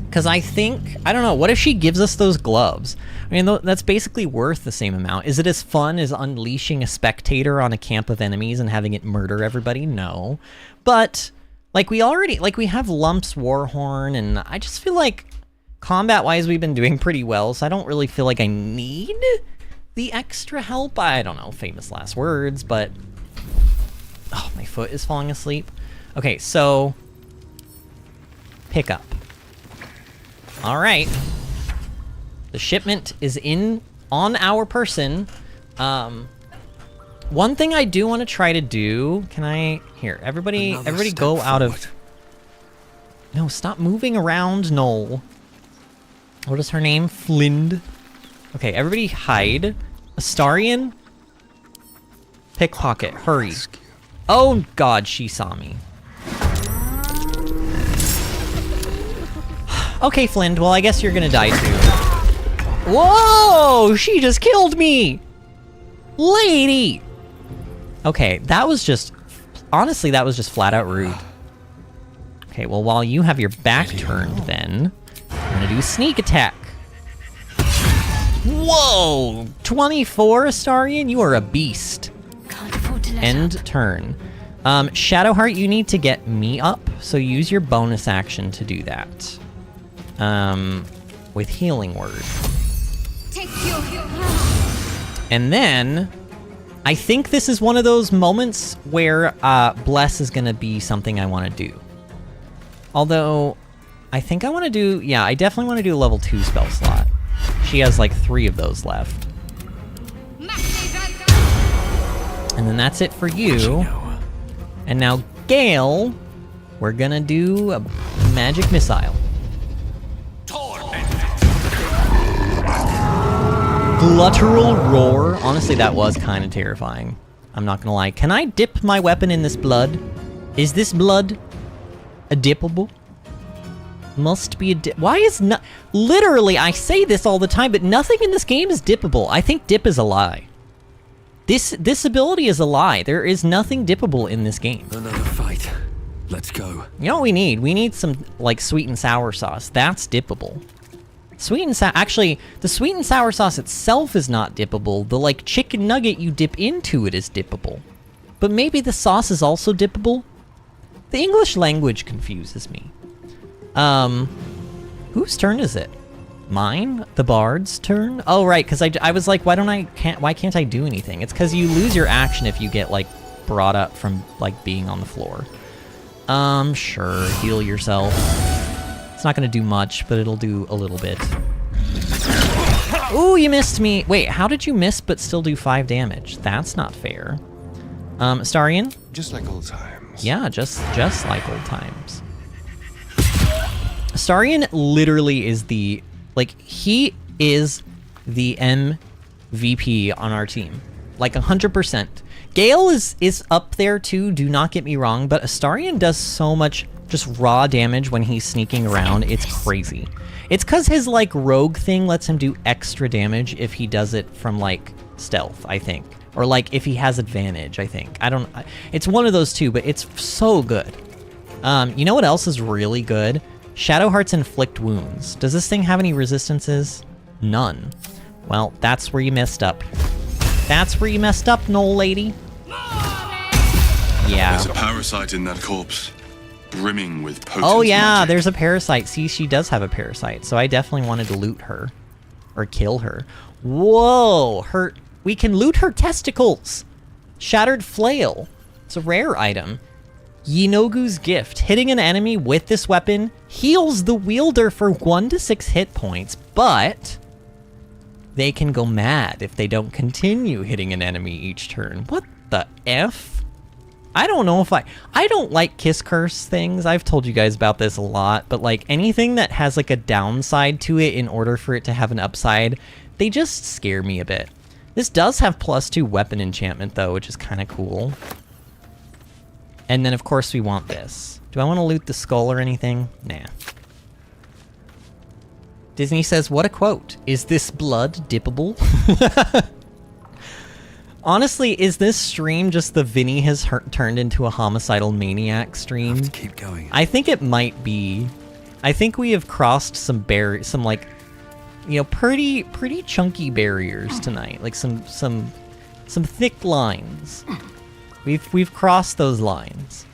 Because I think, I don't know, what if she gives us those gloves? I mean, that's basically worth the same amount. Is it as fun as unleashing a spectator on a camp of enemies and having it murder everybody? No. But, like, we have Lump's Warhorn, and I just feel like, combat-wise, we've been doing pretty well, so I don't really feel like I need the extra help. I don't know, famous last words, but... Oh, my foot is falling asleep. Okay, so... Pick up. Alright. The shipment is on our person. One thing I do want to try to do... Can I... Here, everybody go out of... No, stop moving around, Noel. What is her name? Flind. Okay, everybody hide. Astarion? Pickpocket, hurry. Oh god, she saw me. Okay, Flind, well I guess you're gonna die too. Whoa! She just killed me! Lady! Okay, that was just... Honestly, that was just flat out rude. Okay, well while you have your back turned then, I'm gonna do sneak attack. Whoa! 24, Astarion? You are a beast. Can't afford to let End up. turn. Shadowheart, you need to get me up, so use your bonus action to do that. With Healing Word. Take your... And then, I think this is one of those moments where Bless is gonna be something I want to do. Although, I think I want to do... Yeah, I definitely want to do a level 2 spell slot. She has like 3 of those left. And then that's it for you. And now, Gale, we're gonna do a magic missile. Gluttural roar. Honestly, that was kind of terrifying. I'm not gonna lie. Can I dip my weapon in this blood? Is this blood a dippable? Must be a dip. Why is not... Literally, I say this all the time, but nothing in this game is dippable. I think dip is a lie. This ability is a lie. There is nothing dippable in this game. Another fight. Let's go. You know what we need? We need some, like, sweet and sour sauce. That's dippable. Sweet and sour... Actually, the sweet and sour sauce itself is not dippable. The, like, chicken nugget you dip into it is dippable. But maybe the sauce is also dippable? The English language confuses me. Whose turn is it? Mine? The bard's turn? Oh, right, because I was like, why can't I do anything? It's because you lose your action if you get, like, brought up from, like, being on the floor. Sure, heal yourself. It's not gonna do much, but it'll do a little bit. Ooh, you missed me! Wait, how did you miss but still do 5 damage? That's not fair. Astarion? Just like old times. Yeah, just like old times. Astarion literally is the... Like, he is the MVP on our team. Like, 100%. Gale is up there, too, do not get me wrong, but Astarion does so much just raw damage when he's sneaking around. It's crazy. It's because his, like, rogue thing lets him do extra damage if he does it from, like, stealth, I think. Or, like, if he has advantage, I think. It's one of those two, but it's so good. You know what else is really good? Shadowheart's Inflict Wounds. Does this thing have any resistances? None. Well, that's where you messed up. That's where you messed up, Knoll Lady. Yeah. There's a parasite in that corpse, brimming with potent Oh yeah, magic. there's a parasite. See, she does have a parasite, so I definitely wanted to loot her. Or kill her. Whoa! We can loot her testicles! Shattered Flail. It's a rare item. Yinogu's gift. Hitting an enemy with this weapon heals the wielder for 1 to 6 hit points, but they can go mad if they don't continue hitting an enemy each turn. What the F? I don't know if I don't like kiss curse things. I've told you guys about this a lot, but like anything that has like a downside to it in order for it to have an upside, they just scare me a bit. This does have +2 weapon enchantment though, which is kind of cool. And then of course we want this. Do I want to loot the skull or anything? Nah. Disney says, what a quote. Is this blood dippable? Honestly, is this stream just the Vinny has turned into a homicidal maniac stream? Have to keep going. I think it might be. I think we have crossed some like, you know, pretty chunky barriers tonight. Like some thick lines. We've crossed those lines.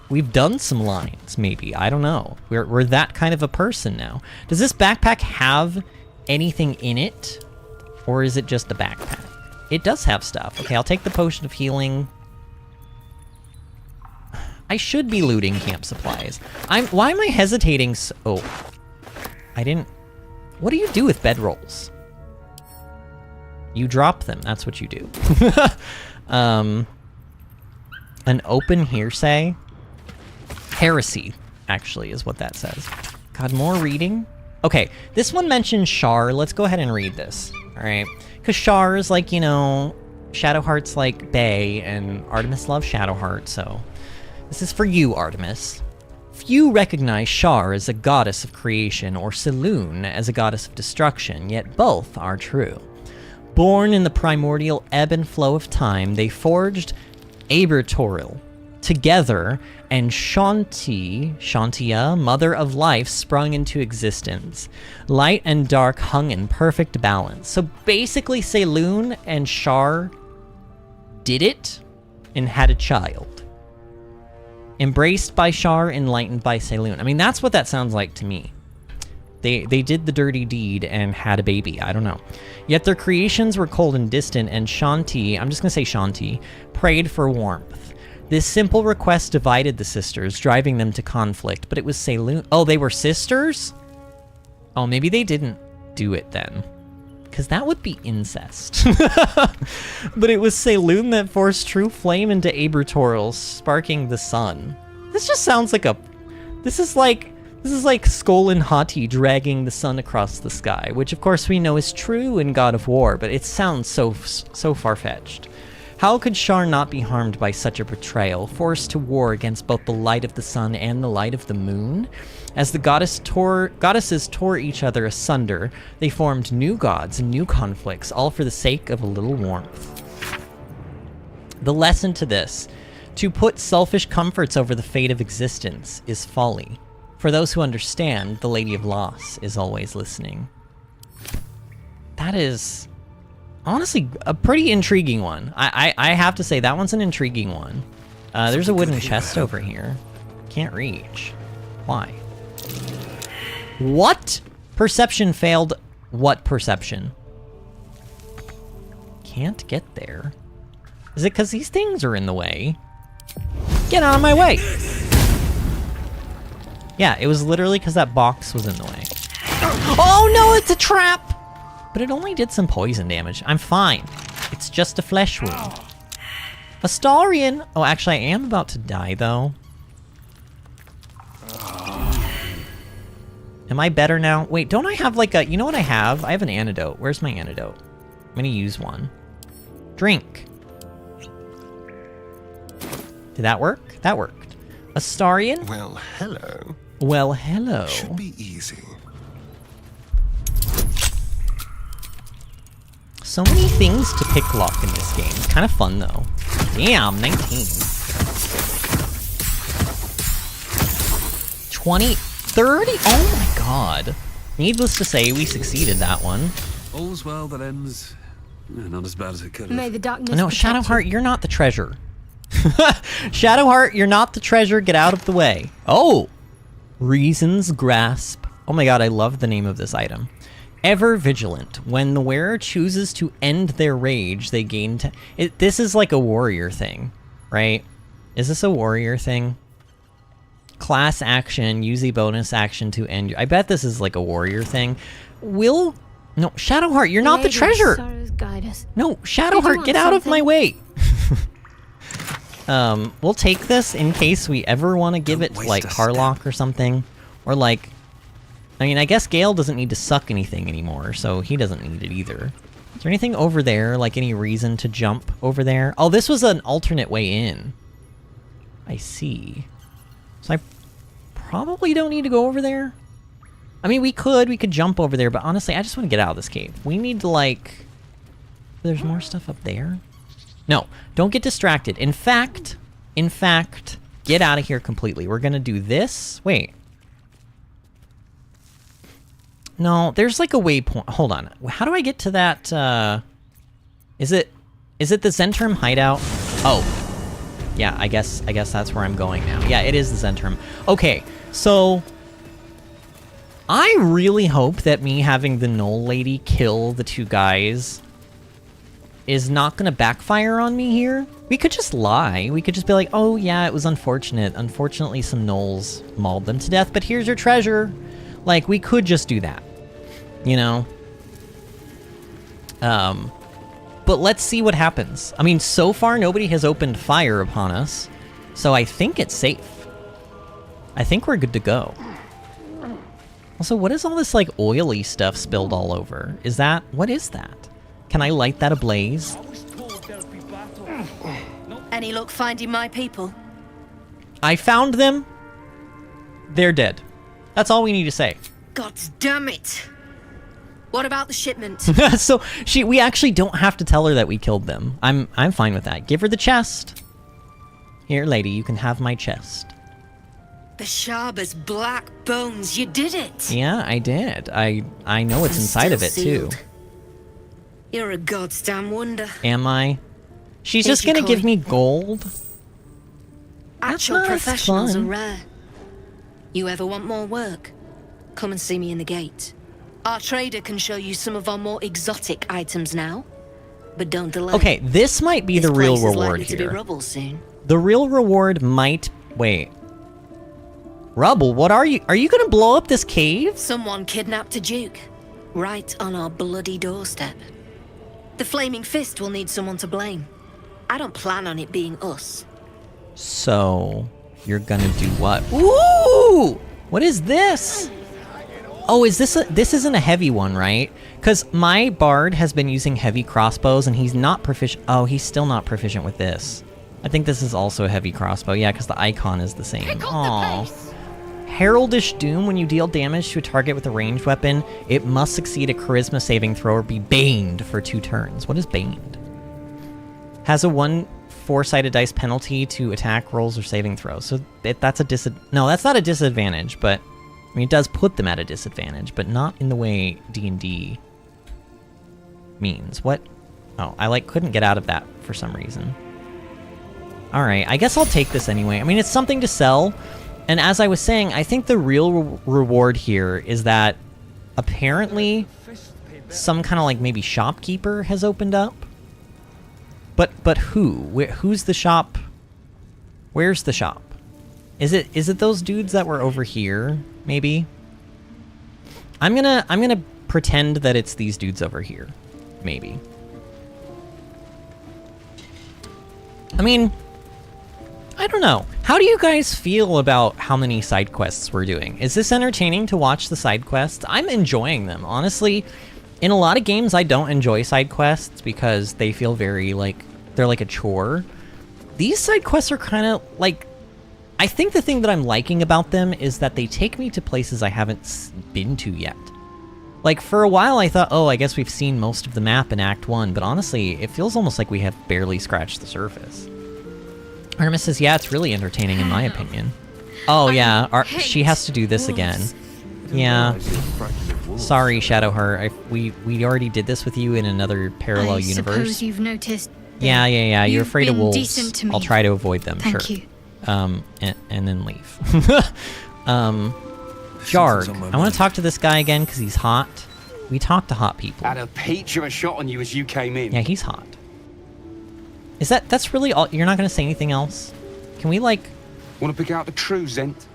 We've done some lines, maybe. I don't know. We're that kind of a person now. Does this backpack have anything in it? Or is it just a backpack? It does have stuff. Okay, I'll take the potion of healing. I should be looting camp supplies. Why am I hesitating oh. I didn't... What do you do with bedrolls? You drop them, that's what you do. An open hearsay? Heresy, actually, is what that says. God, more reading? Okay, this one mentions Shar. Let's go ahead and read this, alright? Because Shar is like, you know, Shadowheart's like Bae, and Artemis loves Shadowheart, so... This is for you, Artemis. Few recognize Shar as a goddess of creation, or Selûne as a goddess of destruction, yet both are true. Born in the primordial ebb and flow of time, they forged Abertoril together, and Shantia, Mother of Life, sprung into existence. Light and dark hung in perfect balance. So basically, Selûne and Shar did it and had a child. Embraced by Shar, enlightened by Selûne. I mean, that's what that sounds like to me. They did the dirty deed and had a baby. I don't know. Yet their creations were cold and distant, and Shanti, I'm just going to say Shanti, prayed for warmth. This simple request divided the sisters, driving them to conflict, but it was Selûne. Oh, they were sisters? Oh, maybe they didn't do it then. Because that would be incest. But it was Selûne that forced true flame into Abertoril, sparking the sun. This just sounds like a... This is like Skoll and Hati dragging the sun across the sky, which of course we know is true in God of War, but it sounds so far-fetched. How could Shar not be harmed by such a betrayal, forced to war against both the light of the sun and the light of the moon? As the goddesses tore each other asunder, they formed new gods and new conflicts, all for the sake of a little warmth. The lesson to this: to put selfish comforts over the fate of existence is folly. For those who understand, the Lady of Loss is always listening. That is... honestly, a pretty intriguing one. I have to say, that one's an intriguing one. There's a wooden chest over here. Can't reach. Why? What? Perception failed. What perception? Can't get there. Is it because these things are in the way? Get out of my way! Yeah, it was literally because that box was in the way. Oh no, it's a trap! But it only did some poison damage. I'm fine. It's just a flesh wound. Astarion! Oh, actually, I am about to die, though. Am I better now? Wait, don't I have like a... You know what I have? I have an antidote. Where's my antidote? I'm gonna use one. Drink. Did that work? That worked. Astarion? Well, hello. Well, hello. Should be easy. So many things to pick lock in this game. It's kind of fun, though. Damn, 19. 20, 30? Oh my god. Needless to say, we succeeded that one. All's well that ends not as bad as it could have. May the darkness No, Shadowheart, you're not the treasure. Shadowheart, you're not the treasure. Get out of the way. Oh! Reason's Grasp. Oh my god, I love the name of this item. Ever vigilant. When the wearer chooses to end their rage, they gain... This is like a warrior thing, right? Is this a warrior thing? Class action, use a bonus action to end. I bet this is like a warrior thing. No, Shadowheart, you're not the treasure. No, Shadowheart, get out of my way. We'll take this in case we ever want to give it to like Harlock or something, or like. I mean, I guess Gale doesn't need to suck anything anymore, so he doesn't need it either. Is there anything over there, like any reason to jump over there? Oh, this was an alternate way in. I see. So I probably don't need to go over there. I mean, we could jump over there, but honestly, I just want to get out of this cave. We need to, like... There's more stuff up there? No, don't get distracted. In fact, get out of here completely. We're gonna do this. Wait. No, there's like a waypoint. Hold on. How do I get to that, Is it the Zentrum hideout? Oh. Yeah, I guess that's where I'm going now. Yeah, it is the Zentrum. Okay, so... I really hope that me having the Knoll Lady kill the two guys is not gonna backfire on me here. We could just lie. We could just be like, oh yeah, it was unfortunate. Unfortunately, some Knolls mauled them to death, but here's your treasure. Like, we could just do that. You know? But let's see what happens. I mean, so far, nobody has opened fire upon us. So I think it's safe. I think we're good to go. Also, what is all this, like, oily stuff spilled all over? What is that? Can I light that ablaze? Any luck finding my people? I found them. They're dead. That's all we need to say. God damn it! What about the shipment? So we actually don't have to tell her that we killed them. I'm fine with that. Give her the chest. Here, lady, you can have my chest. The Sharba's black bones. You did it. Yeah, I did. I know what's inside of it too. You're a goddamn wonder. Am I? She's just gonna give me gold. Actual professionals are rare. You ever want more work? Come and see me in the gate. Our trader can show you some of our more exotic items now, but don't delay. Okay, this might be the real reward here. To be rubble soon. The real reward might... Wait. Rubble, what are you? Are you gonna blow up this cave? Someone kidnapped a duke, right on our bloody doorstep. The Flaming Fist will need someone to blame. I don't plan on it being us. So, you're gonna do what? Ooh! What is this? Oh, this isn't a heavy one, right? Because my bard has been using heavy crossbows and he's not proficient. Oh, he's still not proficient with this. I think this is also a heavy crossbow. Yeah, because the icon is the same. Aww. Heraldish Doom, when you deal damage to a target with a ranged weapon, it must succeed a charisma saving throw or be baned for 2 turns. What is baned? Has a 1 4-sided dice penalty to attack rolls or saving throws. So that's a no, that's not a disadvantage, but I mean, it does put them at a disadvantage, but not in the way D&D means. What? Oh, I couldn't get out of that for some reason. Alright, I guess I'll take this anyway. I mean, it's something to sell, and as I was saying, I think the real reward here is that apparently some kind of like maybe shopkeeper has opened up. But who? Who's the shop? Where's the shop? Is it those dudes that were over here? Maybe. I'm gonna pretend that it's these dudes over here. Maybe. I mean, I don't know. How do you guys feel about how many side quests we're doing? Is this entertaining to watch the side quests? I'm enjoying them. Honestly, in a lot of games, I don't enjoy side quests because they feel very like they're like a chore. These side quests are kind of like, I think the thing that I'm liking about them is that they take me to places I haven't been to yet. Like, for a while I thought, oh, I guess we've seen most of the map in Act 1, but honestly, it feels almost like we have barely scratched the surface. Artemis says, yeah, it's really entertaining in my opinion. Oh, yeah, she has to do this again. Yeah. Sorry, Shadowheart. We already did this with you in another parallel universe. I suppose you've noticed. Yeah. You're afraid of wolves. To me. I'll try to avoid them, Thank sure. you. And then leave. Jarg, I want to talk to this guy again because he's hot. We talk to hot people. Had a peach of a shot on you as you came in. Yeah, he's hot. That's really all? You're not going to say anything else? Can we, like... Want to pick out the true Zent?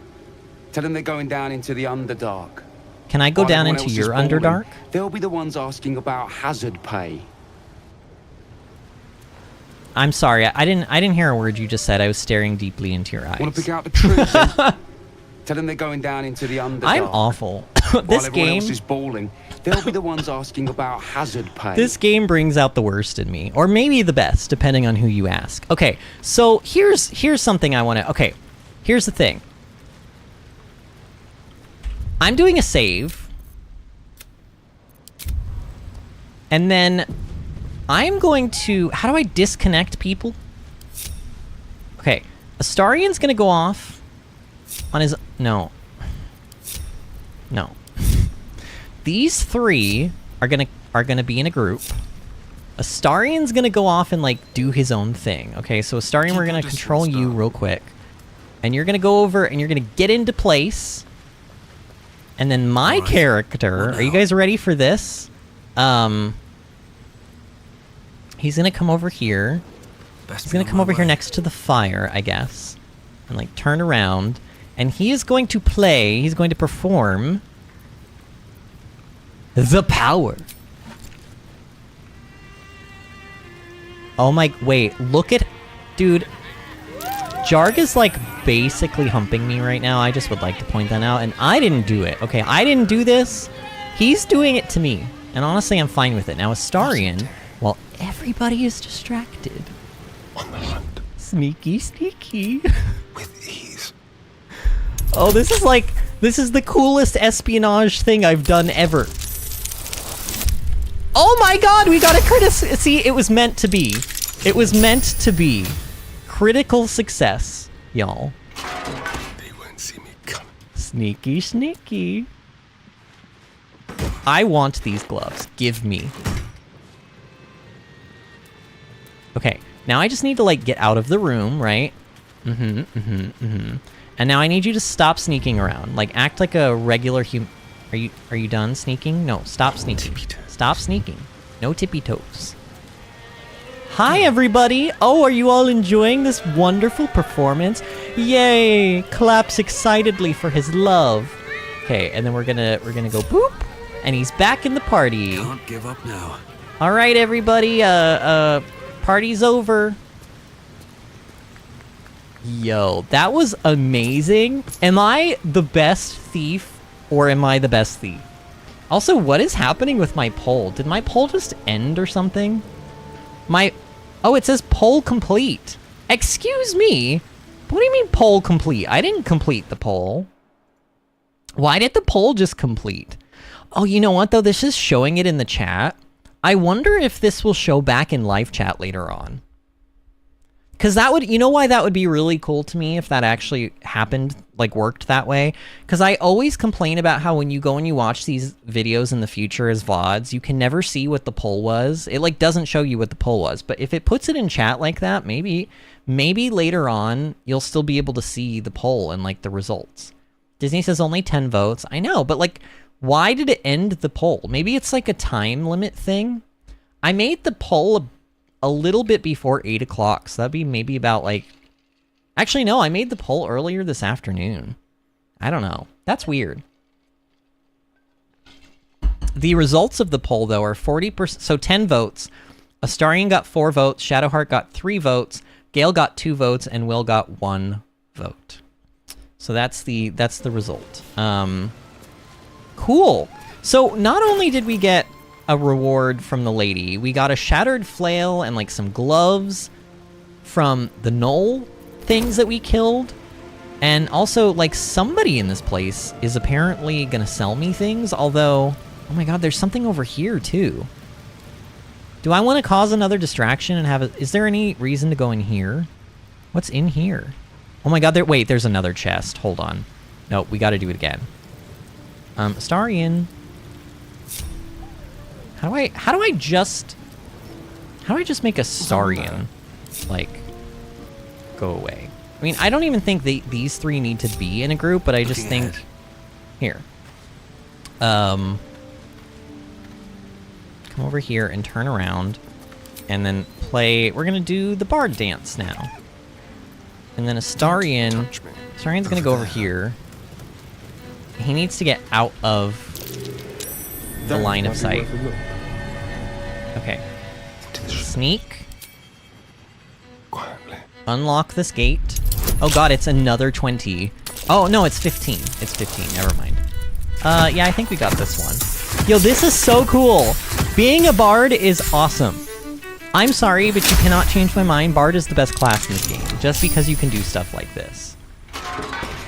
Tell them they're going down into the Underdark. Can I go While down everyone into else your is bawling, Underdark? They'll be the ones asking about hazard pay. I'm sorry, I didn't hear a word you just said. I was staring deeply into your eyes. Want to pick out the true Zent? Tell them they're going down into the Underdark. I'm awful. While This everyone game... else is bawling, they'll be the ones asking about hazard pay. This game brings out the worst in me, or maybe the best, depending on who you ask. Okay, so here's something I want to... Okay, here's the thing. I'm doing a save, and then I'm going to... How do I disconnect people? Okay, Astarian's going to go off on his... No. These three are gonna be in a group. Astarian's gonna go off and like do his own thing. Okay, so Astarian, we're gonna control you real quick, and you're gonna go over and you're gonna get into place. And then my character, are you guys ready for this? He's gonna come over here. He's gonna come over here next to the fire, I guess, and like turn around, and he is going to play. He's going to perform the power. Oh my, wait, look at, dude. Jarg is like basically humping me right now. I just would like to point that out, and I didn't do it. Okay, I didn't do this. He's doing it to me, and honestly, I'm fine with it. Now, Astarian, while everybody is distracted, on the hunt, sneaky, sneaky, with ease. Oh, this is the coolest espionage thing I've done ever. Oh my god, we got a see, it was meant to be. It was meant to be. Critical success, y'all. They won't see me coming. Sneaky, sneaky. I want these gloves. Give me. Okay, now I just need to like get out of the room, right? And now I need you to stop sneaking around. Like, act like a regular human. Are you done sneaking? No, stop sneaking. Stop sneaking. No tippy toes. Hi, everybody. Oh, are you all enjoying this wonderful performance? Yay! Claps excitedly for his love. Okay, and then we're gonna go boop, and he's back in the party. Can't give up now. All right, everybody. Party's over. Yo, that was amazing. Am I the best thief, or am I the best thief? Also, what is happening with my poll? Did my poll just end or something? Oh, it says poll complete. Excuse me? What do you mean poll complete? I didn't complete the poll. Why did the poll just complete? Oh, you know what, though? This is showing it in the chat. I wonder if this will show back in live chat later on. Because that would, you know why that would be really cool to me if that actually happened, like worked that way? Because I always complain about how when you go and you watch these videos in the future as VODs, you can never see what the poll was. It like doesn't show you what the poll was. But if it puts it in chat like that, maybe later on you'll still be able to see the poll and like the results. Disney says only 10 votes. I know, but like, why did it end the poll? Maybe it's like a time limit thing. I made the poll a little bit before 8 o'clock, so that'd be maybe about like... Actually, no, I made the poll earlier this afternoon. I don't know. That's weird. The results of the poll, though, are 40%... So 10 votes. Astarian got 4 votes, Shadowheart got 3 votes, Gale got 2 votes, and Will got 1 vote. So that's the result. Cool. So not only did we get a reward from the lady, we got a shattered flail and like some gloves from the knoll things that we killed, and also like somebody in this place is apparently gonna sell me things, although, oh my god, there's something over here too. Do I want to cause another distraction and have a, is there any reason to go in here? What's in here? Oh my god, there's another chest. Hold on. Nope, we gotta do it again. Astarian. How do I just make Astarian, like, go away? I mean, I don't even think these three need to be in a group, but I just think... Here. Come over here and turn around, and then play... We're gonna do the bard dance now. And then Astarion. Astarion's gonna go over here. He needs to get out of the line of sight. Okay. Sneak. Unlock this gate. Oh god, it's another 20. Oh, no, it's 15. It's 15, never mind. Yeah, I think we got this one. Yo, this is so cool! Being a bard is awesome. I'm sorry, but you cannot change my mind. Bard is the best class in this game, just because you can do stuff like this.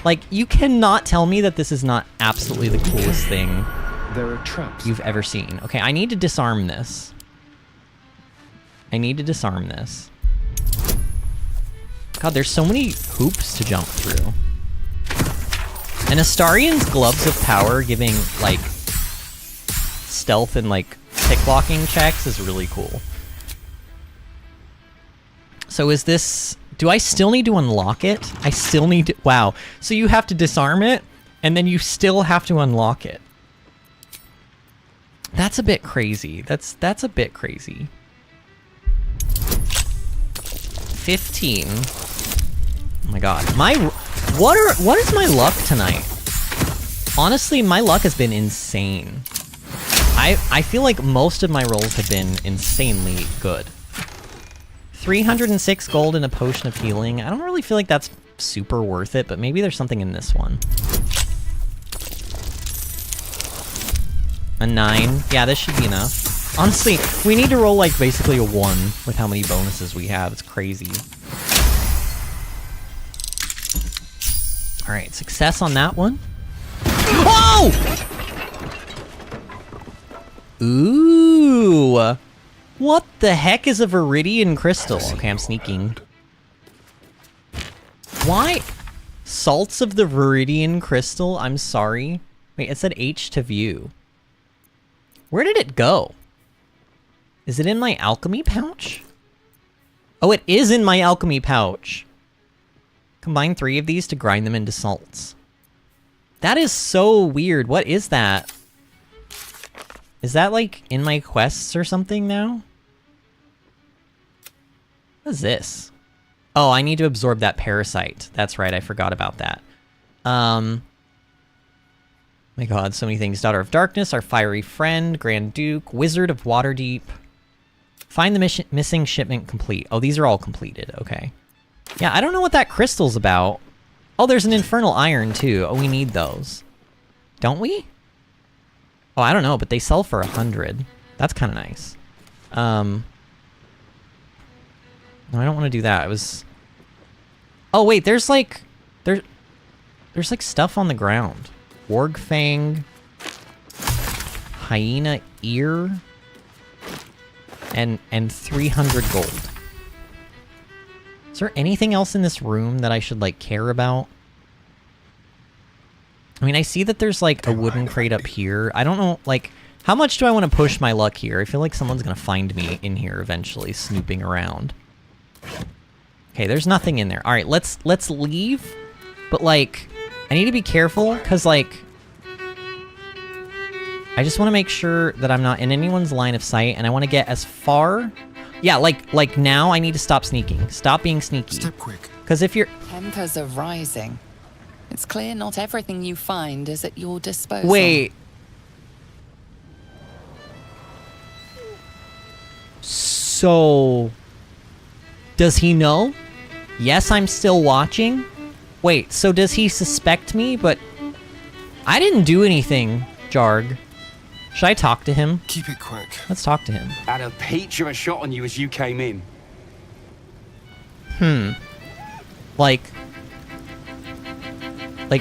Like, you cannot tell me that this is not absolutely the coolest thing there are traps you've ever seen. Okay, I need to disarm this. I need to disarm this. God, there's so many hoops to jump through. And Astarion's Gloves of Power giving, like, stealth and, like, pick-locking checks is really cool. So is this... Do I still need to unlock it? I still need to... Wow. So you have to disarm it, and then you still have to unlock it. That's a bit crazy. That's a bit crazy. 15. Oh my god. What is my luck tonight? Honestly, my luck has been insane. I feel like most of my rolls have been insanely good. 306 gold and a potion of healing. I don't really feel like that's super worth it, but maybe there's something in this one. A 9. Yeah, this should be enough. Honestly, we need to roll like basically a 1 with how many bonuses we have. It's crazy. Alright, success on that one. Whoa! Ooh! What the heck is a Viridian Crystal? Okay, I'm sneaking. Why? Salts of the Viridian Crystal? I'm sorry. Wait, it said H to view. Where did it go? Is it in my alchemy pouch? Oh, it is in my alchemy pouch. Combine 3 of these to grind them into salts. That is so weird. What is that? Is that like in my quests or something now? What is this? Oh, I need to absorb that parasite. That's right, I forgot about that. My god, so many things. Daughter of Darkness, our fiery friend, Grand Duke, Wizard of Waterdeep. Find the missing shipment complete. Oh, these are all completed, okay. Yeah, I don't know what that crystal's about. Oh, there's an infernal iron too. Oh, we need those. Don't we? Oh, I don't know, but they sell for 100. That's kind of nice. No, I don't want to do that. It was... Oh, wait, there's like... There's like stuff on the ground. Warg Fang. Hyena Ear. And 300 gold. Is there anything else in this room that I should, like, care about? I mean, I see that there's, like, a wooden crate up here. I don't know, like, how much do I want to push my luck here? I feel like someone's gonna find me in here eventually, snooping around. Okay, there's nothing in there. Alright, let's leave. But, like, I need to be careful, because, like... I just want to make sure that I'm not in anyone's line of sight, and I want to get as far... Yeah, like now I need to stop sneaking. Stop being sneaky. Step quick. Because if you're... Tempers are rising. It's clear not everything you find is at your disposal. Wait. So... Does he know? Yes, I'm still watching? Wait, so does he suspect me? But... I didn't do anything, Jarg. Should I talk to him? Keep it quick. Let's talk to him. Had a peach of a shot on you as you came in. Like,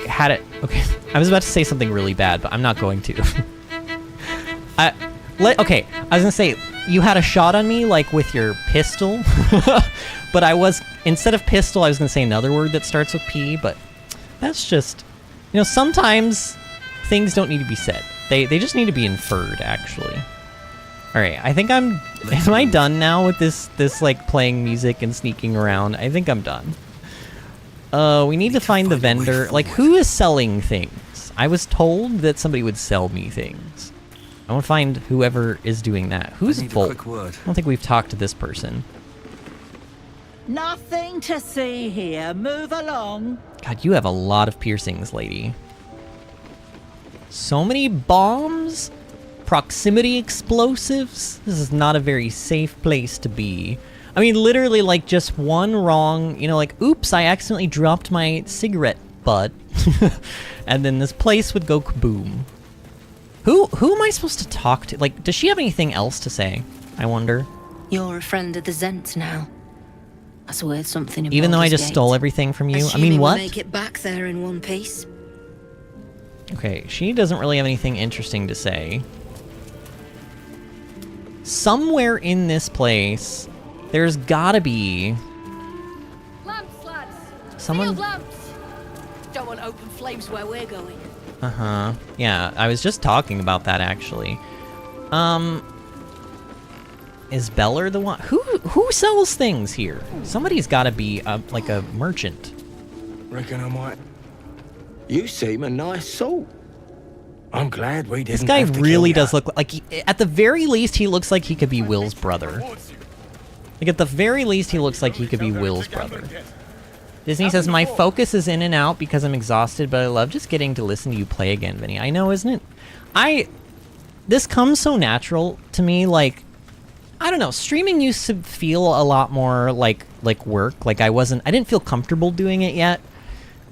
had it... Okay, I was about to say something really bad, but I'm not going to. Okay, I was gonna say, you had a shot on me, like, with your pistol. But I was... Instead of pistol, I was gonna say another word that starts with P, but that's just... You know, sometimes things don't need to be said. They just need to be inferred, actually. Alright, I think I'm... Am I done now with this, like, playing music and sneaking around? I think I'm done. We need to find the vendor. Like, who is selling things? I was told that somebody would sell me things. I want to find whoever is doing that. Who's Volt? I don't think we've talked to this person. Nothing to see here. Move along. God, you have a lot of piercings, lady. So many bombs, proximity explosives. This is not a very safe place to be. I mean, literally, like, just one wrong, you know, like, oops, I accidentally dropped my cigarette butt. And then this place would go kaboom. Who am I supposed to talk to? Like, does she have anything else to say? I wonder. You're a friend of the Zent now. That's worth something in Even though I Baldur's just Gate. stole everything from you? I Assuming mean, we'll what? make it back there in one piece. Okay, she doesn't really have anything interesting to say. Somewhere in this place, there's gotta be Lamps, lads. someone. Field lamps. Don't want open flames where we're going. Uh-huh. Yeah, I was just talking about that actually. Is Baldur the one? Who sells things here? Somebody's gotta be like a merchant. Reckon I might. You seem a nice sort. I'm glad we didn't. This guy have to really kill does look like at the very least, he looks like he could be Will's brother. Like, at the very least, he looks like he could be Will's brother. Disney says, my focus is in and out because I'm exhausted, but I love just getting to listen to you play again, Vinny. I know, isn't it? This comes so natural to me, like, I don't know, streaming used to feel a lot more like work. Like, I didn't feel comfortable doing it yet.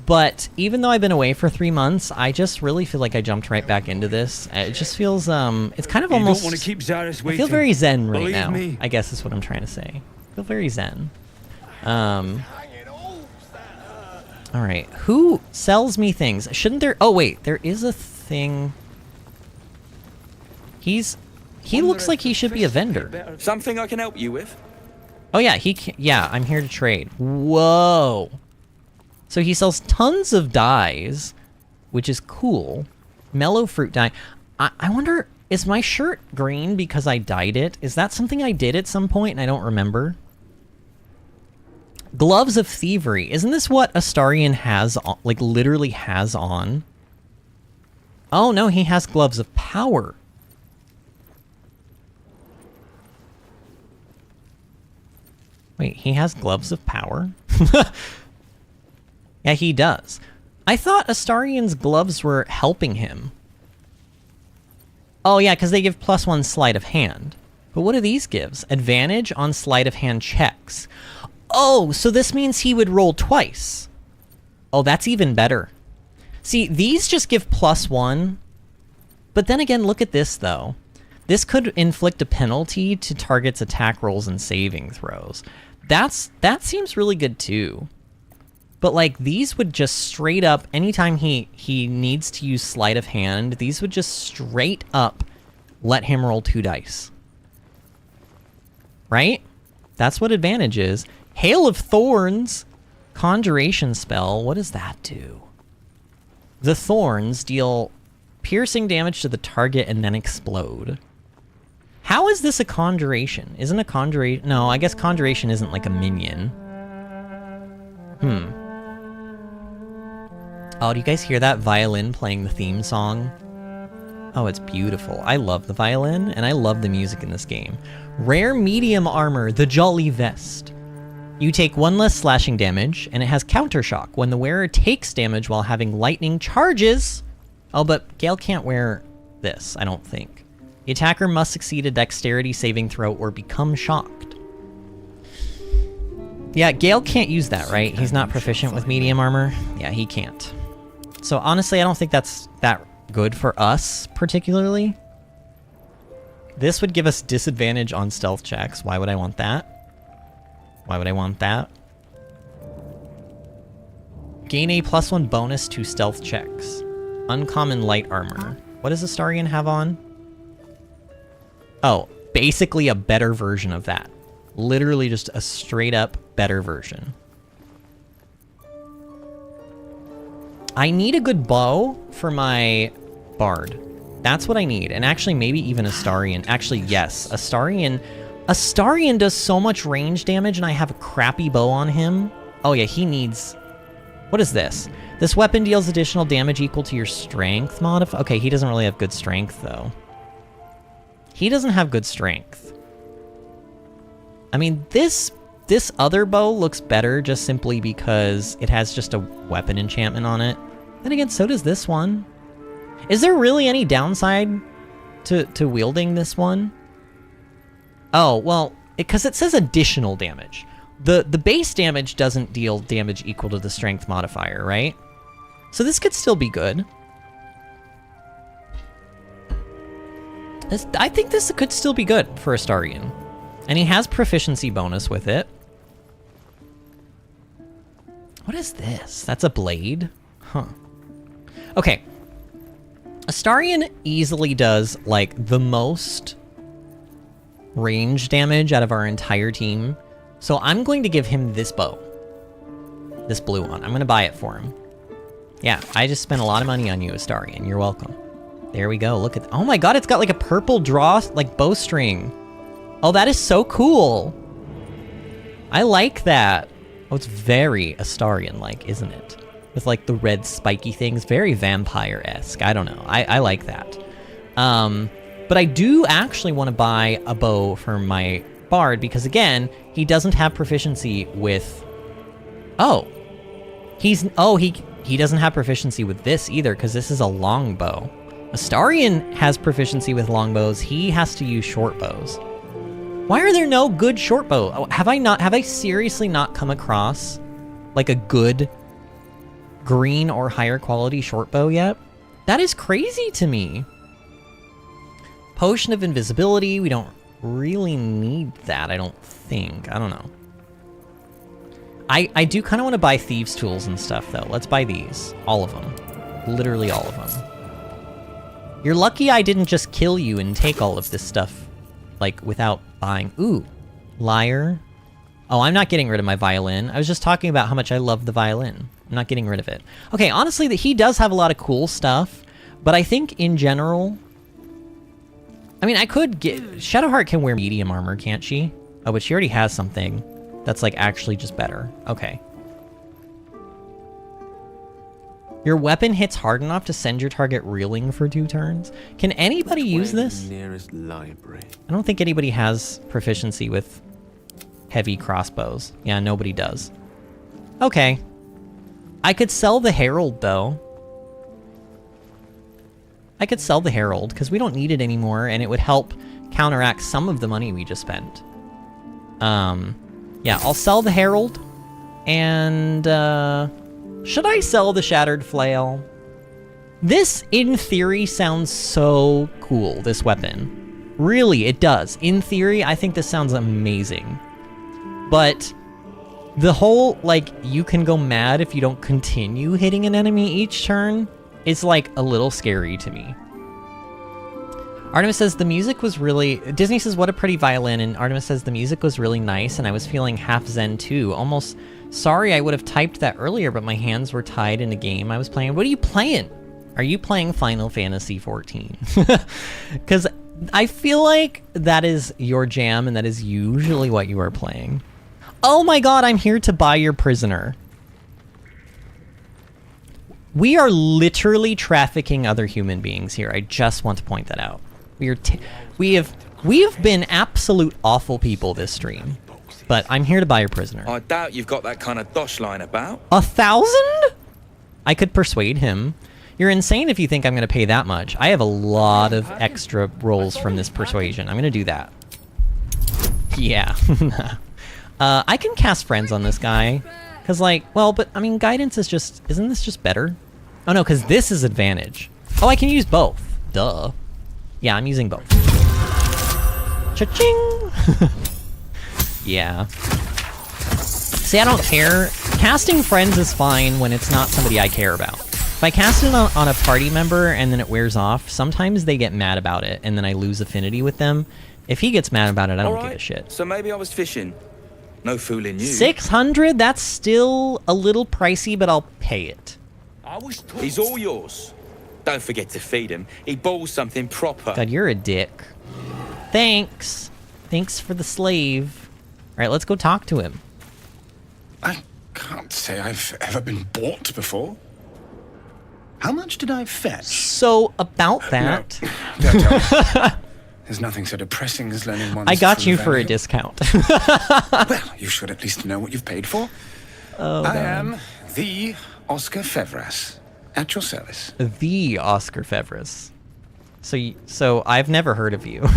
But even though I've been away for 3 months, I just really feel like I jumped right back into this. It just feels, it's kind of almost... Don't want to keep Zarus I waiting. feel very zen right Believe now, me. I guess is what I'm trying to say. I feel very zen. Alright, who sells me things? Shouldn't there... Oh, wait, there is a thing... He looks like he should be a vendor. Something I can help you with? Oh, yeah, yeah, I'm here to trade. Whoa! So he sells tons of dyes, which is cool. Mellow fruit dye. I wonder, is my shirt green because I dyed it? Is that something I did at some point and I don't remember? Gloves of Thievery. Isn't this what Astarion has on, like, literally has on? Oh, no, he has Gloves of Power. Wait, he has Gloves of Power? Yeah, he does. I thought Astarion's gloves were helping him. Oh, yeah, because they give +1 sleight of hand. But what do these gives? Advantage on sleight of hand checks. Oh, so this means he would roll twice. Oh, that's even better. See, these just give +1. But then again, look at this, though. This could inflict a penalty to target's attack rolls and saving throws. That seems really good, too. But, like, these would just straight up, anytime he needs to use sleight of hand, these would just straight up let him roll 2 dice. Right? That's what advantage is. Hail of Thorns, conjuration spell. What does that do? The thorns deal piercing damage to the target and then explode. How is this a conjuration? Isn't a conjuration... No, I guess conjuration isn't like a minion. Oh, do you guys hear that violin playing the theme song? Oh, it's beautiful. I love the violin, and I love the music in this game. Rare medium armor, the Jolly Vest. You take 1 less slashing damage, and it has counter shock when the wearer takes damage while having lightning charges. Oh, but Gale can't wear this, I don't think. The attacker must succeed a dexterity saving throw or become shocked. Yeah, Gale can't use that, right? He's not proficient with medium armor. Yeah, he can't. So honestly, I don't think that's that good for us, particularly. This would give us disadvantage on stealth checks. Why would I want that? Why would I want that? Gain a +1 bonus to stealth checks. Uncommon light armor. What does Astarion have on? Oh, basically a better version of that. Literally just a straight up better version. I need a good bow for my bard. That's what I need. And actually, maybe even Astarion. Actually, yes. Astarion does so much range damage, and I have a crappy bow on him. Oh, yeah, he needs... What is this? This weapon deals additional damage equal to your strength modifier. Okay, he doesn't really have good strength, though. He doesn't have good strength. I mean, this this other bow looks better just simply because it has just a weapon enchantment on it. Then again, so does this one. Is there really any downside to wielding this one? Oh, well, because it says additional damage. The base damage doesn't deal damage equal to the strength modifier, right? So this could still be good. I think this could still be good for Astarion. And he has proficiency bonus with it. What is this? That's a blade? Huh. Okay. Astarion easily does, like, the most range damage out of our entire team. So I'm going to give him this bow. This blue one. I'm going to buy it for him. Yeah, I just spent a lot of money on you, Astarion. You're welcome. There we go. Look at... Oh my god, it's got like a purple draw, like, bowstring. Oh, that is so cool. I like that. Oh, it's very Astarion-like, isn't it? With, like, the red spiky things. Very vampire-esque. I don't know. I like that. But I do actually want to buy a bow for my bard because, again, he doesn't have proficiency with... Oh. He doesn't have proficiency with this either because this is a longbow. Astarion has proficiency with longbows. He has to use short bows. Why are there no good short bow? Oh, have I seriously not come across like a good green or higher quality short bow yet? That is crazy to me. Potion of invisibility, we don't really need that, I don't think. I don't know. I do kind of want to buy thieves' tools and stuff, though. Let's buy these. All of them. Literally all of them. You're lucky I didn't just kill you and take all of this stuff, like, without buying. Ooh, lyre. Oh, I'm not getting rid of my violin. I was just talking about how much I love the violin. I'm not getting rid of it. Okay, honestly, he does have a lot of cool stuff, but I think in general... I mean, I could get... Shadowheart can wear medium armor, can't she? Oh, but she already has something that's, like, actually just better. Okay. Your weapon hits hard enough to send your target reeling for 2 turns. Can anybody use this? Nearest library. I don't think anybody has proficiency with heavy crossbows. Yeah, nobody does. Okay. I could sell the Herald, though. I could sell the Herald, because we don't need it anymore, and it would help counteract some of the money we just spent. Yeah, I'll sell the Herald, and, should I sell the Shattered Flail? This, in theory, sounds so cool, this weapon. Really, it does. In theory, I think this sounds amazing. But the whole, like, you can go mad if you don't continue hitting an enemy each turn is, like, a little scary to me. Artemis says the music was really... Disney says, what a pretty violin, and Artemis says the music was really nice, and I was feeling half zen too. Almost sorry I would have typed that earlier, but my hands were tied in a game I was playing. What are you playing? Are you playing Final Fantasy XIV? Because I feel like that is your jam, and that is usually what you are playing. Oh my god, I'm here to buy your prisoner. We are literally trafficking other human beings here. I just want to point that out. We have been absolute awful people this stream, but I'm here to buy your prisoner. I doubt you've got that kind of dosh line about. 1,000? I could persuade him. You're insane if you think I'm going to pay that much. I have a lot of extra rolls from this persuasion. I'm going to do that. Yeah. I can cast friends on this guy. Because, like, well, but, I mean, guidance is just... Isn't this just better? Oh, no, because this is advantage. Oh, I can use both. Duh. Yeah, I'm using both. Cha-ching! Yeah. See, I don't care. Casting friends is fine when it's not somebody I care about. If I cast it on a party member and then it wears off, sometimes they get mad about it, and then I lose affinity with them. If he gets mad about it, I don't give a shit. So maybe I was fishing. No fooling you. 600? That's still a little pricey, but I'll pay it. He's all yours. Don't forget to feed him. He balls something proper. God, you're a dick. Thanks. Thanks for the slave. All right, let's go talk to him. I can't say I've ever been bought before. How much did I fetch? So, about that... No, don't tell me. There's nothing so depressing as learning one's I got true you for a value. discount. Well, you should at least know what you've paid for. Oh, I God. am the Oscar Fevras, at your service. The Oscar Fevras. So I've never heard of you.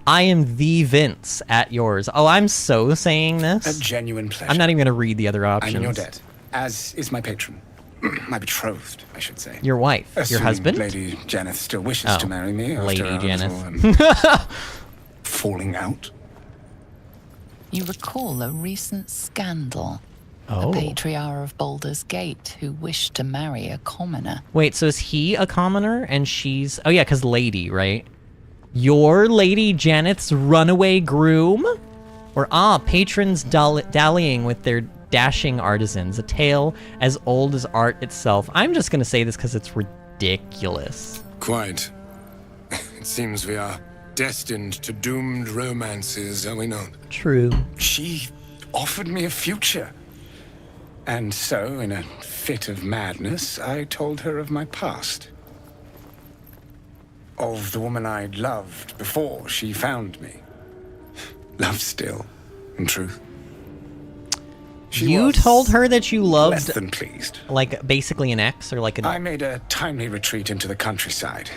I am the Vince at yours. Oh, I'm so saying this. A genuine pleasure. I'm not even going to read the other options. I'm in your debt, as is my patron. My betrothed, I should say. Your wife. Your Assuming husband? Lady Janeth still wishes Oh, to marry me Lady after our Janeth. little, falling out. You recall a recent scandal. Oh. The patriarch of Baldur's Gate who wished to marry a commoner. Wait, so is he a commoner and she's... Oh yeah, because Lady, right? Your Lady Janeth's runaway groom? Or patrons dallying with their dashing artisans. A tale as old as art itself. I'm just going to say this because it's ridiculous. Quite. It seems we are destined to doomed romances, are we not? True. She offered me a future. And so, in a fit of madness, I told her of my past. Of the woman I'd loved before she found me. Love still, in truth. You told her that you loved... less than pleased. Like, basically an ex, or like an... I made a timely retreat into the countryside.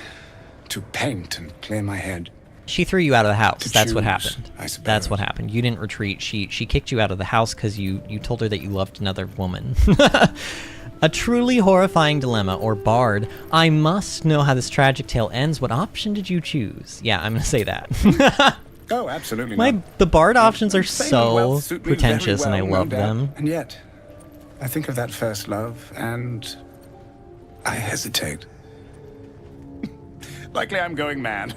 To paint and clear my head. She threw you out of the house. That's what choose, happened. I suppose. That's what happened. You didn't retreat. She kicked you out of the house because you told her that you loved another woman. A truly horrifying dilemma, or bard. I must know how this tragic tale ends. What option did you choose? Yeah, I'm gonna say that. Oh, absolutely not. The bard options are Fame and so wealth suit me pretentious, very and I well, no love doubt. them. And yet, I think of that first love, and I hesitate. Likely I'm going mad.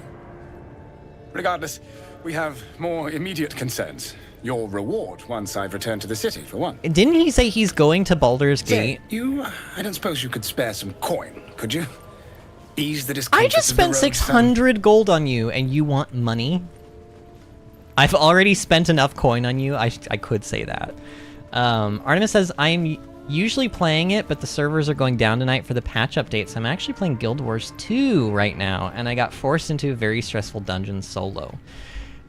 Regardless, we have more immediate concerns. Your reward once I've returned to the city, for one. Didn't he say he's going to Baldur's Gate? I don't suppose you could spare some coin, could you? Ease the discomfort. I just spent 600 gold on you, and you want money? I've already spent enough coin on you. I could say that. Artemis says, I'm usually playing it, but the servers are going down tonight for the patch updates. I'm actually playing Guild Wars 2 right now, and I got forced into a very stressful dungeon solo.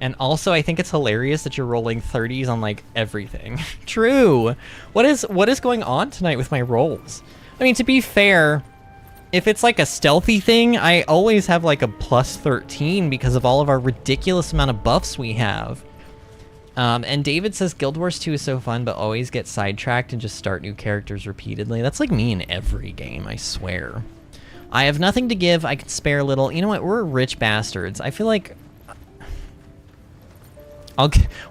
And also, I think it's hilarious that you're rolling 30s on, like, everything. True! What is going on tonight with my rolls? I mean, to be fair, if it's, like, a stealthy thing, I always have, like, a plus 13 because of all of our ridiculous amount of buffs we have. And David says Guild Wars 2 is so fun, but always get sidetracked and just start new characters repeatedly. That's like me in every game, I swear. I have nothing to give, I can spare a little. You know what, we're rich bastards. I feel like...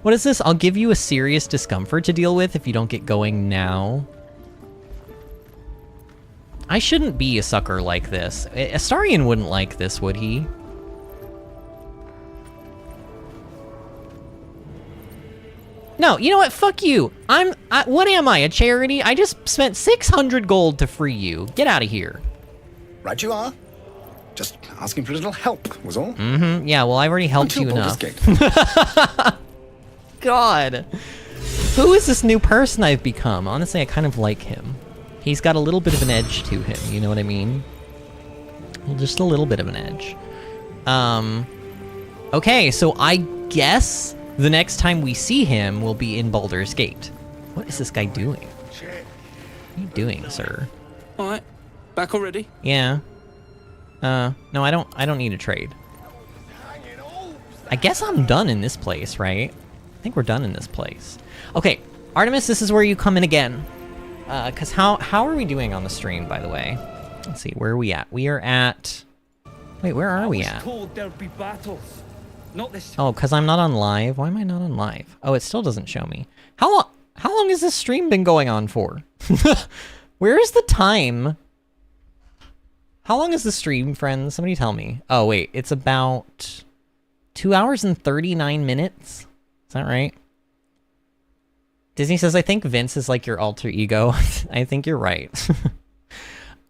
What is this? I'll give you a serious discomfort to deal with if you don't get going now. I shouldn't be a sucker like this. Astarion wouldn't like this, would he? No, you know what? Fuck you. What am I, a charity? I just spent 600 gold to free you. Get out of here. Right you are. Just asking for a little help, was all. Mm-hmm. Yeah, well, I've already helped you enough. God. Who is this new person I've become? Honestly, I kind of like him. He's got a little bit of an edge to him, you know what I mean? Well, just a little bit of an edge. Okay, so I guess the next time we see him will be in Baldur's Gate. What is this guy doing? What are you doing, sir? Alright, back already? Yeah. No, I don't need a trade. I guess I'm done in this place, right? I think we're done in this place. Okay, Artemis, this is where you come in again. Cause how are we doing on the stream, by the way? Let's see, where are we at? We are at... Wait, where are we at? Told there'd be battles. Not this. Oh, cause I'm not on live? Why am I not on live? Oh, it still doesn't show me. How long has this stream been going on for? Where is the time? How long is the stream, friends? Somebody tell me. Oh, wait, it's about 2 hours and 39 minutes. Is that right? Disney says, I think Vince is like your alter ego. I think you're right.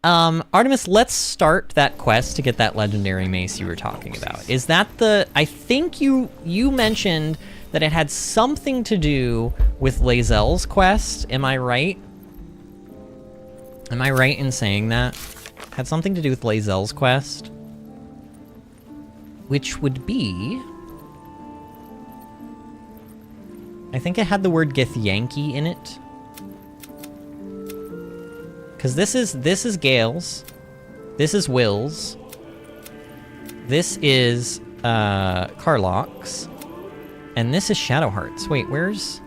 Artemis, let's start that quest to get that legendary mace you were talking about. Is that the... I think you mentioned that it had something to do with Lae'zel's quest. Am I right? Am I right in saying that? Had something to do with Lae'zel's quest? Which would be... I think it had the word Githyanki in it. Because this is Gale's. This is Will's. This is Carlock's. And this is Shadowheart's. Wait, where's...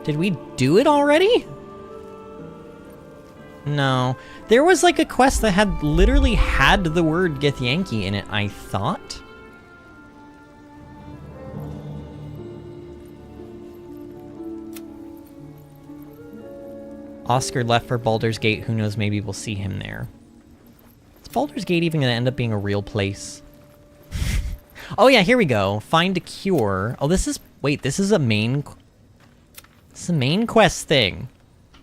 Did we do it already? No. There was like a quest that had literally had the word Githyanki in it, I thought. Oscar left for Baldur's Gate. Who knows, maybe we'll see him there. Is Baldur's Gate even gonna end up being a real place? Oh yeah, here we go. Find a cure. Oh, this is... Wait, this is a main... This is a main quest thing.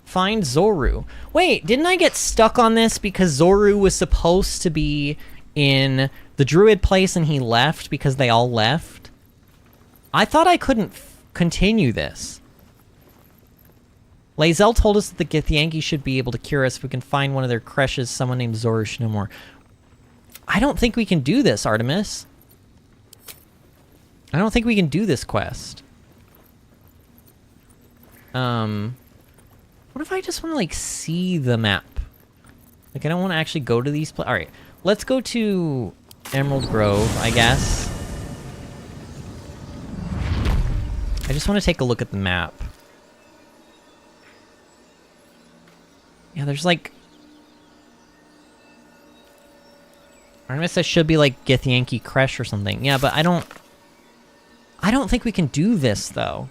Find Zoru. Wait, didn't I get stuck on this because Zoru was supposed to be in the druid place and he left because they all left? I thought I couldn't continue this. Lae'zel told us that the Githyanki should be able to cure us if we can find one of their creches. Someone named Zoru should know more. I don't think we can do this, Artemis. I don't think we can do this quest. What if I just want to, like, see the map? Like, I don't want to actually go to these places. Alright, let's go to Emerald Grove, I guess. I just want to take a look at the map. Yeah, there's, like... Artemis says should be, like, Githyanki Creche or something. Yeah, but I don't think we can do this, though.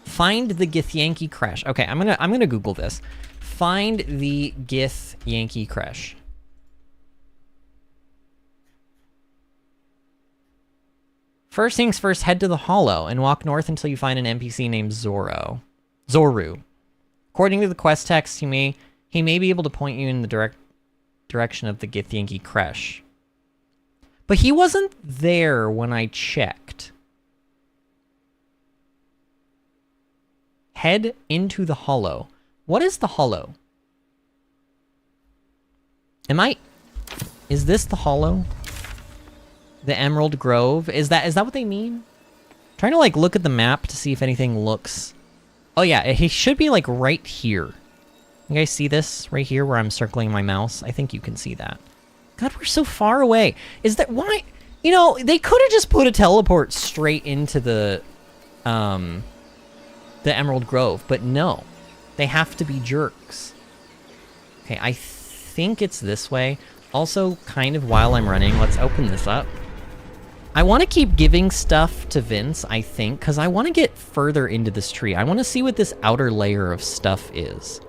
Find the Githyanki Creche. Okay, I'm gonna Google this. Find the Githyanki Creche. First things first, head to the Hollow and walk north until you find an NPC named Zoru. According to the quest text, he may be able to point you in the direction of the Githyanki Creche. But he wasn't there when I checked. Head into the Hollow. What is the Hollow? Is this the Hollow? The Emerald Grove? Is that what they mean? I'm trying to like look at the map to see if anything looks... Oh yeah, he should be like right here. You guys see this right here where I'm circling my mouse? I think you can see that. God, we're so far away. Is that why? You know, they could have just put a teleport straight into the Emerald Grove, but no. They have to be jerks. Okay, I think it's this way. Also, kind of while I'm running, let's open this up. I want to keep giving stuff to Vince, I think, because I want to get further into this tree. I want to see what this outer layer of stuff is.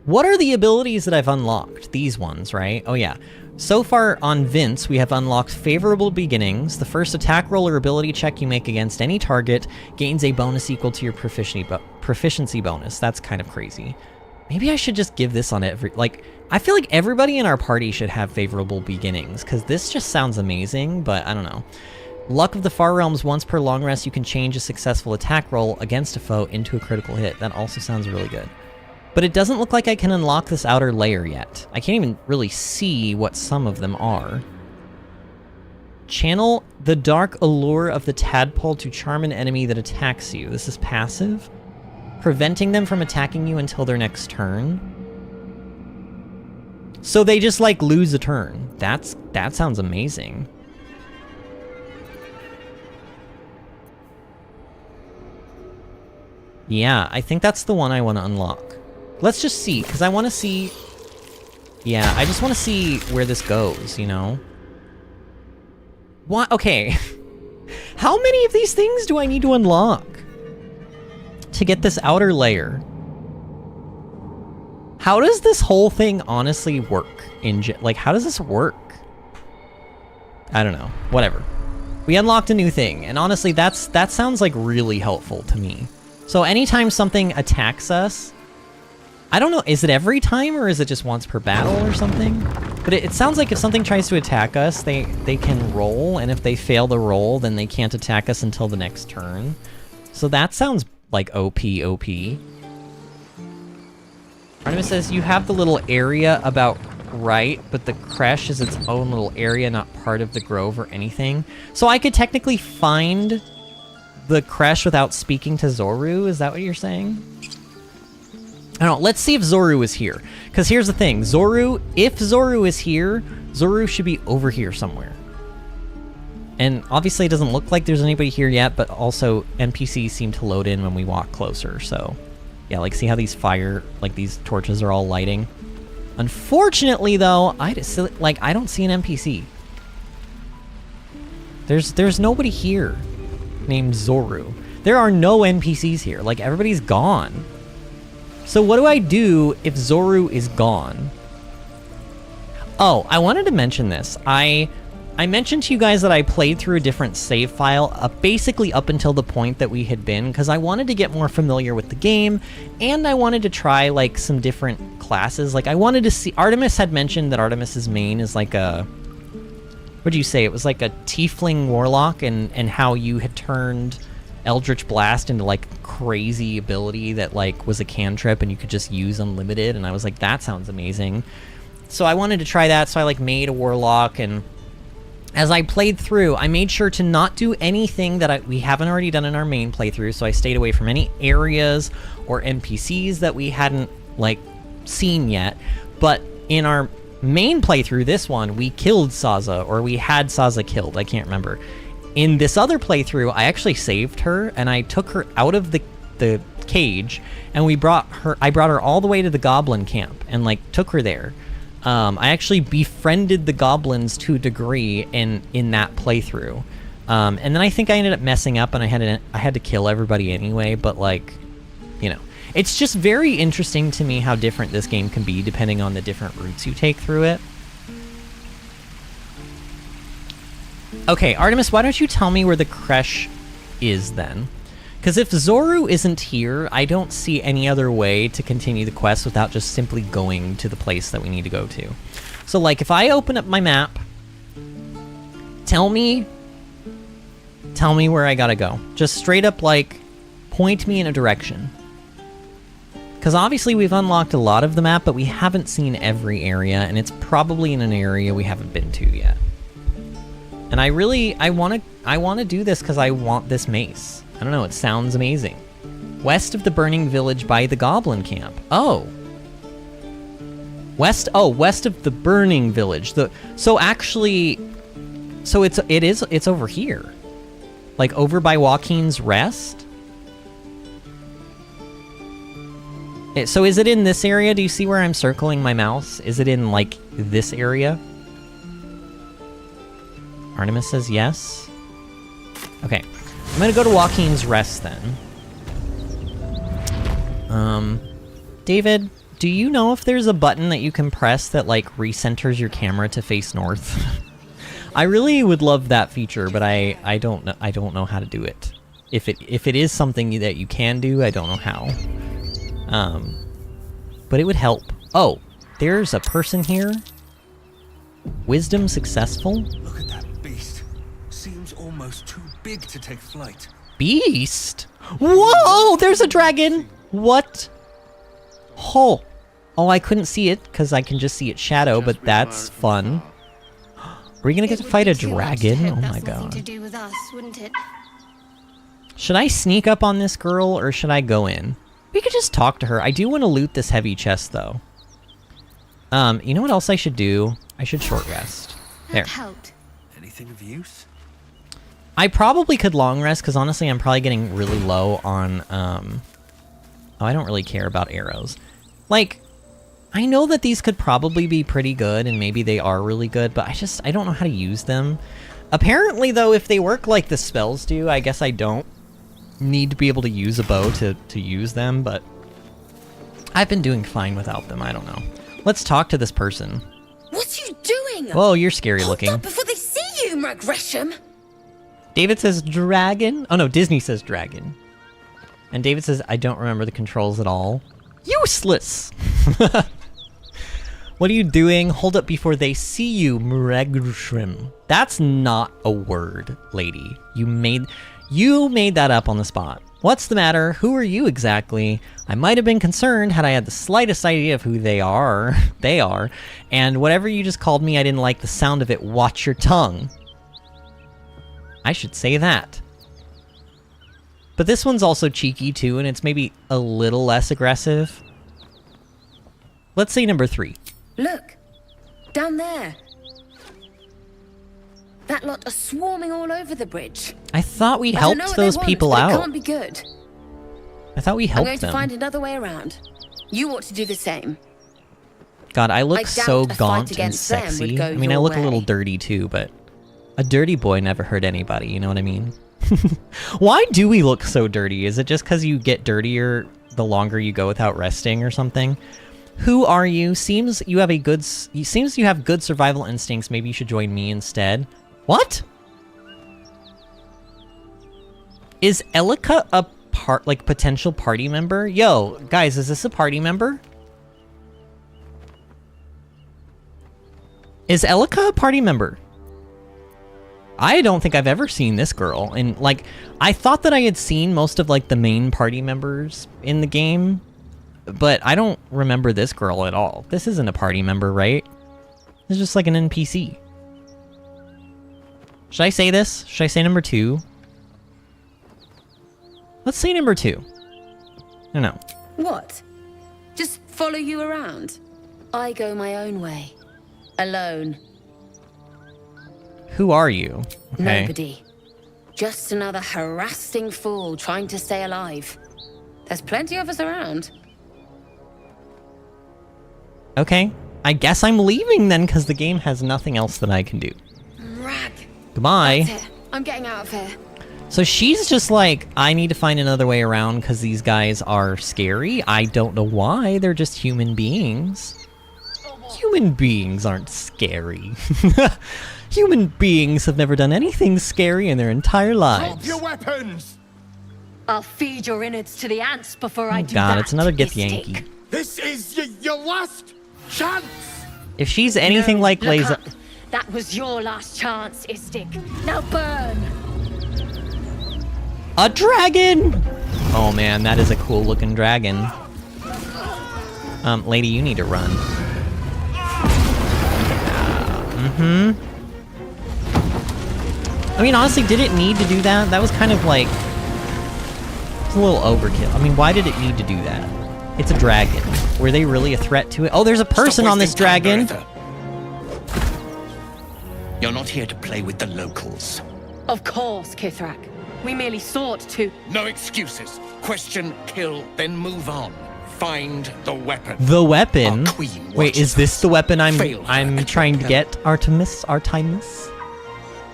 What are the abilities that I've unlocked? These ones, right? Oh yeah. So far on Vince, we have unlocked Favorable Beginnings. The first attack roll or ability check you make against any target gains a bonus equal to your proficiency bonus. That's kind of crazy. Maybe I should just give this on every... Like, I feel like everybody in our party should have Favorable Beginnings, because this just sounds amazing, but I don't know. Luck of the Far Realms. Once per long rest, you can change a successful attack roll against a foe into a critical hit. That also sounds really good. But it doesn't look like I can unlock this outer layer yet. I can't even really see what some of them are. Channel the dark allure of the tadpole to charm an enemy that attacks you. This is passive. Preventing them from attacking you until their next turn. So they just, like, lose a turn. That sounds amazing. Yeah, I think that's the one I want to unlock. Let's just see, because I want to see... Yeah, I just want to see where this goes, you know? What? Okay. How many of these things do I need to unlock to get this outer layer? How does this whole thing honestly work? Like, how does this work? I don't know. Whatever. We unlocked a new thing, and honestly, that sounds like really helpful to me. So anytime something attacks us... I don't know, is it every time or is it just once per battle or something? But it sounds like if something tries to attack us, they can roll, and if they fail the roll, then they can't attack us until the next turn. So that sounds like OP. Artemis says, you have the little area about right, but the creche is its own little area, not part of the grove or anything. So I could technically find the creche without speaking to Zoru? Is that what you're saying? I don't know. Let's see if Zoru is here. Because here's the thing. Zoru, if Zoru is here, Zoru should be over here somewhere. And obviously it doesn't look like there's anybody here yet, but also NPCs seem to load in when we walk closer, so... Yeah, like, see how these these torches are all lighting? Unfortunately, though, I don't see an NPC. There's nobody here named Zoru. There are no NPCs here. Like, everybody's gone. So what do I do if Zoru is gone? Oh, I wanted to mention this. I mentioned to you guys that I played through a different save file, basically up until the point that we had been, because I wanted to get more familiar with the game, and I wanted to try, like, some different classes. Like, I wanted to see... Artemis had mentioned that Artemis's main is like a... What'd you say? It was like a tiefling warlock, and how you had turned Eldritch Blast into, like, crazy ability that, like, was a cantrip, and you could just use unlimited, and I was like, that sounds amazing. So I wanted to try that, so I, like, made a warlock, and... As I played through, I made sure to not do anything that we haven't already done in our main playthrough, so I stayed away from any areas or NPCs that we hadn't, like, seen yet. But in our main playthrough, this one, we killed Saza, or we had Saza killed, I can't remember. In this other playthrough, I actually saved her, and I took her out of the cage, and I brought her all the way to the goblin camp, and, like, took her there. I actually befriended the goblins to a degree in that playthrough. And then I think I ended up messing up and I had to kill everybody anyway, but, like, you know. It's just very interesting to me how different this game can be depending on the different routes you take through it. Okay, Artemis, why don't you tell me where the creche is then? Because if Zoru isn't here, I don't see any other way to continue the quest without just simply going to the place that we need to go to. So, like, if I open up my map, tell me where I gotta go. Just straight up, like, point me in a direction. Because obviously we've unlocked a lot of the map, but we haven't seen every area, and it's probably in an area we haven't been to yet. And I want to do this because I want this mace. I don't know, it sounds amazing. West of the burning village by the goblin camp. Oh. West of the burning village. It's over here. Like over by Joaquin's Rest? So is it in this area? Do you see where I'm circling my mouse? Is it in, like, this area? Artemis says yes. Okay. I'm gonna go to Joaquin's Rest then. David, do you know if there's a button that you can press that, like, recenters your camera to face north? I really would love that feature, but I don't know how to do it. If it is something that you can do, I don't know how. But it would help. Oh, there's a person here. Wisdom successful. Look at that beast. Seems almost too big to take flight. Beast? Whoa! There's a dragon! What? Oh, I couldn't see it because I can just see its shadow, but that's fun. Are we gonna get to fight a dragon? Oh my god. To do with us, wouldn't it? Should I sneak up on this girl or should I go in? We could just talk to her. I do want to loot this heavy chest though. You know what else I should do? I should short rest. There. Anything of use? I probably could long rest because honestly I'm probably getting really low on oh, I don't really care about arrows. Like, I know that these could probably be pretty good and maybe they are really good, but I don't know how to use them. Apparently though, if they work like the spells do, I guess I don't need to be able to use a bow to use them, but I've been doing fine without them. I don't know. Let's talk to this person. What are you doing? Whoa, you're scary looking. Hold up before they see you, Mark Gresham. David says dragon. Oh no, Disney says dragon. And David says, I don't remember the controls at all. Useless! What are you doing? Hold up before they see you, Mregshrim. That's not a word, lady. You made that up on the spot. What's the matter? Who are you exactly? I might have been concerned had I had the slightest idea of who they are. And whatever you just called me, I didn't like the sound of it. Watch your tongue. I should say that. But this one's also cheeky too, and it's maybe a little less aggressive. Let's say number 3. Look, down there. That lot are swarming all over the bridge. I thought we helped those people out. It can't be good. I thought we helped them. I'm going to find another way around. You ought to do the same. God, I look so gaunt and sexy. I mean, I look a little dirty too, but a dirty boy never hurt anybody, you know what I mean? Why do we look so dirty? Is it just because you get dirtier the longer you go without resting or something? Who are you? Seems you have good survival instincts. Maybe you should join me instead. What? Is Elika a potential party member? Yo, guys, is this a party member? Is Elika a party member? I don't think I've ever seen this girl. And like, I thought that I had seen most of like the main party members in the game, but I don't remember this girl at all. This isn't a party member, right? This is just like an NPC. Should I say this? Should I say number 2? Let's say number 2. No. What? Just follow you around? I go my own way. Alone. Who are you? Okay. Nobody. Just another harassing fool trying to stay alive. There's plenty of us around. Okay. I guess I'm leaving then, because the game has nothing else that I can do. Rag. Goodbye. That's it. I'm getting out of here. So she's just like, I need to find another way around because these guys are scary. I don't know why. They're just human beings. Human beings aren't scary. Human beings have never done anything scary in their entire lives. Drop your weapons! I'll feed your innards to the ants before I do God, that. it's another Get the Yankee. This is your last chance! If she's anything like Laser... That was your last chance, Istik. Now burn! A dragon! Oh man, that is a cool looking dragon. Lady, you need to run. I mean, honestly, did it need to do that? That was kind of like... It's a little overkill. I mean, why did it need to do that? It's a dragon. Were they really a threat to it? Oh, there's a person on this dragon! You're not here to play with the locals. Of course, Kithrak. We merely sought to... No excuses. Question, kill, then move on. Find the weapon. The weapon? Wait, is this the weapon I'm trying to get, Artemis?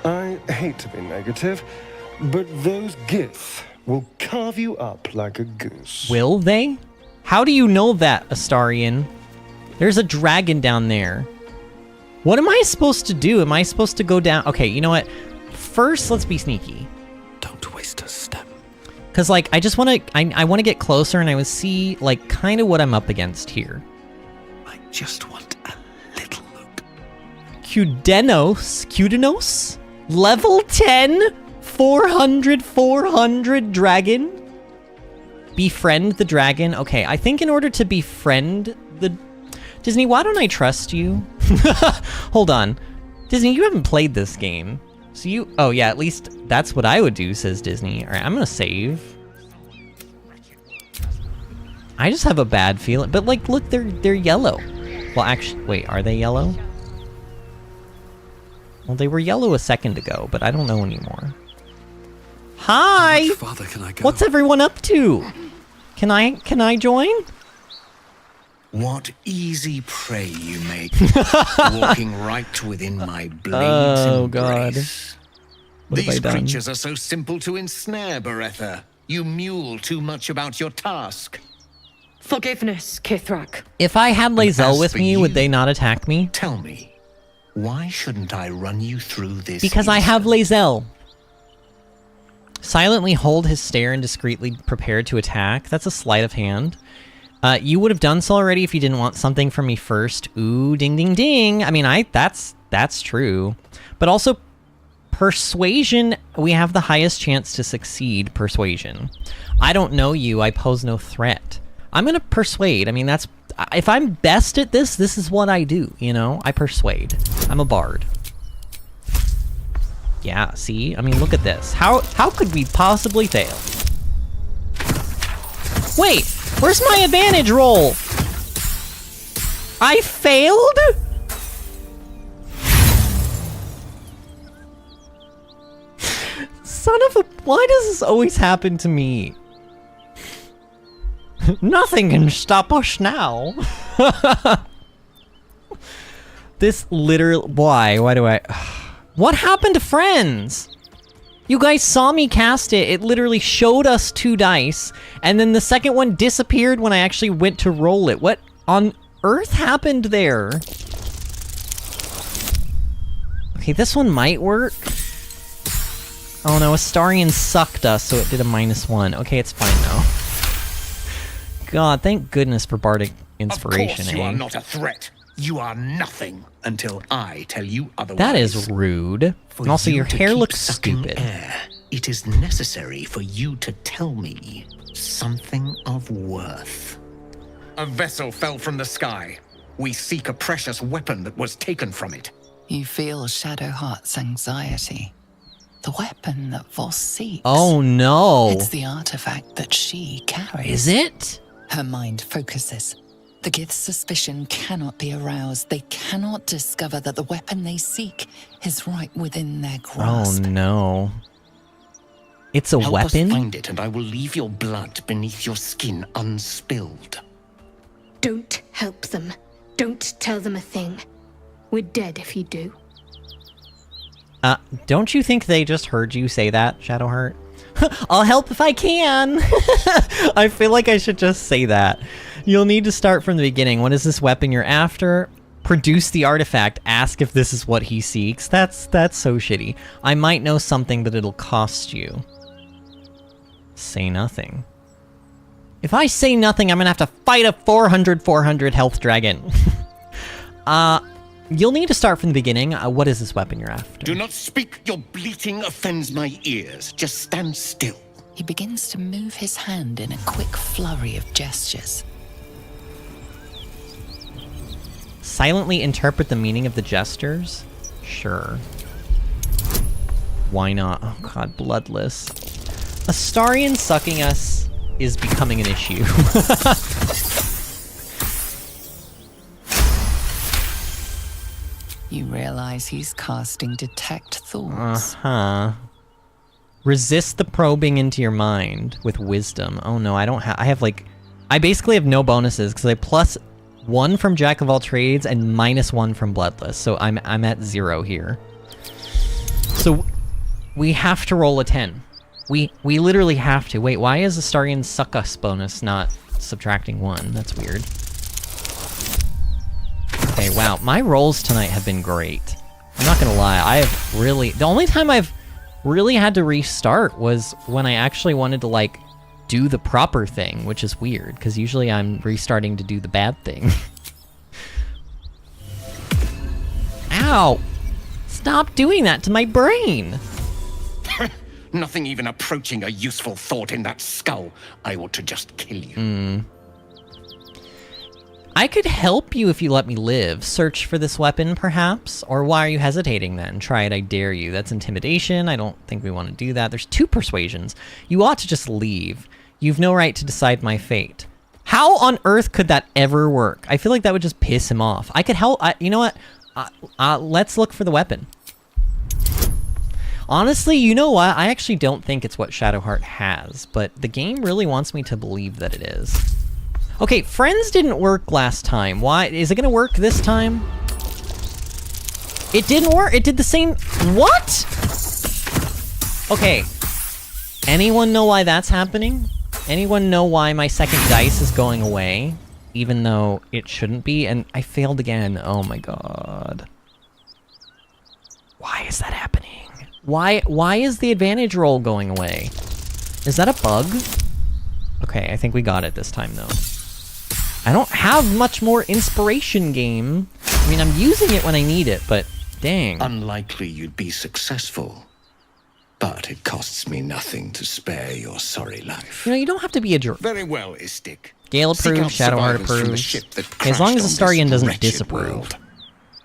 I hate to be negative, but those Gith will carve you up like a goose. Will they? How do you know that, Astarion? There's a dragon down there. What am I supposed to do? Am I supposed to go down? Okay, you know what? First, let's be sneaky. Don't waste a step. Because, like, I just want to... I want to get closer and I would see, like, kind of what I'm up against here. I just want a little look. Kudenos? Level 10? 400 dragon? Befriend the dragon? Okay, I think in order to befriend the... Disney, why don't I trust you? Hold on. Disney, you haven't played this game. So you... Oh, yeah, at least that's what I would do, says Disney. All right, I'm going to save. I just have a bad feeling. But, like, look, they're yellow. Well, actually... Wait, are they yellow? Well, they were yellow a second ago, but I don't know anymore. Hi! How much farther can I go? What's everyone up to? Can I join? What easy prey you make, walking right within my blade's embrace. What have I These done? creatures are so simple to ensnare, Beretha. You mule too much about your task. Forgiveness, Kithrak. If I had Lae'zel As with for me, you, would they not attack me? Tell me, why shouldn't I run you through this? Because I have Lae'zel. Silently hold his stare and discreetly prepare to attack. That's a sleight of hand. You would have done so already if you didn't want something from me first. Ooh, ding, ding, ding. I mean, that's true. But also, persuasion, we have the highest chance to succeed persuasion. I don't know you, I pose no threat. I'm gonna persuade. I mean, that's... If I'm best at this, this is what I do, you know? I persuade. I'm a bard. Yeah, see? I mean, look at this. How could we possibly fail? Wait! Where's my advantage roll? I failed? Son of a... Why does this always happen to me? Nothing can stop us now. This literally... Why? Why do I... What happened to friends? You guys saw me cast it. It literally showed us 2 dice, and then the second one disappeared when I actually went to roll it. What on earth happened there? Okay, this one might work. Oh no, Astarion sucked us, so it did a -1. Okay, it's fine now. God, thank goodness for Bardic Inspiration, Of course you are not a threat. You are nothing until I tell you otherwise. That is rude. And also, your hair looks stupid. It is necessary for you to tell me something of worth. A vessel fell from the sky. We seek a precious weapon that was taken from it. You feel Shadowheart's anxiety. The weapon that Voss seeks. Oh no! It's the artifact that she carries. Is it? Her mind focuses. The Gith's suspicion cannot be aroused. They cannot discover that the weapon they seek is right within their grasp. Oh no. It's a Help weapon? us find it, and I will leave your blood beneath your skin unspilled. Don't help them. Don't tell them a thing. We're dead if you do. Don't you think they just heard you say that, Shadowheart? I'll help if I can! I feel like I should just say that. You'll need to start from the beginning. What is this weapon you're after? Produce the artifact. Ask if this is what he seeks. That's so shitty. I might know something, but it'll cost you. Say nothing. If I say nothing, I'm gonna have to fight a 400 health dragon. You'll need to start from the beginning. What is this weapon you're after? Do not speak. Your bleating offends my ears. Just stand still. He begins to move his hand in a quick flurry of gestures. Silently interpret the meaning of the gestures? Sure. Why not? Oh god, bloodless. Astarion sucking us is becoming an issue. You realize he's casting Detect Thoughts. Uh-huh. Resist the probing into your mind with wisdom. Oh no, I don't have... I have like... I basically have no bonuses because I +1 from Jack of all trades and -1 from Bloodless. So I'm at 0 here. So we have to roll a 10. We literally have to. Wait, why is Astarion's suck us bonus not subtracting 1? That's weird. Okay, wow. My rolls tonight have been great. I'm not gonna lie. I have really... The only time I've really had to restart was when I actually wanted to, like, do the proper thing, which is weird, because usually I'm restarting to do the bad thing. Ow! Stop doing that to my brain! Nothing even approaching a useful thought in that skull. I ought to just kill you. I could help you if you let me live. Search for this weapon, perhaps? Or why are you hesitating then? Try it, I dare you. That's intimidation. I don't think we want to do that. There's 2 persuasions. You ought to just leave. You've no right to decide my fate. How on earth could that ever work? I feel like that would just piss him off. I could help... you know what? Let's look for the weapon. Honestly, you know what? I actually don't think it's what Shadowheart has, but the game really wants me to believe that it is. Okay, friends didn't work last time. Why? Is it gonna work this time? It didn't work. It did the same... What? Okay. Anyone know why that's happening? Anyone know why my second dice is going away? Even though it shouldn't be? And I failed again. Oh my god. Why is that happening? Why is the advantage roll going away? Is that a bug? Okay, I think we got it this time though. I don't have much more inspiration game. I mean, I'm using it when I need it, but dang. Unlikely you'd be successful. But it costs me nothing to spare your sorry life. You know, you don't have to be a jerk. Very well, Istik. Gale approves, Shadowheart approves. As long as the Starian doesn't disapprove.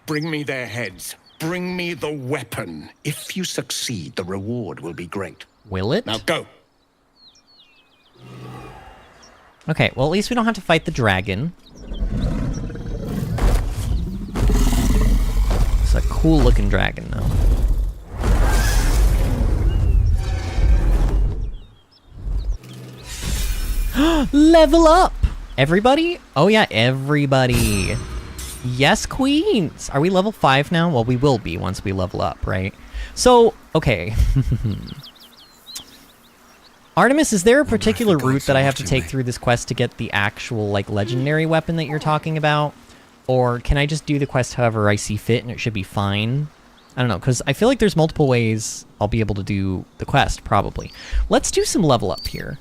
Bring me their heads. Bring me the weapon. If you succeed, the reward will be great. Will it? Now go. Okay, well, at least we don't have to fight the dragon. It's a cool-looking dragon, though. Level up! Everybody? Oh yeah, everybody. Yes, queens! Are we level 5 now? Well, we will be once we level up, right? So, okay. Artemis, is there a particular route that I have to take through this quest to get the actual, like, legendary weapon that you're talking about? Or can I just do the quest however I see fit and it should be fine? I don't know, because I feel like there's multiple ways I'll be able to do the quest, probably. Let's do some level up here.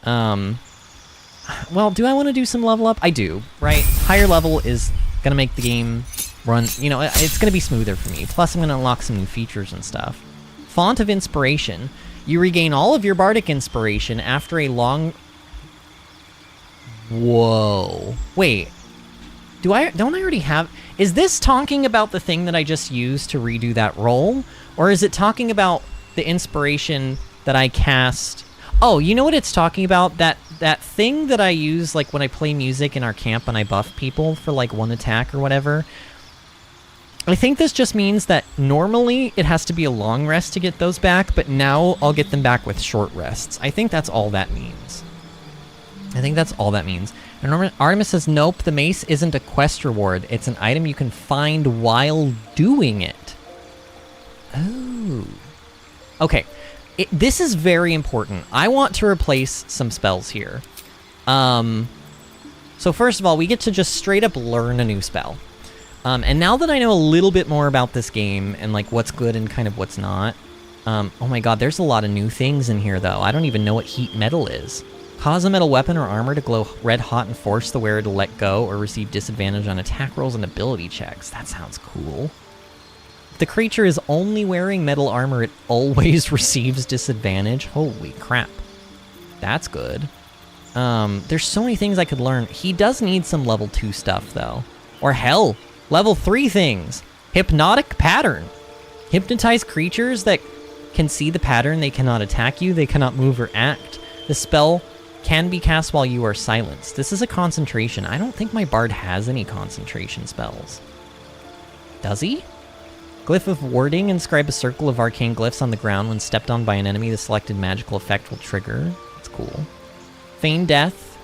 Well, do I want to do some level up? I do, right? Higher level is going to make the game run, you know, it's going to be smoother for me. Plus, I'm going to unlock some new features and stuff. Font of Inspiration. You regain all of your bardic inspiration after a long... Whoa. Wait. Don't I already have... Is this talking about the thing that I just used to redo that roll? Or is it talking about the inspiration that I cast... Oh, you know what it's talking about? That thing that I use, like, when I play music in our camp and I buff people for, like, 1 attack or whatever. I think this just means that normally it has to be a long rest to get those back, but now I'll get them back with short rests. I think that's all that means. And Artemis says, nope, the mace isn't a quest reward. It's an item you can find while doing it. Oh. Okay. This is very important. I want to replace some spells here. So first of all, we get to just straight up learn a new spell. And now that I know a little bit more about this game and like what's good and kind of what's not, oh my god, there's a lot of new things in here though. I don't even know what heat metal is. Cause a metal weapon or armor to glow red hot and force the wearer to let go or receive disadvantage on attack rolls and ability checks. That sounds cool. If the creature is only wearing metal armor, it always receives disadvantage. Holy crap. That's good. There's so many things I could learn. He does need some level 2 stuff, though. Or hell, level 3 things. Hypnotic Pattern. Hypnotize creatures that can see the pattern. They cannot attack you. They cannot move or act. The spell can be cast while you are silenced. This is a concentration. I don't think my bard has any concentration spells. Does he? Glyph of Warding. Inscribe a circle of arcane glyphs on the ground. When stepped on by an enemy, the selected magical effect will trigger. That's cool. Feign Death.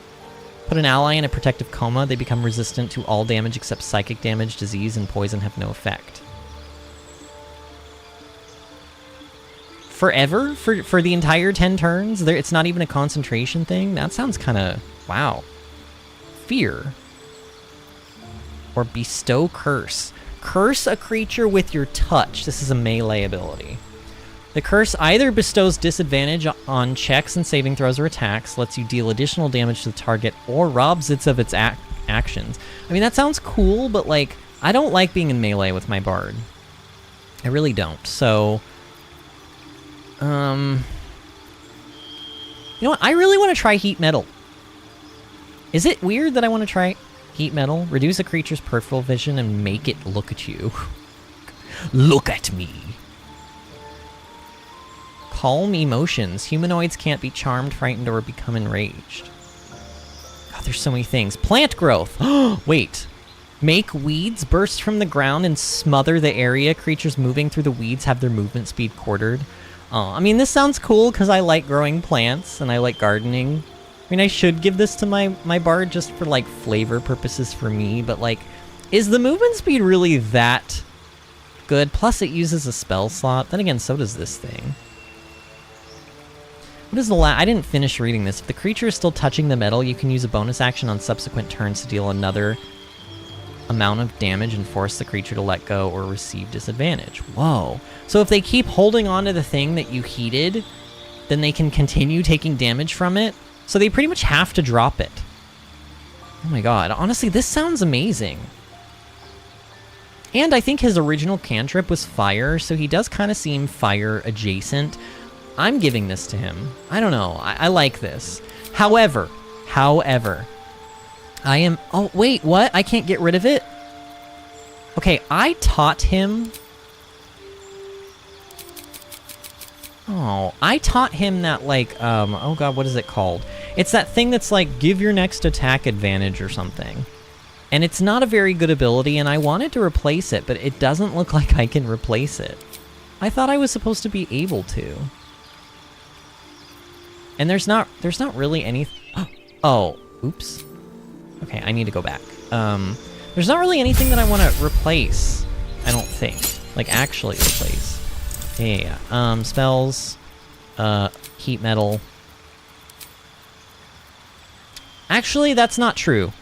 Put an ally in a protective coma. They become resistant to all damage except psychic damage, disease, and poison have no effect. Forever? For the entire 10 turns? It's not even a concentration thing? That sounds kind of... Wow. Fear. Or Bestow Curse. Curse a creature with your touch. This is a melee ability. The curse either bestows disadvantage on checks and saving throws or attacks, lets you deal additional damage to the target, or robs it of its actions. I mean, that sounds cool, but, like, I don't like being in melee with my bard. I really don't. So, you know what? I really want to try Heat Metal. Is it weird that I want to try Heat Metal? Reduce a creature's peripheral vision and make it look at you. Look at me. Calm emotions. Humanoids can't be charmed, frightened, or become enraged. God, there's so many things. Plant growth. Wait. Make weeds burst from the ground and smother the area. Creatures moving through the weeds have their movement speed quartered. I mean, this sounds cool because I like growing plants and I like gardening. I mean, I should give this to my bard just for, like, flavor purposes for me, but, like, is the movement speed really that good? Plus, it uses a spell slot. Then again, so does this thing. What is the I didn't finish reading this. If the creature is still touching the metal, you can use a bonus action on subsequent turns to deal another amount of damage and force the creature to let go or receive disadvantage. Whoa. So if they keep holding on to the thing that you heated, then they can continue taking damage from it. So they pretty much have to drop it. Oh my god, honestly, this sounds amazing. And I think his original cantrip was fire, so he does kind of seem fire adjacent. I'm giving this to him. I don't know, I like this. However, I am... Oh, wait, what? I can't get rid of it? Okay, I taught him... Oh, I taught him that, like, oh god, what is it called? It's that thing that's like, give your next attack advantage or something. And it's not a very good ability, and I wanted to replace it, but it doesn't look like I can replace it. I thought I was supposed to be able to. And there's not really any... Oh, oops. Okay, I need to go back. There's not really anything that I want to replace, I don't think. Like, actually replace. Yeah. Spells, heat metal. Actually, that's not true.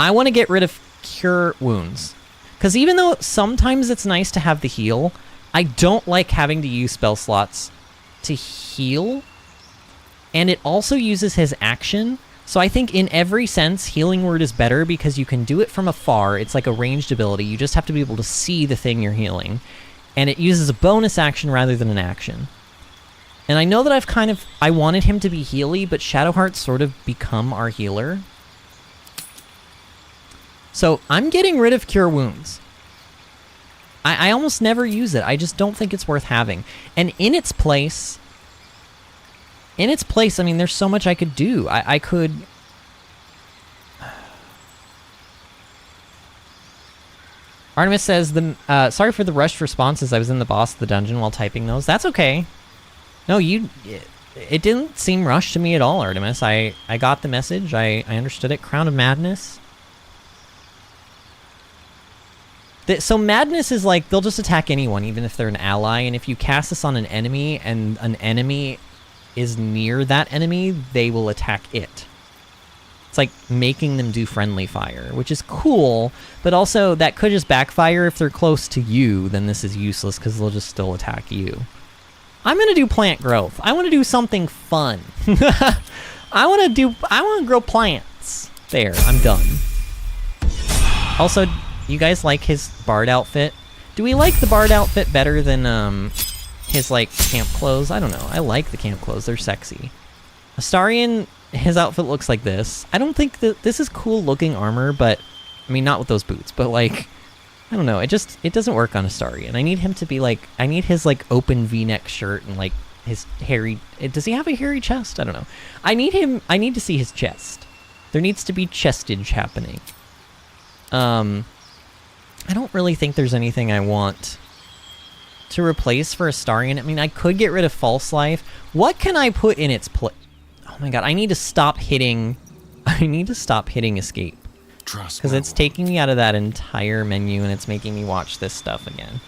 I want to get rid of Cure Wounds. Because even though sometimes it's nice to have the heal, I don't like having to use spell slots to heal. And it also uses his action. So I think in every sense, Healing Word is better because you can do it from afar. It's like a ranged ability. You just have to be able to see the thing you're healing. And it uses a bonus action rather than an action. And I know that I wanted him to be healy, but Shadowheart's sort of become our healer. So I'm getting rid of Cure Wounds. I almost never use it. I just don't think it's worth having. And in its place, I mean, there's so much I could do. I could... Artemis says, sorry for the rushed responses. I was in the boss of the dungeon while typing those. That's okay. No, it didn't seem rushed to me at all, Artemis. I got the message. I understood it. Crown of Madness. So Madness is like, they'll just attack anyone, even if they're an ally. And if you cast this on an enemy, and an enemy is near that enemy, they will attack it. It's like making them do friendly fire, which is cool, but also that could just backfire. If they're close to you, then this is useless because they'll just still attack you. I'm gonna do plant growth. I want to do something fun. I want to grow plants. There, I'm done. Also, you guys like his bard outfit? Do we like the bard outfit better than his like camp clothes? I don't know. I like the camp clothes. They're sexy. Astarion, his outfit looks like this. I don't think that this is cool looking armor, but I mean, not with those boots, but like, I don't know. It doesn't work on Astarion. I need him to be like, I need his like open V-neck shirt and like his hairy, does he have a hairy chest? I don't know. I need to see his chest. There needs to be chestage happening. I don't really think there's anything I want to replace for Astarion. I mean, I could get rid of False Life. What can I put in its place? Oh my god, I need to stop hitting escape. Because it's taking me out of that entire menu and it's making me watch this stuff again.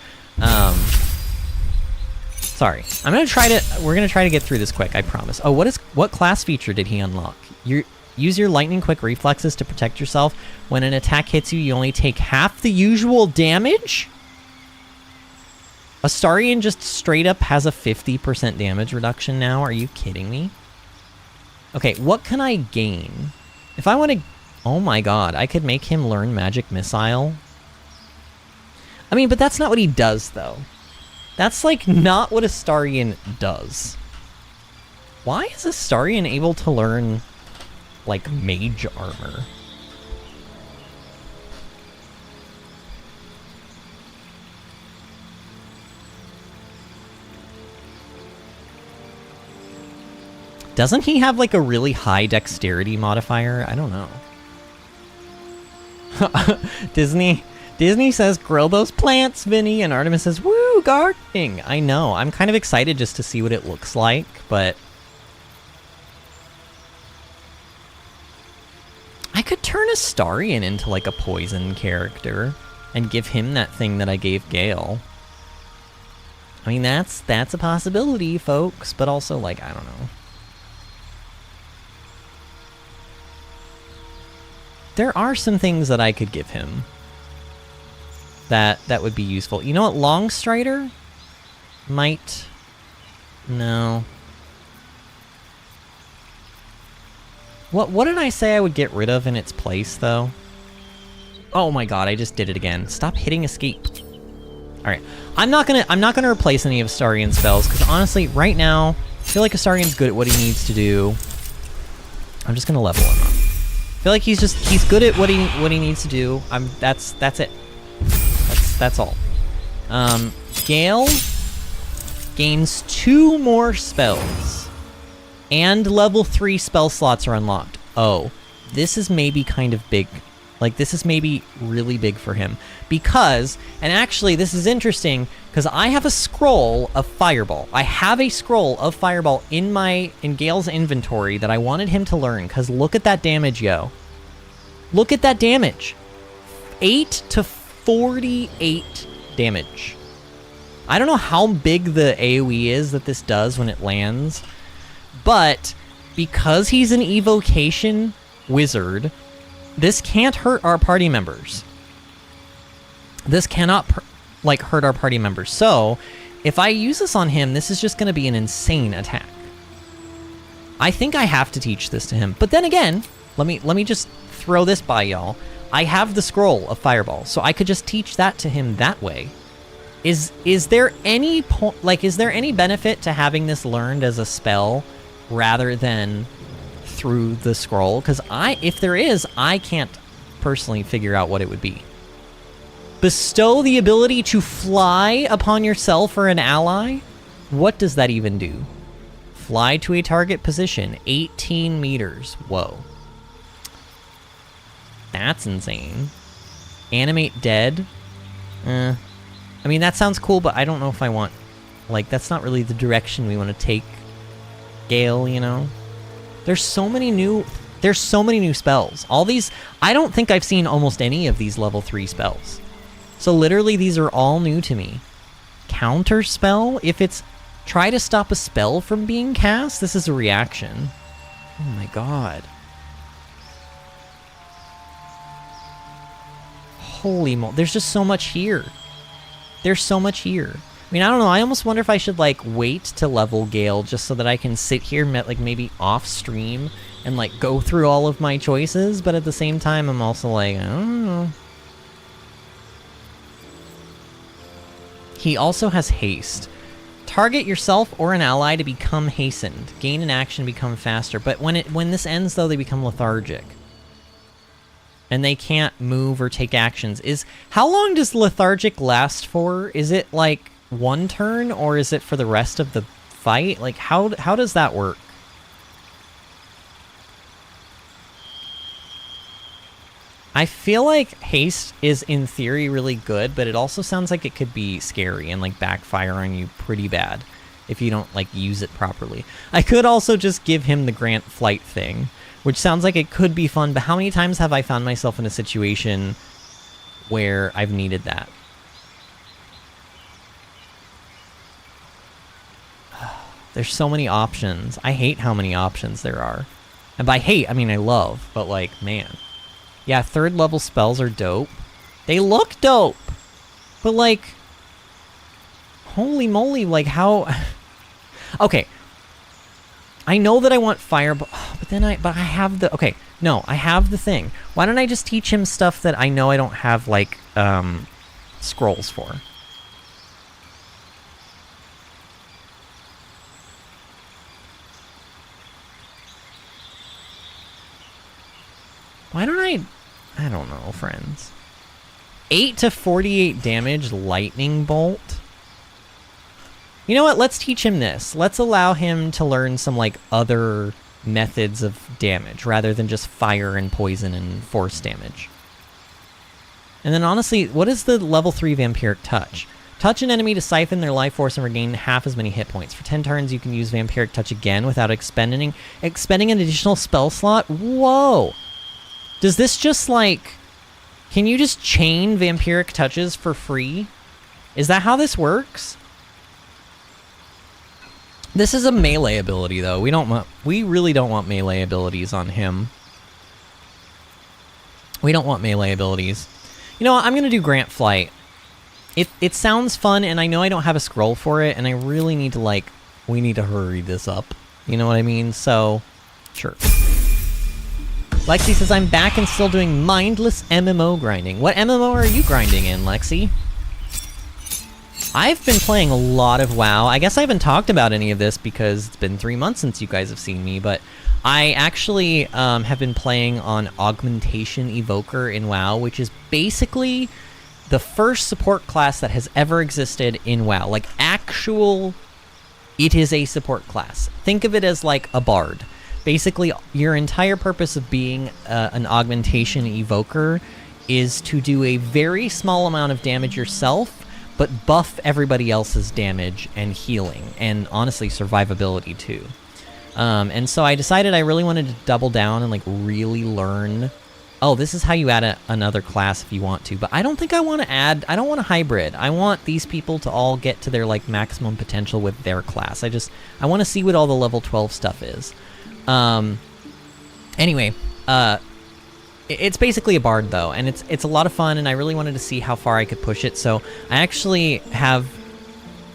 Sorry. We're gonna try to get through this quick, I promise. Oh, what class feature did he unlock? Use your lightning quick reflexes to protect yourself. When an attack hits you, you only take half the usual damage? Astarion just straight up has a 50% damage reduction now. Are you kidding me? Okay, what can I gain? If I want to... Oh my god, I could make him learn Magic Missile. I mean, but that's not what he does, though. That's, like, not what Astarion does. Why is Astarion able to learn, like, mage armor? Doesn't he have, like, a really high dexterity modifier? I don't know. Disney says, grow those plants, Vinny, and Artemis says, woo, gardening! I know, I'm kind of excited just to see what it looks like, but... I could turn Astarion into, like, a poison character, and give him that thing that I gave Gale. I mean, that's a possibility, folks, but also, like, I don't know. There are some things that I could give him that would be useful. You know what? Longstrider might... No. What did I say I would get rid of in its place, though? Oh my god, I just did it again. Stop hitting escape. Alright. I'm not gonna replace any of Astarian's spells, because honestly, right now, I feel like Astarian's good at what he needs to do. I'm just gonna level him up. I feel like he's good at what he needs to do. That's it. That's all. Gale gains 2 more spells. And level 3 spell slots are unlocked. Oh, this is maybe kind of big. Like, this is maybe really big for him. Because, and actually this is interesting, because I have a scroll of Fireball. I have a scroll of Fireball in Gale's inventory that I wanted him to learn, because look at that damage, yo. Look at that damage. 8 to 48 damage. I don't know how big the AoE is that this does when it lands, but because he's an evocation wizard, this can't hurt our party members. This cannot, hurt our party members. So, if I use this on him, this is just going to be an insane attack. I think I have to teach this to him. But then again, let me just throw this by y'all. I have the scroll of Fireball, so I could just teach that to him that way. Is there any is there any benefit to having this learned as a spell rather than through the scroll? Because if there is, I can't personally figure out what it would be. Bestow the ability to fly upon yourself or an ally? What does that even do? Fly to a target position, 18 meters. Whoa. That's insane. Animate dead? I mean, that sounds cool, but I don't know if I want... that's not really the direction we want to take Gale, you know? There's so many new spells. All these... I don't think I've seen almost any of these level 3 spells. So literally, these are all new to me. Counter spell? If it's... Try to stop a spell from being cast? This is a reaction. Oh my god. Holy mo... There's just so much here. There's so much here. I mean, I don't know. I almost wonder if I should, wait to level Gale just so that I can sit here, maybe off stream and, go through all of my choices. But at the same time, I'm also I don't know. He also has haste. Target yourself or an ally to become hastened. Gain an action, become faster. But when this ends, though, they become lethargic. And they can't move or take actions. How long does lethargic last for? Is it 1 turn, or is it for the rest of the fight? How does that work? I feel like haste is in theory really good, but it also sounds like it could be scary and backfire on you pretty bad if you don't use it properly. I could also just give him the grant flight thing, which sounds like it could be fun, but how many times have I found myself in a situation where I've needed that? There's so many options. I hate how many options there are. And by hate, I mean I love, but man. Yeah, 3rd level spells are dope. They look dope! But holy moly, how... Okay. I know that I want Fireball, but I have the... Okay, no, I have the thing. Why don't I just teach him stuff that I know I don't have, scrolls for? Why don't I don't know, friends. 8 to 48 damage lightning bolt. You know what? Let's teach him this. Let's allow him to learn some other methods of damage rather than just fire and poison and force damage. And then honestly, what is the level 3 vampiric touch? Touch an enemy to siphon their life force and regain half as many hit points. For 10 turns, you can use vampiric touch again without expending an additional spell slot. Whoa! Does this just can you just chain vampiric touches for free? Is that how this works? This is a melee ability, though. We really don't want melee abilities on him. We don't want melee abilities. You know what? I'm gonna do Grant Flight. It sounds fun, and I know I don't have a scroll for it, and I really need to we need to hurry this up. You know what I mean? So, sure. Lexi says, I'm back and still doing mindless MMO grinding. What MMO are you grinding in, Lexi? I've been playing a lot of WoW. I guess I haven't talked about any of this because it's been 3 months since you guys have seen me, but I actually have been playing on Augmentation Evoker in WoW, which is basically the first support class that has ever existed in WoW. Like, it is a support class. Think of it as like a bard. Basically, your entire purpose of being an Augmentation Evoker is to do a very small amount of damage yourself, but buff everybody else's damage and healing, and honestly, survivability too. And so I decided I really wanted to double down and like really learn. Oh, this is how you add another class if you want to, but I don't think I want to add. I don't want a hybrid. I want these people to all get to their like maximum potential with their class. I want to see what all the level 12 stuff is. Anyway, it's basically a bard though, and it's a lot of fun, and I really wanted to see how far I could push it. So I actually have,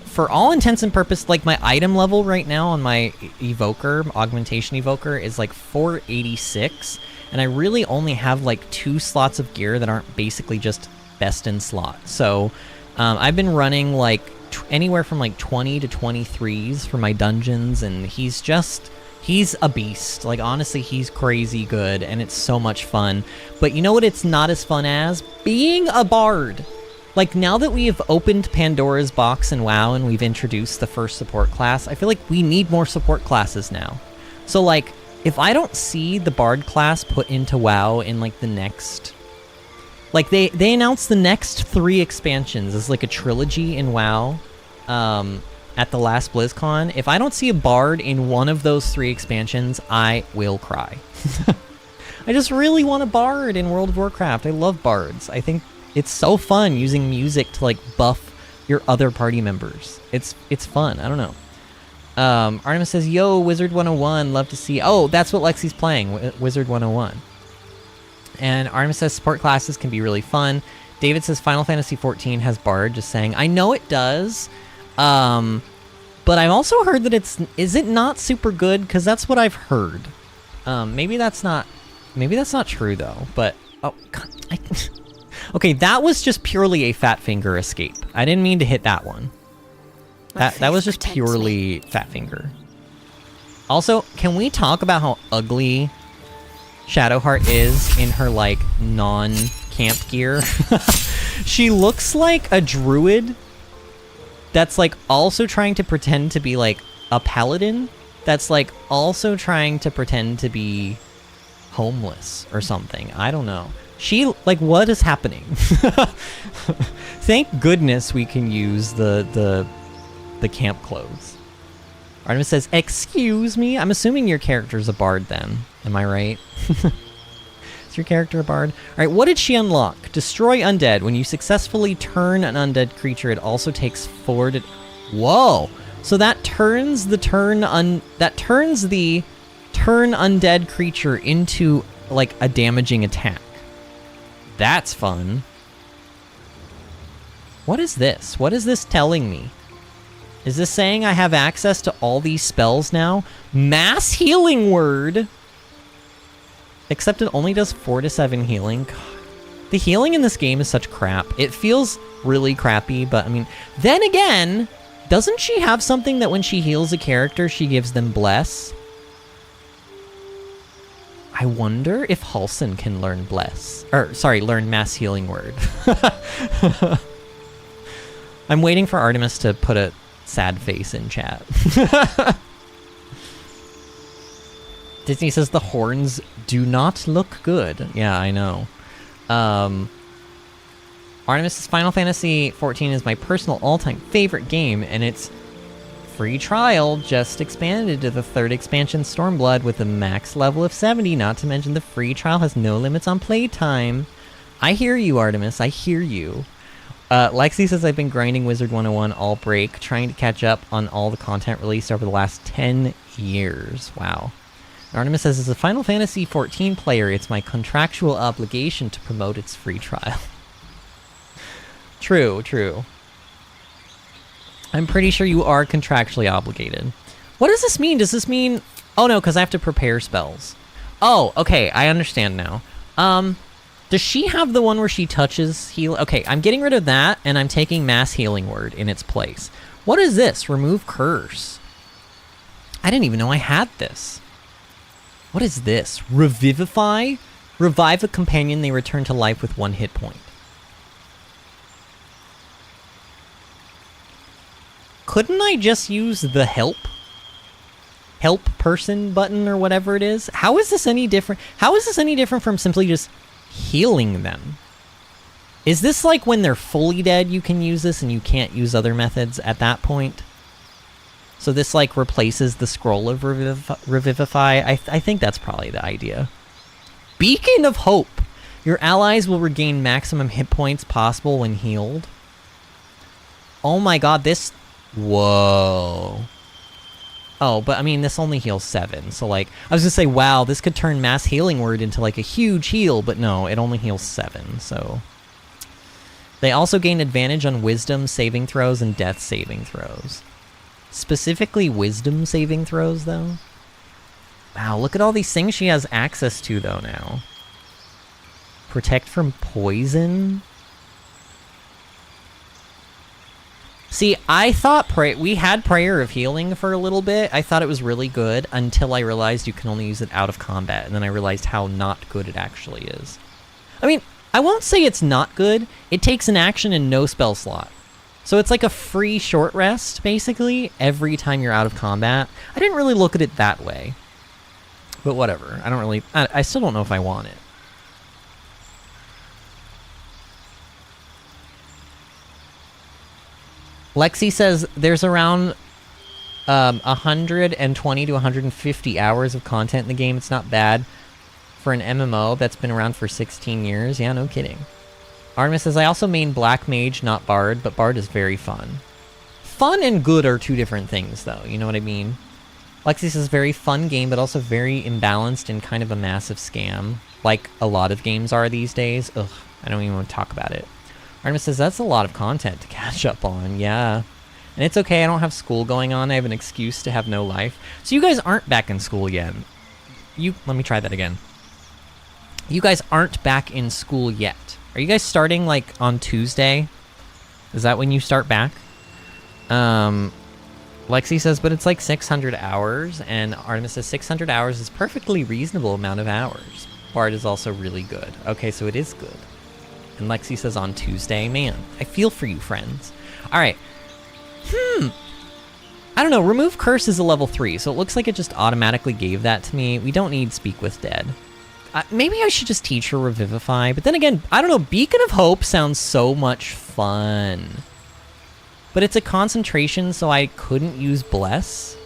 for all intents and purposes, like my item level right now on my evoker, Augmentation Evoker, is like 486, and I really only have like 2 slots of gear that aren't basically just best in slot. So I've been running like anywhere from like 20 to 23s for my dungeons, and he's a beast. Like, honestly, he's crazy good, and it's so much fun. But you know what it's not as fun as? Being a bard. Like, now that we have opened Pandora's box in WoW and we've introduced the first support class, I feel like we need more support classes now. So, like, if I don't see the bard class put into WoW in, like, the next... Like, they announced the next 3 expansions as, like, a trilogy in WoW, at the last BlizzCon. If I don't see a bard in one of those 3 expansions, I will cry. I just really want a bard in World of Warcraft. I love bards. I think it's so fun using music to like buff your other party members. It's fun. I don't know. Artemis says, yo, Wizard 101, love to see... Oh, that's what Lexi's playing, Wizard 101. And Artemis says, support classes can be really fun. David says, Final Fantasy XIV has bard, just saying. I know it does. But I've also heard that is it not super good? Because that's what I've heard. Maybe that's not true though. But oh, God, okay, that was just purely a fat finger escape. I didn't mean to hit that one. That was just purely fat finger. Also, can we talk about how ugly Shadowheart is in her like non-camp gear? She looks like a druid that's like also trying to pretend to be like a paladin, that's like also trying to pretend to be homeless or something. I don't know. She, like, what is happening? Thank goodness we can use the camp clothes. Artemis says, excuse me? I'm assuming your character's a bard then. Am I right? Is your character a bard? Alright, what did she unlock? Destroy undead. When you successfully turn an undead creature, it also takes 4 to... Whoa! So that turns the turn undead creature into, like, a damaging attack. That's fun. What is this? What is this telling me? Is this saying I have access to all these spells now? Mass Healing Word! Except it only does 4 to 7 healing. God. The healing in this game is such crap. It feels really crappy, but I mean... Then again, doesn't she have something that when she heals a character, she gives them Bless? I wonder if Halsin can learn Bless. Or, sorry, learn Mass Healing Word. I'm waiting for Artemis to put a sad face in chat. Disney says the horns do not look good. Yeah, I know. Artemis says Final Fantasy XIV is my personal all-time favorite game, and its free trial just expanded to the 3rd expansion, Stormblood, with a max level of 70, not to mention the free trial has no limits on playtime. I hear you, Artemis. I hear you. Lexi says I've been grinding Wizard 101 all break, trying to catch up on all the content released over the last 10 years. Wow. Artemis says, as a Final Fantasy XIV player, it's my contractual obligation to promote its free trial. True, true. I'm pretty sure you are contractually obligated. What does this mean? Does this mean... Oh no, because I have to prepare spells. Oh, okay, I understand now. Does she have the one where she touches heal? Okay, I'm getting rid of that, and I'm taking Mass Healing Word in its place. What is this? Remove Curse. I didn't even know I had this. What is this? Revivify? Revive a companion, they return to life with 1 hit point. Couldn't I just use the help person button or whatever it is? How is this any different? How is this any different from simply just healing them? Is this like when they're fully dead you can use this and you can't use other methods at that point? So this like replaces the scroll of Revivify? I think that's probably the idea. Beacon of Hope. Your allies will regain maximum hit points possible when healed. Oh my god, this... Whoa. Oh, but I mean, this only heals 7, so like, I was gonna say, wow, this could turn Mass Healing Word into like a huge heal, but no, it only heals 7, so... They also gain advantage on Wisdom saving throws and Death saving throws. Specifically Wisdom saving throws, though? Wow, look at all these things she has access to, though, now. Protect from poison? See, I thought we had Prayer of Healing for a little bit. I thought it was really good until I realized you can only use it out of combat, and then I realized how not good it actually is. I mean, I won't say it's not good. It takes an action and no spell slot. So it's like a free short rest, basically, every time you're out of combat. I didn't really look at it that way. But whatever. I still don't know if I want it. Lexi says there's around 120 to 150 hours of content in the game. It's not bad for an MMO that's been around for 16 years. Yeah, no kidding. Artemis says, I also main Black Mage, not Bard, but Bard is very fun. Fun and good are two different things, though. You know what I mean? Lexi says, very fun game, but also very imbalanced and kind of a massive scam. Like a lot of games are these days. Ugh, I don't even want to talk about it. Artemis says, that's a lot of content to catch up on, yeah. And it's okay, I don't have school going on, I have an excuse to have no life. So you guys aren't back in school yet. Let me try that again. You guys aren't back in school yet. Are you guys starting, like, on Tuesday? Is that when you start back? Lexi says, but it's like 600 hours, and Artemis says 600 hours is perfectly reasonable amount of hours. Bard is also really good. Okay, so it is good. And Lexi says on Tuesday. Man, I feel for you, friends. Alright. I don't know. Remove Curse is a level 3, so it looks like it just automatically gave that to me. We don't need Speak with Dead. Maybe I should just teach her Revivify. But then again, I don't know. Beacon of Hope sounds so much fun. But it's a concentration, so I couldn't use Bless.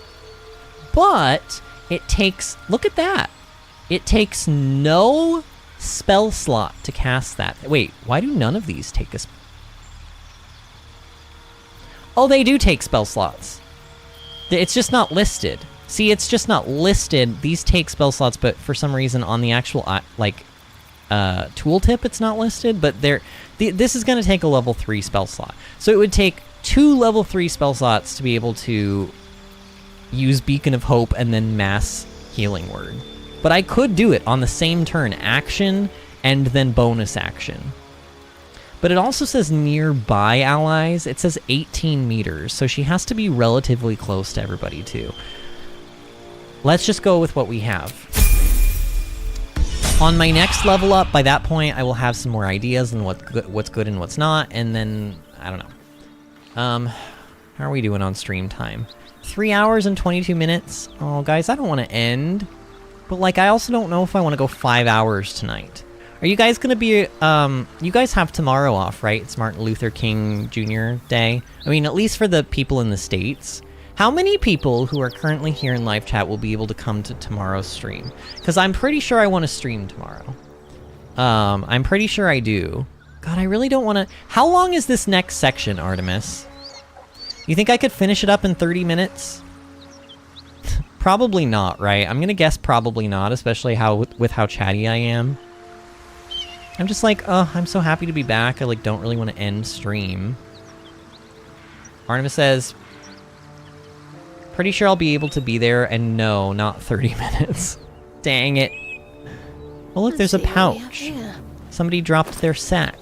But it takes... Look at that. It takes no spell slot to cast that. Wait, why do none of these take a... Oh, they do take spell slots. It's just not listed. See, it's just not listed. These take spell slots, but for some reason on the actual, tooltip, it's not listed. But this is going to take a level 3 spell slot. So it would take 2 level 3 spell slots to be able to use Beacon of Hope and then Mass Healing Word. But I could do it on the same turn, action, and then bonus action. But it also says nearby allies. It says 18 meters, so she has to be relatively close to everybody, too. Let's just go with what we have. On my next level up, by that point, I will have some more ideas on what's good and what's not, and then, I don't know. How are we doing on stream time? 3 hours and 22 minutes. Oh, guys, I don't want to end. But, like, I also don't know if I want to go 5 hours tonight. Are you guys going to be, you guys have tomorrow off, right? It's Martin Luther King Jr. Day. I mean, at least for the people in the States. How many people who are currently here in live chat will be able to come to tomorrow's stream? Because I'm pretty sure I want to stream tomorrow. I'm pretty sure I do. God, I really don't want to... How long is this next section, Artemis? You think I could finish it up in 30 minutes? Probably not, right? I'm gonna guess probably not, especially with how chatty I am. I'm just like, oh, I'm so happy to be back. I like don't really want to end stream. Artemis says, pretty sure I'll be able to be there, and no, not 30 minutes. Dang it. Oh look, there's a Let's see what we have pouch. here. Somebody dropped their sack.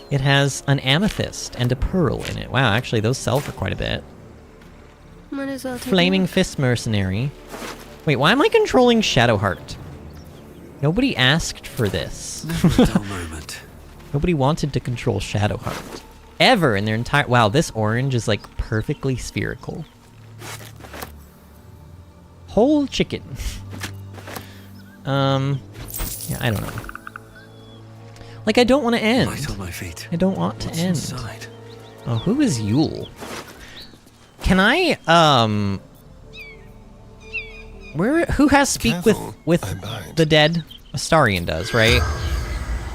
It has an amethyst and a pearl in it. Wow, actually those sell for quite a bit. Might as well take a Flaming look. Fist Mercenary. Wait, why am I controlling Shadowheart? Nobody asked for this. Never a dull moment. Nobody wanted to control Shadowheart. Ever in their entire... Wow, this orange is like perfectly spherical. Whole chicken. Yeah, I don't know. Like, I don't want to end. Right on my feet. I don't want to What's end. inside? Oh, who is Yule? Can I, who has speak Careful, with I bite. the dead? Astarion does, right?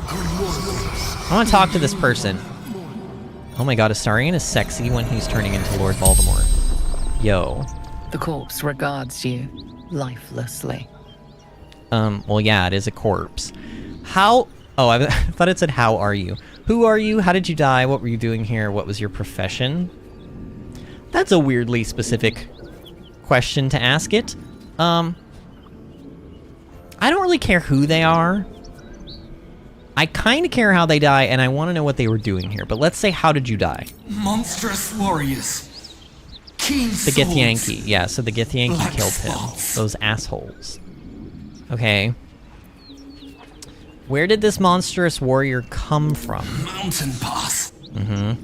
I want to talk to this person. Oh my god, Astarion is sexy when he's turning into Lord Voldemort. Yo. The corpse regards you lifelessly. Well, yeah, it is a corpse. How... Oh, I thought it said, how are you? Who are you? How did you die? What were you doing here? What was your profession? That's a weirdly specific question to ask it. I don't really care who they are. I kind of care how they die, and I want to know what they were doing here. But let's say, how did you die? Monstrous warriors. Keen The Githyanki. Yeah, so the Githyanki Black killed him. spots. Those assholes. Okay. Where did this monstrous warrior come from? Mountain pass. Mm-hmm.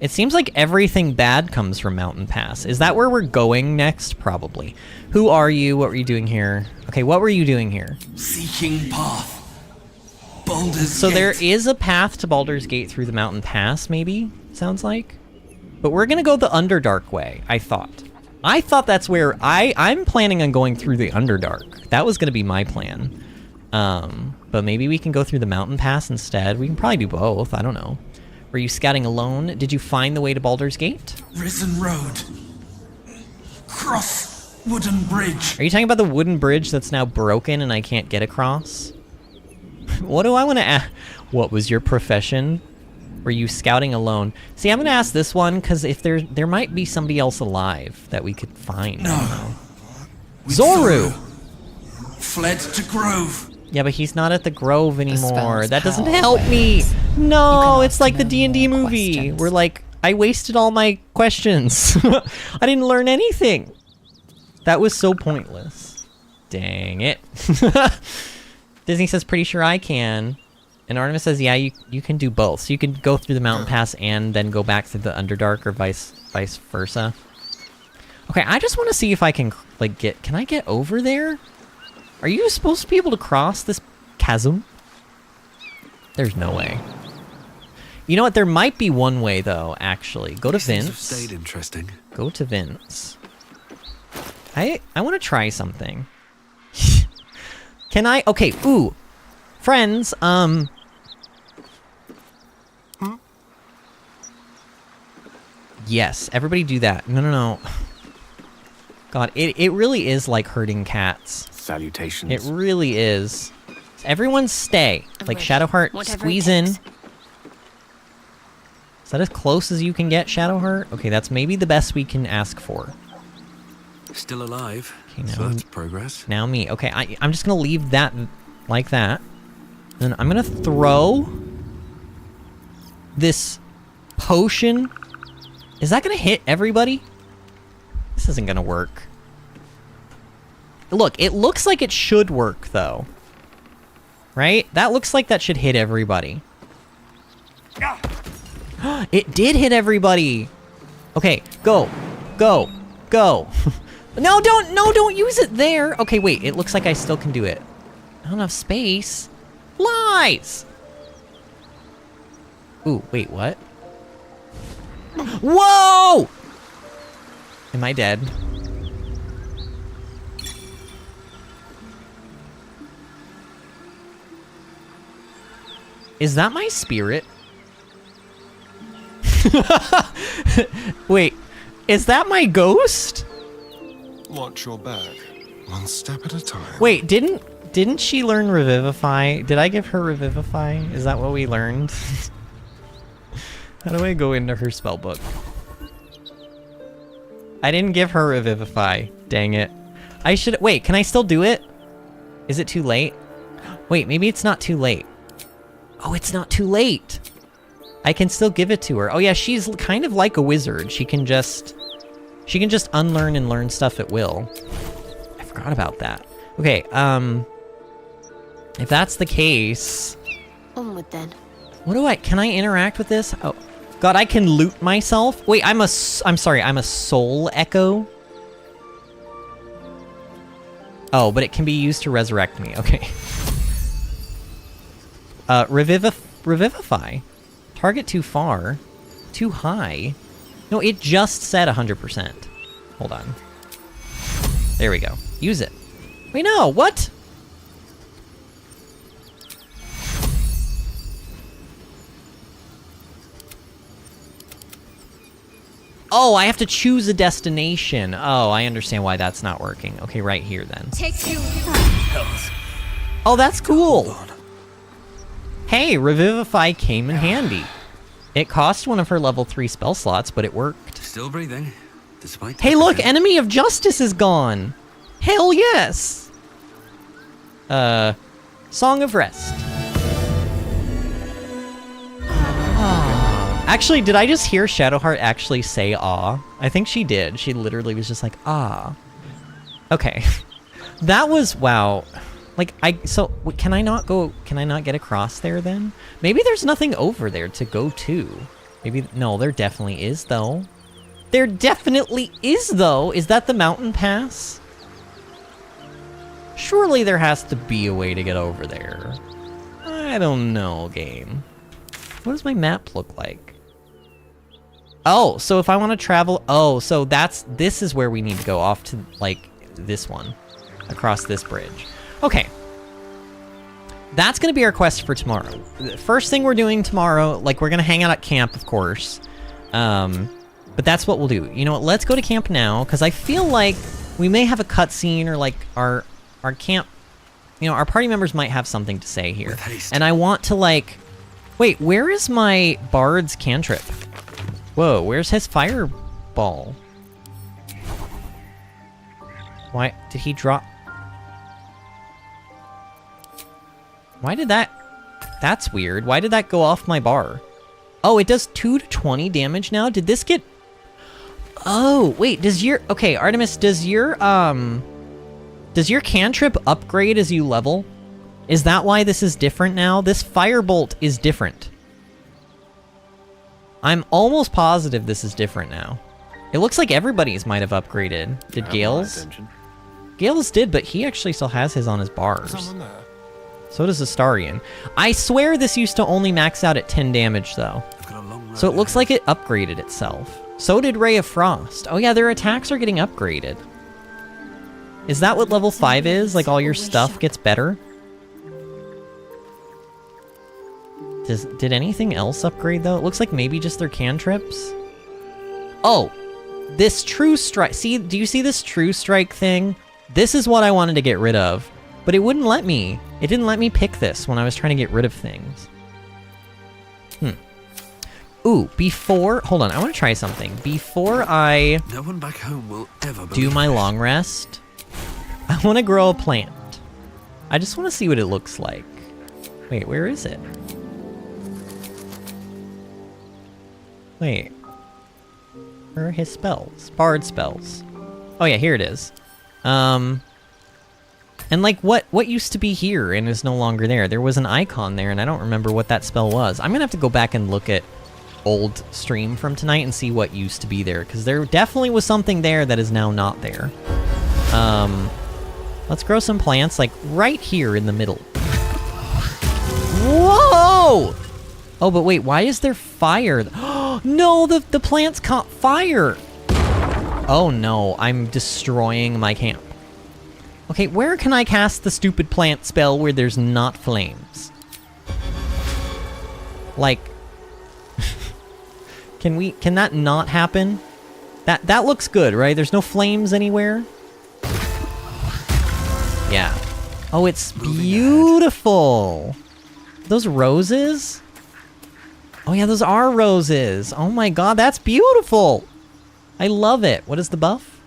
It seems like everything bad comes from Mountain Pass. Is that where we're going next? Probably. Who are you? What were you doing here? Okay, what were you doing here? Seeking path. Baldur's So Gate. there is a path to Baldur's Gate through the Mountain Pass, maybe? Sounds like? But we're gonna go the Underdark way, I thought. I thought that's where I'm planning on going through the Underdark. That was gonna be my plan. But maybe we can go through the Mountain Pass instead. We can probably do both, I don't know. Were you scouting alone? Did you find the way to Baldur's Gate? Risen Road. Cross wooden bridge. Are you talking about the wooden bridge that's now broken and I can't get across? What do I want to ask? What was your profession? Were you scouting alone? See, I'm going to ask this one because if there might be somebody else alive that we could find. No. Zoru! Fled to Grove. Yeah, but he's not at the Grove anymore. spell's That doesn't power help me. waves. No, You it's like the cannot D&D know more movie. questions. We're like, I wasted all my questions. I didn't learn anything. That was so pointless. Dang it. Disney says, pretty sure I can. And Artemis says, yeah, you can do both. So you can go through the Mountain Pass and then go back through the Underdark or vice versa. Okay, I just want to see if I can, like, can I get over there? Are you supposed to be able to cross this chasm? There's no way. You know what? There might be one way, though, actually. Go to These things have Vince. stayed interesting. Go to Vince. I want to try something. Can I? Okay, ooh. Friends, Yes, everybody do that. No. God, it really is like herding cats. Salutations. It really is. Everyone stay. Like Shadowheart, Whatever it squeeze in. takes. Is that as close as you can get, Shadowheart? Okay, that's maybe the best we can ask for. Still alive. Okay, So now, that's progress. now me. Okay, I'm just gonna leave that like that. Then I'm gonna throw this potion. Is that gonna hit everybody? This isn't gonna work. Look, it looks like it should work, though. Right? That looks like that should hit everybody. It did hit everybody! Okay, go. Go. Go. No, don't use it there! Okay, wait, it looks like I still can do it. I don't have space. Lies! Ooh, wait, what? Whoa! Am I dead? Is that my spirit? Wait, is that my ghost? Watch your back. One step at a time. Wait, didn't she learn Revivify? Did I give her Revivify? Is that what we learned? How do I go into her spellbook? I didn't give her Revivify. Dang it. I should... Wait, can I still do it? Is it too late? Wait, maybe it's not too late. Oh, it's not too late. I can still give it to her. Oh yeah, she's kind of like a wizard. She can just unlearn and learn stuff at will. I forgot about that. Okay, if that's the case, Onward then. can I interact with this? Oh, God, I can loot myself? Wait, I'm sorry, I'm a soul echo? Oh, but it can be used to resurrect me, okay. Revivify. Target too far. Too high. No, it just said 100%. Hold on. There we go. Use it. Wait, no, what? Oh, I have to choose a destination. Oh, I understand why that's not working. Okay, right here then. Take two. Oh, that's cool. Hey, Revivify came in handy. It cost one of her level 3 spell slots, but it worked. Still breathing, despite... Hey, look, Enemy of Justice is gone. Hell yes. Song of Rest. Actually, did I just hear Shadowheart actually say "ah"? I think she did. She literally was just like, "ah." Okay. That was, wow. Like, can I not get across there then? Maybe there's nothing over there to go to. Maybe, no, there definitely is though. There definitely is though. Is that the mountain pass? Surely there has to be a way to get over there. I don't know, game. What does my map look like? Oh, so if I want to travel... Oh, so this is where we need to go off to, like, this one. Across this bridge. Okay. That's going to be our quest for tomorrow. The first thing we're doing tomorrow, like, we're going to hang out at camp, of course. But that's what we'll do. You know what, let's go to camp now, because I feel like we may have a cutscene, or, like, our camp... You know, our party members might have something to say here. And I want to, like... Wait, where is my bard's cantrip? Whoa, where's his fireball? Why did he drop? Why did that... That's weird. Why did that go off my bar? Oh, it does 2 to 20 damage now? Did this get... Oh, wait, does your... Okay, Artemis, does your cantrip upgrade as you level? Is that why this is different now? This firebolt is different. I'm almost positive this is different now. It looks like everybody's might have upgraded. Did Gale's? Gale's did, but he actually still has his on his bars. So does Astarion. I swear this used to only max out at 10 damage, though. So it looks like it upgraded itself. So did Ray of Frost. Oh yeah, their attacks are getting upgraded. Is that what level 5 is? Like all your stuff gets better? Did anything else upgrade, though? It looks like maybe just their cantrips. Oh, this True Strike. See, do you see this True Strike thing? This is what I wanted to get rid of, but it wouldn't let me. It didn't let me pick this when I was trying to get rid of things. Ooh, hold on, I want to try something. Before I no one back home will ever do my long rest, I want to grow a plant. I just want to see what it looks like. Wait, where is it? Wait. Where are his spells? Bard spells. Oh yeah, here it is. And like what used to be here and is no longer there? There was an icon there and I don't remember what that spell was. I'm gonna have to go back and look at old stream from tonight and see what used to be there, because there definitely was something there that is now not there. Let's grow some plants like right here in the middle. Whoa! Oh, but wait, why is there fire? No, the plants caught fire. Oh no, I'm destroying my camp. Okay, where can I cast the stupid plant spell where there's not flames? Like, can that not happen? That looks good, right? There's no flames anywhere. Yeah. Oh, it's beautiful. Those roses? Oh yeah, those are roses. Oh my god, that's beautiful. I love it. What is the buff?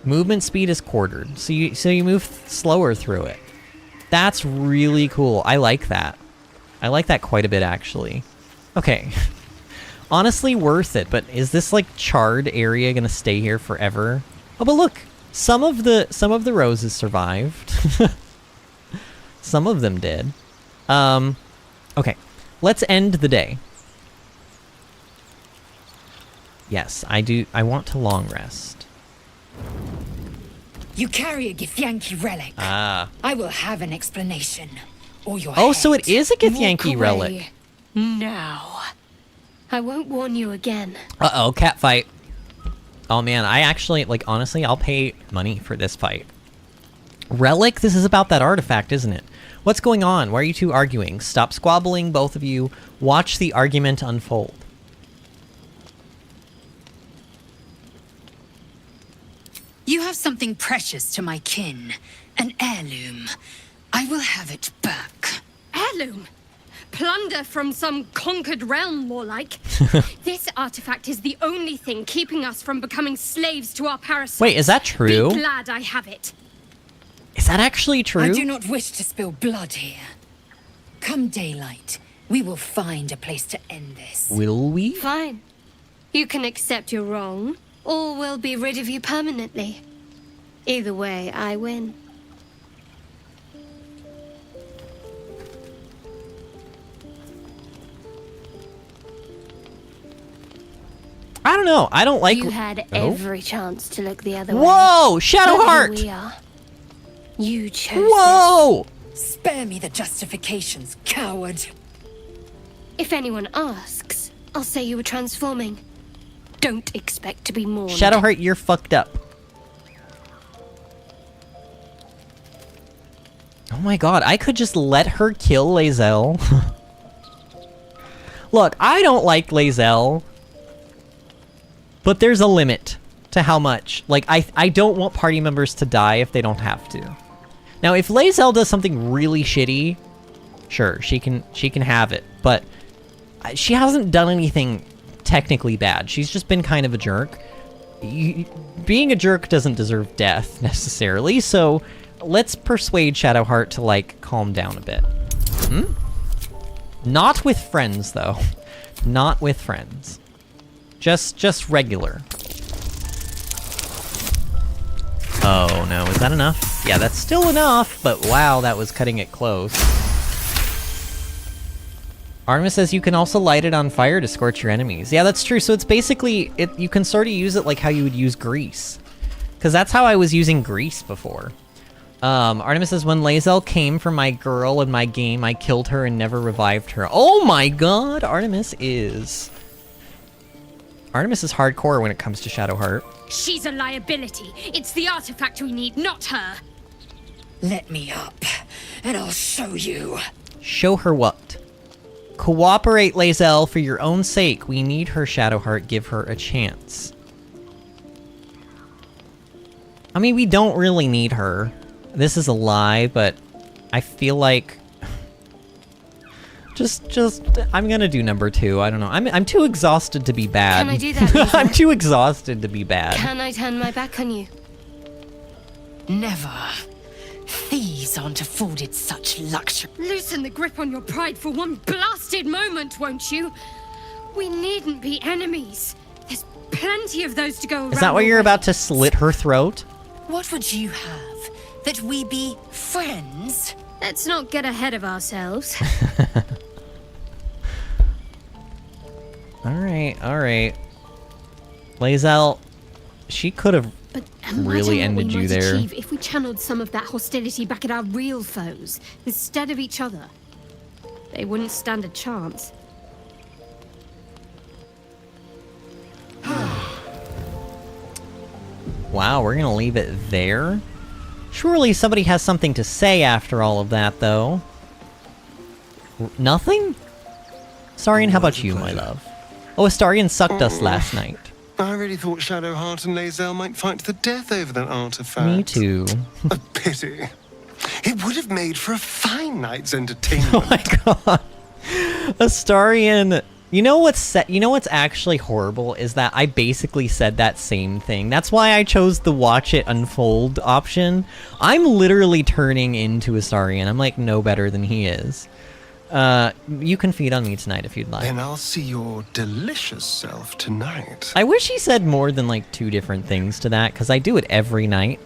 Movement speed is quartered, so you move slower through it. That's really cool. I like that. I like that quite a bit, actually. Okay. Honestly, worth it, but is this, like, charred area gonna stay here forever? Oh, but look! Some of the roses survived. Some of them did. Okay. Let's end the day. Yes, I want to long rest. You carry a Githyanki relic. Ah. I will have an explanation. Or your Oh, so head. it is a Githyanki Walk away relic. Now. I won't warn you again. Uh-oh, cat fight. Oh man, I actually, like, honestly, I'll pay money for this fight. Relic? This is about that artifact, isn't it? What's going on? Why are you two arguing? Stop squabbling, both of you. Watch the argument unfold. You have something precious to my kin. An heirloom. I will have it back. Heirloom? Plunder from some conquered realm, more like. This artifact is the only thing keeping us from becoming slaves to our parasites. Wait, is that true? Be glad I have it. Is that actually true? I do not wish to spill blood here. Come daylight, we will find a place to end this. Will we? Fine. You can accept you're wrong, or we'll be rid of you permanently. Either way, I win. I don't know. I don't like... You had Oh. every chance to look the other way. Whoa! Shadowheart! But here we are. You chose Whoa! Spare me the justifications, coward. If anyone asks, I'll say you were transforming. Don't expect to be mourned. Shadowheart, you're fucked up. Oh my god, I could just let her kill Lae'zel. Look, I don't like Lae'zel. But there's a limit to how much. Like, I don't want party members to die if they don't have to. Now, if Lae'zel does something really shitty, sure, she can have it. But she hasn't done anything technically bad. She's just been kind of a jerk. Being a jerk doesn't deserve death, necessarily, so let's persuade Shadowheart to, like, calm down a bit. Hmm? Not with friends, though. Not with friends. Just regular. Oh no, is that enough? Yeah, that's still enough, but wow, that was cutting it close. Artemis says you can also light it on fire to scorch your enemies. Yeah, that's true. So it's basically, you can sort of use it like how you would use grease. Because that's how I was using grease before. Artemis says, when Lae'zel came for my girl in my game, I killed her and never revived her. Oh my god, Artemis is hardcore when it comes to Shadowheart. She's a liability. It's the artifact we need, not her. Let me up, and I'll show you. Show her what? Cooperate, Lae'zel, for your own sake. We need her, Shadowheart. Give her a chance. I mean, we don't really need her. This is a lie, but I feel like... Just, I'm gonna do number 2. I don't know. I'm too exhausted to be bad. Can I do that, I'm too exhausted to be bad. Can I turn my back on you? Never. Thieves aren't afforded such luxury. Loosen the grip on your pride for one blasted moment, won't you? We needn't be enemies. There's plenty of those to go around. Is that why you're about to slit her throat? What would you have? That we be friends? Let's not get ahead of ourselves. Alright. Lae'zel, she could have really ended you there. If we channeled some of that hostility back at our real foes, instead of each other, they wouldn't stand a chance. Wow, we're gonna leave it there? Surely somebody has something to say after all of that, though. Nothing? Astarion, how about you, my love? Oh, Astarion sucked us last night. I really thought Shadowheart and Lae'zel might fight to the death over that artifact. Me too. A pity. It would have made for a fine night's entertainment. Oh my god. Astarion You know what's actually horrible is that I basically said that same thing. That's why I chose the watch it unfold option. I'm literally turning into Astarion. I'm like no better than he is. You can feed on me tonight if you'd like. Then I'll see your delicious self tonight. I wish he said more than like 2 different things to that, because I do it every night.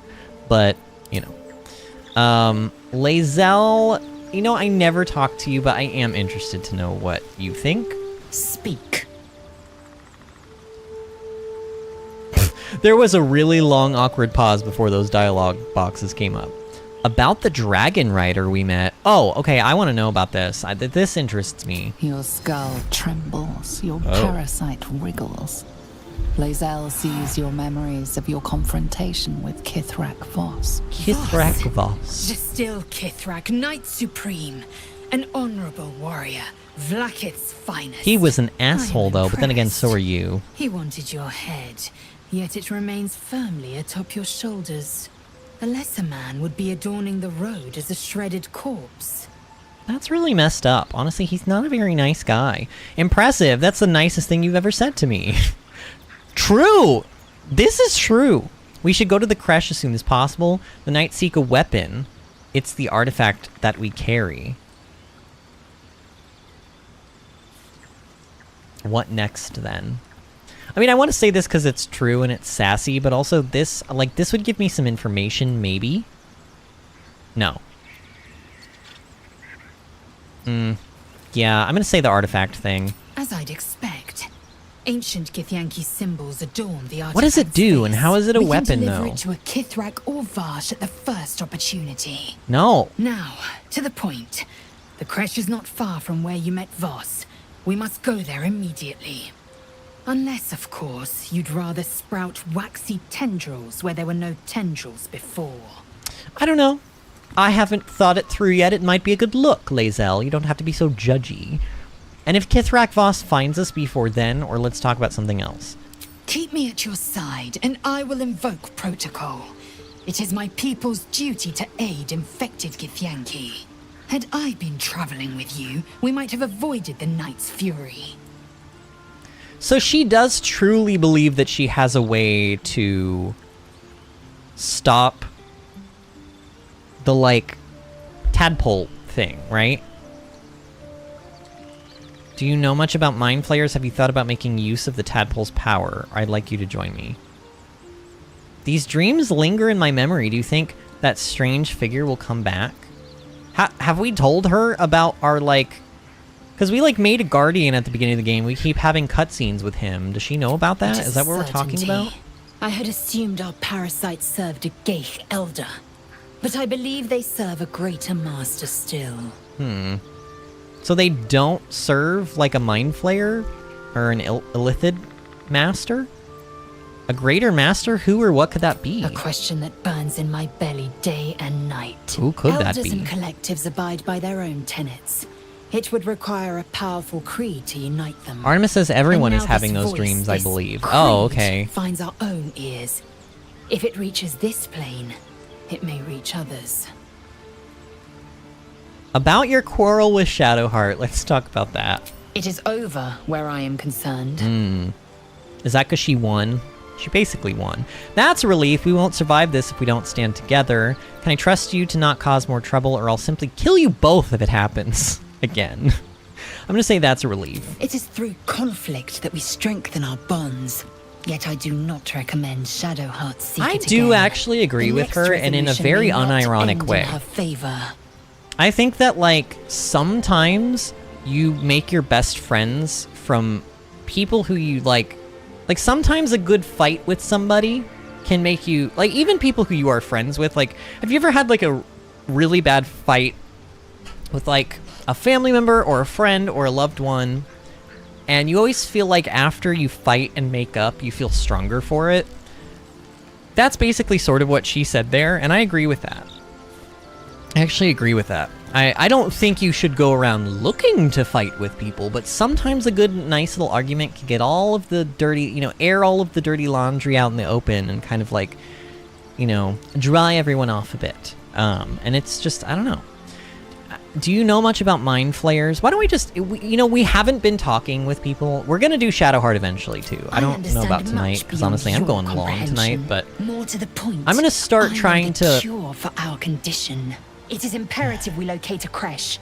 But, you know. Lae'zel, you know, I never talk to you, but I am interested to know what you think. Speak. There was a really long, awkward pause before those dialogue boxes came up. About the dragon rider we met. Oh, okay, I want to know about this. This interests me. Your skull trembles, your parasite wriggles. Lae'zel sees your memories of your confrontation with Kithrak Voss. Kithrak Voss. Still Kithrak, Knight Supreme. An honorable warrior. Vlakith's finest. He was an asshole, though, but then again, so are you. He wanted your head, yet it remains firmly atop your shoulders. A lesser man would be adorning the road as a shredded corpse. That's really messed up. Honestly, he's not a very nice guy. Impressive. That's the nicest thing you've ever said to me. True! This is true. We should go to the creche as soon as possible. The knights seek a weapon. It's the artifact that we carry. What next, then? I mean, I want to say this because it's true and it's sassy, but also this, like, this would give me some information, maybe? No. Yeah, I'm going to say the artifact thing. As I'd expect. Ancient Githyanki symbols adorn the artifact. What does it do, and how is it a weapon, though? We can deliver it to a Kithrak or Vash at the first opportunity. No. Now, to the point. The creche is not far from where you met Voss. We must go there immediately. Unless, of course, you'd rather sprout waxy tendrils where there were no tendrils before. I don't know. I haven't thought it through yet. It might be a good look, Lae'zel. You don't have to be so judgy. And if Kithrak Voss finds us before then, or let's talk about something else. Keep me at your side, and I will invoke protocol. It is my people's duty to aid infected Githyanki. Had I been traveling with you, we might have avoided the Knight's fury. So she does truly believe that she has a way to stop the, like, tadpole thing, right? Do you know much about mind flayers? Have you thought about making use of the tadpole's power? I'd like you to join me. These dreams linger in my memory. Do you think that strange figure will come back? Have we told her about our, like... Because we, like, made a guardian at the beginning of the game. We keep having cutscenes with him. Does she know about that? Is that what we're talking about? I had assumed our parasites served a Geich elder. But I believe they serve a greater master still. So they don't serve, like, a mind flayer? Or an illithid master? A greater master? Who or what could that be? A question that burns in my belly day and night. Who could that be? Elders and collectives abide by their own tenets. It would require a powerful creed to unite them. Artemis says everyone is having those dreams, I believe. Oh, okay. Finds our own ears. If it reaches this plane, it may reach others. About your quarrel with Shadowheart, let's talk about that. It is over where I am concerned. Is that because she won? She basically won. That's a relief. We won't survive this if we don't stand together. Can I trust you to not cause more trouble, or I'll simply kill you both if it happens again? I'm going to say that's a relief. It is through conflict that we strengthen our bonds. Yet I do not recommend Shadowheart seek I it do again. actually agree with her, and in a resolution very may not unironic end way. in her favor. I think that, like, sometimes you make your best friends from people who you, like, sometimes a good fight with somebody can make you, like, even people who you are friends with, like, have you ever had, like, a really bad fight with, like, a family member or a friend or a loved one, and you always feel like after you fight and make up, you feel stronger for it? That's basically sort of what she said there, and I agree with that. I actually agree with that. I don't think you should go around looking to fight with people, but sometimes a good, nice little argument can get all of the dirty, you know, air all of the dirty laundry out in the open and kind of, like, you know, dry everyone off a bit. And it's just, I don't know. do you know much about mind flayers? Why don't we just, we haven't been talking with people. We're going to do Shadowheart eventually, too. I don't know about tonight, because honestly, I'm going long tonight, but more to the point, I'm going to start trying to... cure for our condition. It is imperative we locate a creche.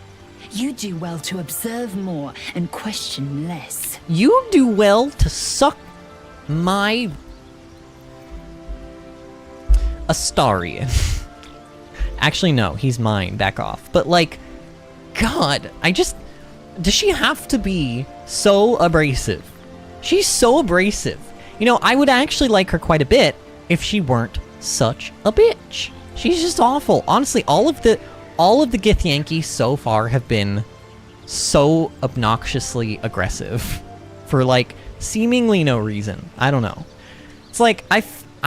You do well to observe more and question less. You do well to suck my... Astarian. Actually, no, he's mine. Back off. But, like, God, does she have to be so abrasive? She's so abrasive. I would actually like her quite a bit if she weren't such a bitch. She's just awful. Honestly, all of the Githyanki so far have been so obnoxiously aggressive for, like, seemingly no reason. I don't know. It's like, I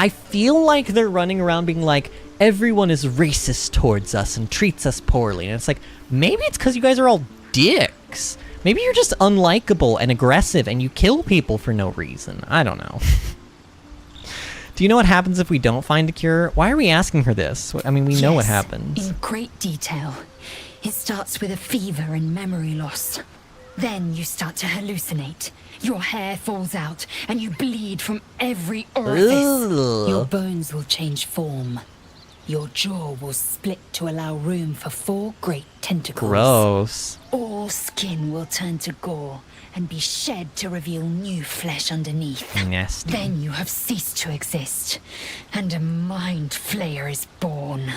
feel like they're running around being like, everyone is racist towards us and treats us poorly. And it's like, maybe it's because you guys are all dicks. Maybe you're just unlikable and aggressive and you kill people for no reason. I don't know. Do you know what happens if we don't find a cure? Why are we asking her this? I mean, we know what happens. In great detail. It starts with a fever and memory loss. Then you start to hallucinate. Your hair falls out and you bleed from every orifice. Ugh. Your bones will change form. Your jaw will split to allow room for 4 great tentacles. Gross. All skin will turn to gore and be shed to reveal new flesh underneath. Nasty. Then you have ceased to exist, and a mind flayer is born.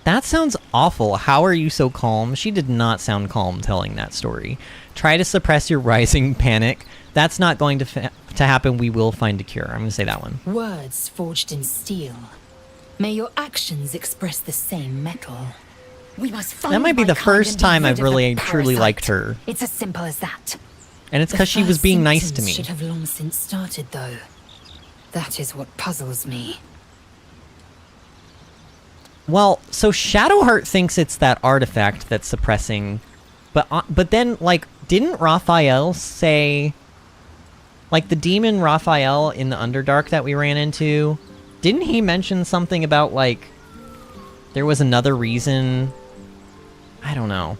That sounds awful. How are you so calm? She did not sound calm telling that story. Try to suppress your rising panic. That's not going to happen. We will find a cure. I'm going to say that one. Words forged in steel. May your actions express the same metal. We must find that might be my the kind first and be time rid I've of really the truly parasite. liked her. It's as simple as that. And it's because she was first being nice to symptoms me. Should have long since started, though. That is what puzzles me. Well, so Shadowheart thinks it's that artifact that's suppressing, but then, like, didn't Raphael say, like, the demon Raphael in the Underdark that we ran into, didn't he mention something about, like, there was another reason? I don't know.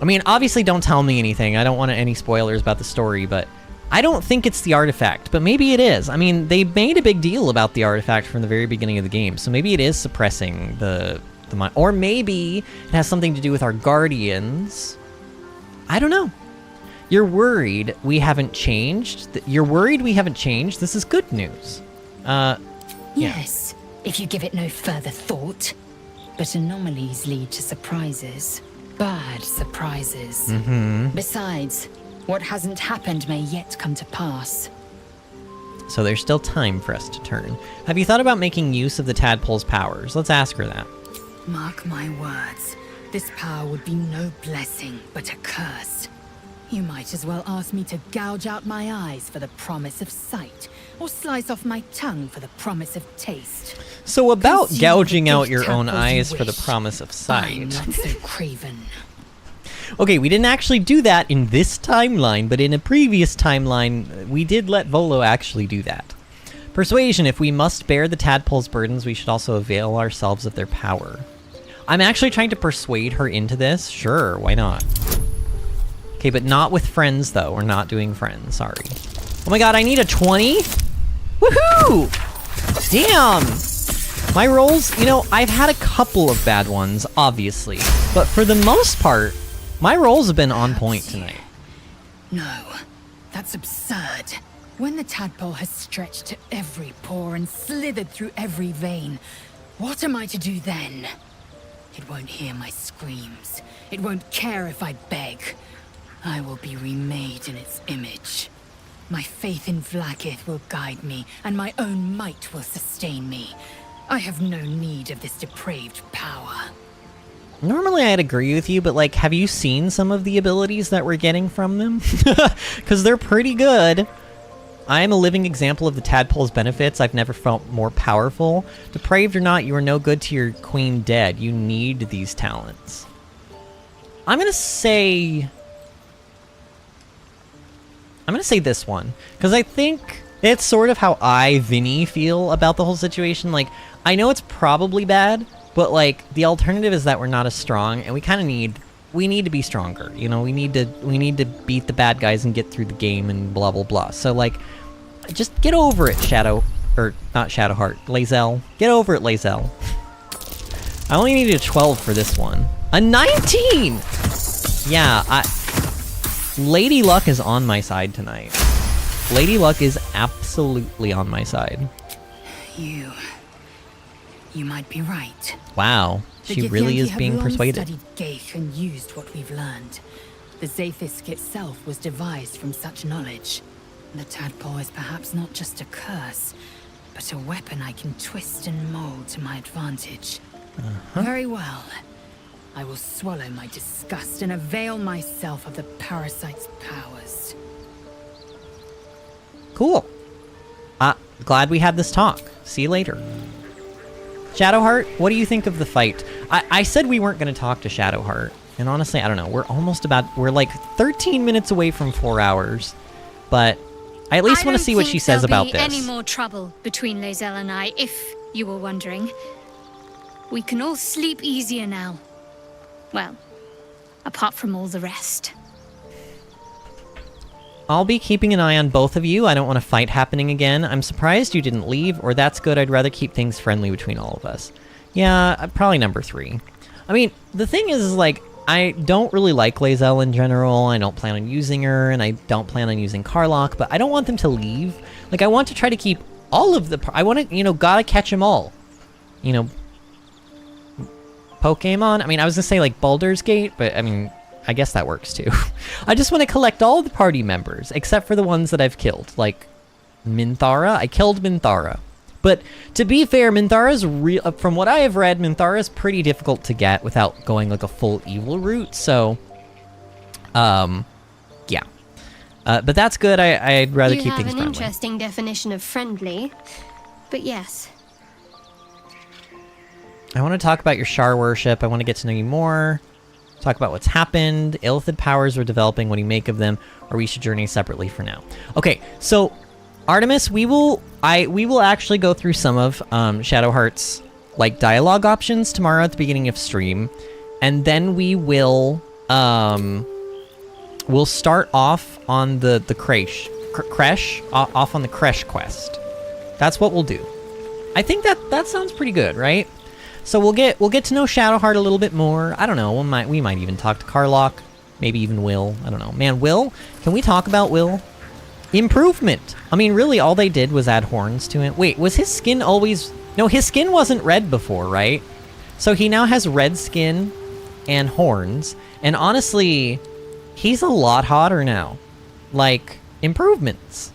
I mean, obviously don't tell me anything. I don't want any spoilers about the story, but I don't think it's the artifact, but maybe it is. I mean, they made a big deal about the artifact from the very beginning of the game, so maybe it is suppressing the mind. Or maybe it has something to do with our guardians. I don't know. You're worried we haven't changed? You're worried we haven't changed? This is good news. Yes, if you give it no further thought. But anomalies lead to surprises. Bad surprises. Besides, what hasn't happened may yet come to pass. So there's still time for us to turn. Have you thought about making use of the tadpole's powers? Let's ask her that. Mark my words, this power would be no blessing, but a curse. You might as well ask me to gouge out my eyes for the promise of sight, or slice off my tongue for the promise of taste. So about Consume gouging the out gift your own tadpoles eyes you for the wish. promise of I'm sight. not so craven. Okay, we didn't actually do that in this timeline, but in a previous timeline, we did let Volo actually do that. Persuasion, if we must bear the tadpole's burdens, we should also avail ourselves of their power. I'm actually trying to persuade her into this. Sure, why not? Okay, but not with friends, though. We're not doing friends, sorry. Oh my god, I need a 20? Woohoo! Damn! My rolls, you know, I've had a couple of bad ones, obviously. But for the most part, my rolls have been on point tonight. No, that's absurd. When the tadpole has stretched to every pore and slithered through every vein, what am I to do then? It won't hear my screams. It won't care if I beg. I will be remade in its image. My faith in Vlaakith will guide me, and my own might will sustain me. I have no need of this depraved power. Normally I'd agree with you, but like, have you seen some of the abilities that we're getting from them? Because they're pretty good. I am a living example of the tadpole's benefits. I've never felt more powerful. Depraved or not, you are no good to your queen dead. You need these talents. I'm gonna say this one, because I think it's sort of how Vinny, feel about the whole situation. Like, I know it's probably bad, But, like, the alternative is that we're not as strong, and we kind of need... We need to be stronger, you know? We need to beat the bad guys and get through the game and blah, blah, blah. So, like, just get over it, Shadow... Or, not Shadowheart. Lae'zel. Get over it, Lae'zel. I only needed a 12 for this one. A 19! Yeah, Lady Luck is on my side tonight. Lady Luck is absolutely on my side. You might be right. Wow, she really is being persuaded. Studied GotY and used what we've learned. The Zafisk itself was devised from such knowledge. The tadpole is perhaps not just a curse, but a weapon I can twist and mold to my advantage. Very well. I will swallow my disgust and avail myself of the parasite's powers. Cool. Glad we had this talk. See you later. Shadowheart, what do you think of the fight? I said we weren't going to talk to Shadowheart, and honestly, I don't know. We're like 13 minutes away from 4 hours, but I at least want to see what she says about this. Any more trouble between Lae'zel and I, if you were wondering. We can all sleep easier now. Well, apart from all the rest. I'll be keeping an eye on both of you. I don't want a fight happening again. I'm surprised you didn't leave, or that's good. I'd rather keep things friendly between all of us. Yeah, probably number 3. I mean, the thing is, like, I don't really like Lae'zel in general. I don't plan on using her, and I don't plan on using Karlach, but I don't want them to leave. Like, I want to try to keep all of the... I want to, you know, gotta catch them all. You know, Pokemon? I mean, I was gonna say, like, Baldur's Gate, but, I mean... I guess that works too. I just want to collect all the party members, except for the ones that I've killed. Like, Minthara? I killed Minthara. But, to be fair, Minthara's from what I have read, Minthara's pretty difficult to get without going, like, a full evil route, so... yeah. But that's good, I'd rather keep things friendly. You have an interesting definition of friendly, but yes. I want to talk about your Shar worship, I want to get to know you more. Talk about what's happened, illithid powers we're developing, what do you make of them, or we should journey separately for now. Okay, so Artemis, we will actually go through some of Shadowheart's like dialogue options tomorrow at the beginning of stream, and then we will we'll start off on the Kresh off on the Kresh quest. That's what we'll do. I think that sounds pretty good, right? So we'll get to know Shadowheart a little bit more. I don't know. We might even talk to Karlach, maybe even Will. I don't know. Man, Will? Can we talk about Will? Improvement. I mean, really, all they did was add horns to it. Wait, was his skin always? No, his skin wasn't red before, right? So he now has red skin and horns. And honestly, he's a lot hotter now. Like, improvements.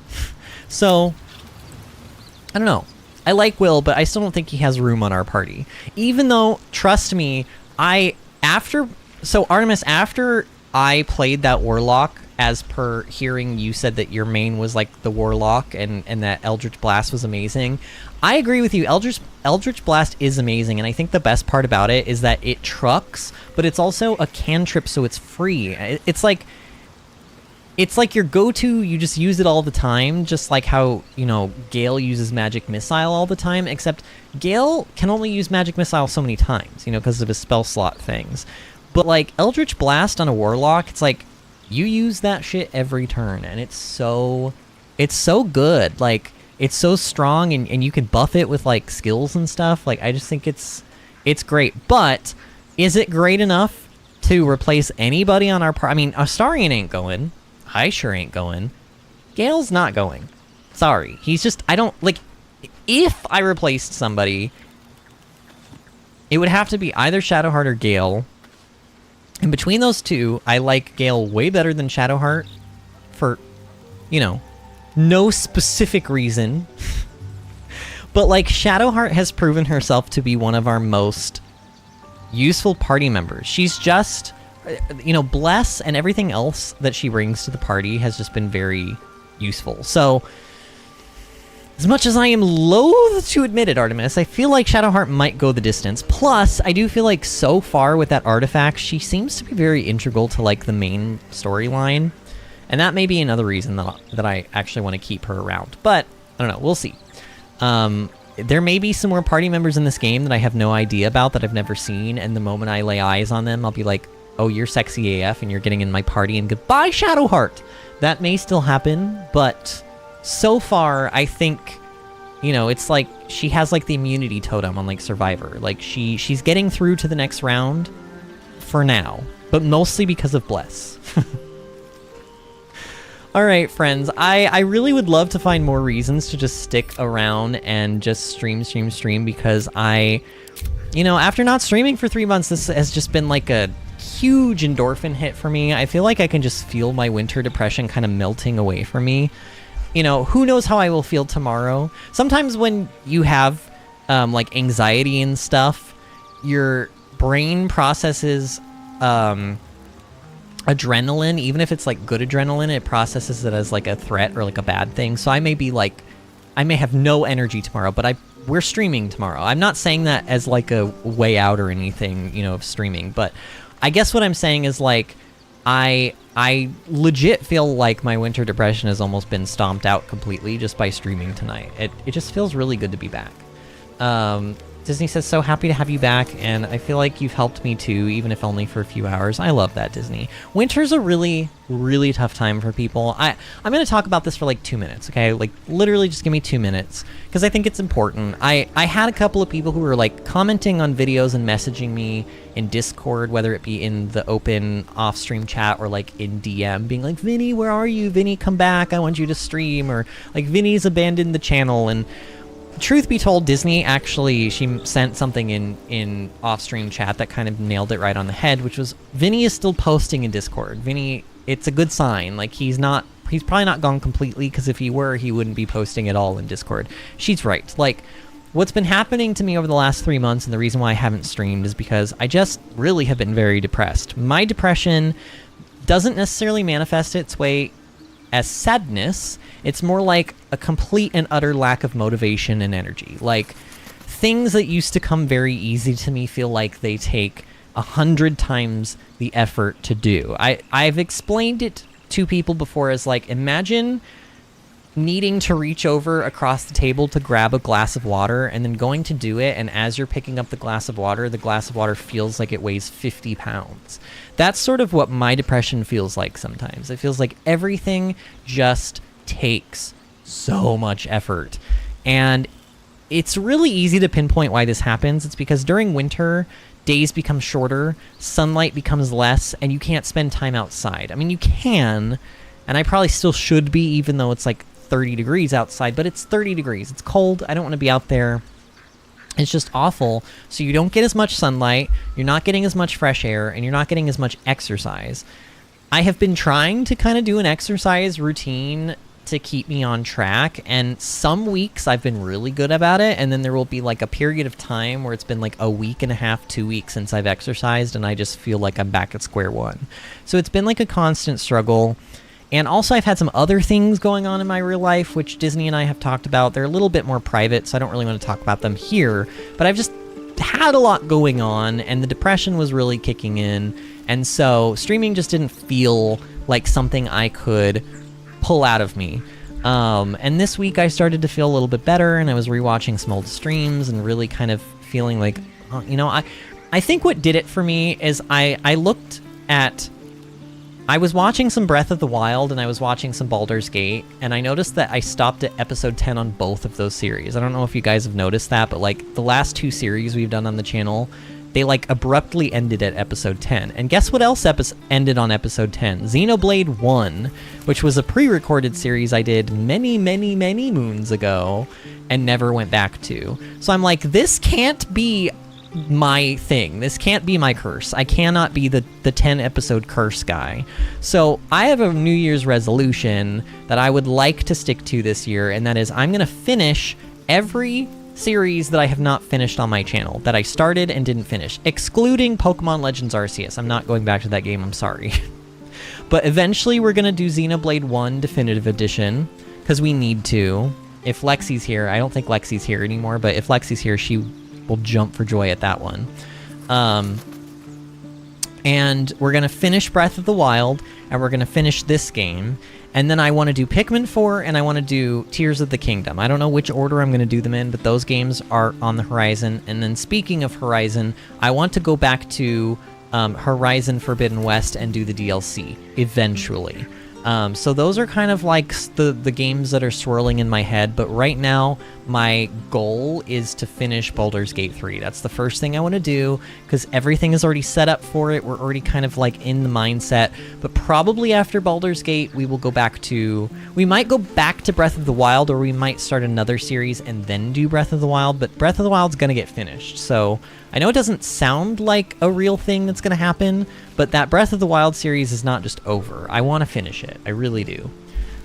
So, I don't know. I like Will, but I still don't think he has room on our party. Even though, trust me, Artemis, after I played that Warlock, as per hearing you said that your main was like the Warlock and that Eldritch Blast was amazing, I agree with you. Eldritch Blast is amazing, and I think the best part about it is that it trucks, but it's also a cantrip, so it's free. It's like your go-to, you just use it all the time, just like how, you know, Gale uses Magic Missile all the time, except Gale can only use Magic Missile so many times, you know, because of his spell slot things. But, like, Eldritch Blast on a Warlock, it's like, you use that shit every turn, and it's so good. Like, it's so strong, and you can buff it with, like, skills and stuff. Like, I just think it's great. But, is it great enough to replace anybody on our party? I mean, Astarion ain't going. I sure ain't going. Gale's not going. Sorry. He's just... I don't... Like, if I replaced somebody, it would have to be either Shadowheart or Gale. And between those two, I like Gale way better than Shadowheart for, you know, no specific reason. But, like, Shadowheart has proven herself to be one of our most useful party members. She's just... You know, Bless and everything else that she brings to the party has just been very useful. So, as much as I am loath to admit it, Artemis, I feel like Shadowheart might go the distance. Plus, I do feel like so far with that artifact, she seems to be very integral to, like, the main storyline. And that may be another reason that I actually want to keep her around. But, I don't know, we'll see. there may be some more party members in this game that I have no idea about, that I've never seen, and the moment I lay eyes on them, I'll be like, oh, you're sexy AF and you're getting in my party, and goodbye, Shadowheart. That may still happen, but so far, I think, you know, it's like she has like the immunity totem on like Survivor. Like she's getting through to the next round for now, but mostly because of Bless. All right, friends, I really would love to find more reasons to just stick around and just stream, because you know, after not streaming for 3 months, this has just been like a huge endorphin hit for me. I feel like I can just feel my winter depression kind of melting away from me. You know, who knows how I will feel tomorrow? Sometimes when you have like anxiety and stuff, your brain processes adrenaline, even if it's like good adrenaline, it processes it as like a threat or like a bad thing. So I may be like, I may have no energy tomorrow, but we're streaming tomorrow. I'm not saying that as like a way out or anything, you know, of streaming, but I guess what I'm saying is like, I legit feel like my winter depression has almost been stomped out completely just by streaming tonight. It just feels really good to be back. Disney says, so happy to have you back, and I feel like you've helped me too, even if only for a few hours. I love that, Disney. Winter's a really, really tough time for people. I'm going to talk about this for like 2 minutes, okay? Like, literally just give me 2 minutes, because I think it's important. I had a couple of people who were like commenting on videos and messaging me in Discord, whether it be in the open off-stream chat or like in DM, being like, Vinny, where are you? Vinny, come back. I want you to stream. Or like, Vinny's abandoned the channel. And truth be told, Disney actually, she sent something in off-stream chat that kind of nailed it right on the head, which was, Vinny is still posting in Discord. Vinny, it's a good sign. Like, he's probably not gone completely, because if he were, he wouldn't be posting at all in Discord. She's right. Like, what's been happening to me over the last 3 months, and the reason why I haven't streamed, is because I just really have been very depressed. My depression doesn't necessarily manifest its way as sadness. It's more like a complete and utter lack of motivation and energy. Like, things that used to come very easy to me feel like they take 100 times the effort to do. I've explained it to people before as like, imagine needing to reach over across the table to grab a glass of water, and then going to do it, and as you're picking up the glass of water feels like it weighs 50 pounds. That's sort of what my depression feels like sometimes. It feels like everything just takes so much effort. And it's really easy to pinpoint why this happens. It's because during winter, days become shorter, sunlight becomes less, and you can't spend time outside. I mean, you can, and I probably still should be, even though it's like 30 degrees outside, but it's 30 degrees. It's cold. I don't want to be out there. It's just awful. So you don't get as much sunlight, you're not getting as much fresh air, and you're not getting as much exercise. I have been trying to kind of do an exercise routine to keep me on track, and some weeks I've been really good about it, and then there will be like a period of time where it's been like a week and a half, 2 weeks since I've exercised, and I just feel like I'm back at square one. So it's been like a constant struggle. And also, I've had some other things going on in my real life, which Disney and I have talked about. They're a little bit more private, so I don't really want to talk about them here. But I've just had a lot going on, and the depression was really kicking in. And so streaming just didn't feel like something I could pull out of me. And this week, I started to feel a little bit better, and I was rewatching some old streams and really kind of feeling like, you know, I think what did it for me is I looked at... I was watching some Breath of the Wild, and I was watching some Baldur's Gate, and I noticed that I stopped at episode 10 on both of those series. I don't know if you guys have noticed that, but like the last 2 series we've done on the channel, they like abruptly ended at episode 10. And guess what else ended on episode 10? Xenoblade 1, which was a pre-recorded series I did many, many, many moons ago and never went back to. So I'm like, this can't be my thing. This can't be my curse. I cannot be the 10 episode curse guy. So I have a New Year's resolution that I would like to stick to this year, and that is I'm going to finish every series that I have not finished on my channel, that I started and didn't finish, excluding Pokemon Legends Arceus. I'm not going back to that game, I'm sorry. But eventually we're going to do Xenoblade 1 Definitive Edition, because we need to. If Lexi's here, I don't think Lexi's here anymore, but if Lexi's here, she will jump for joy at that one. And we're going to finish Breath of the Wild, and we're going to finish this game. And then I want to do Pikmin 4, and I want to do Tears of the Kingdom. I don't know which order I'm going to do them in, but those games are on the horizon. And then speaking of Horizon, I want to go back to Horizon Forbidden West and do the DLC eventually. So those are kind of like the games that are swirling in my head, but right now my goal is to finish Baldur's Gate 3. That's the first thing I want to do, because everything is already set up for it. We're already kind of like in the mindset, but probably after Baldur's Gate we might go back to Breath of the Wild, or we might start another series and then do Breath of the Wild, but Breath of the Wild's gonna get finished. So I know it doesn't sound like a real thing that's gonna happen, but that Breath of the Wild series is not just over. I want to finish it. I really do.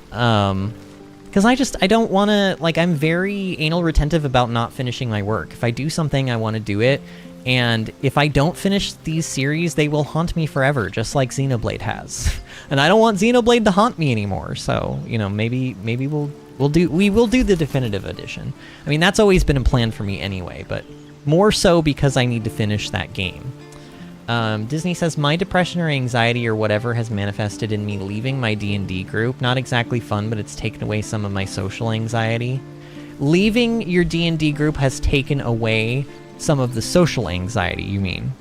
Because I don't want to, like, I'm very anal retentive about not finishing my work. If I do something, I want to do it. And if I don't finish these series, they will haunt me forever, just like Xenoblade has. And I don't want Xenoblade to haunt me anymore. So, you know, maybe we will do the definitive edition. I mean, that's always been a plan for me anyway, but more so because I need to finish that game. Disney says, my depression or anxiety or whatever has manifested in me leaving my D&D group. Not exactly fun, but it's taken away some of my social anxiety. Leaving your D&D group has taken away some of the social anxiety, you mean?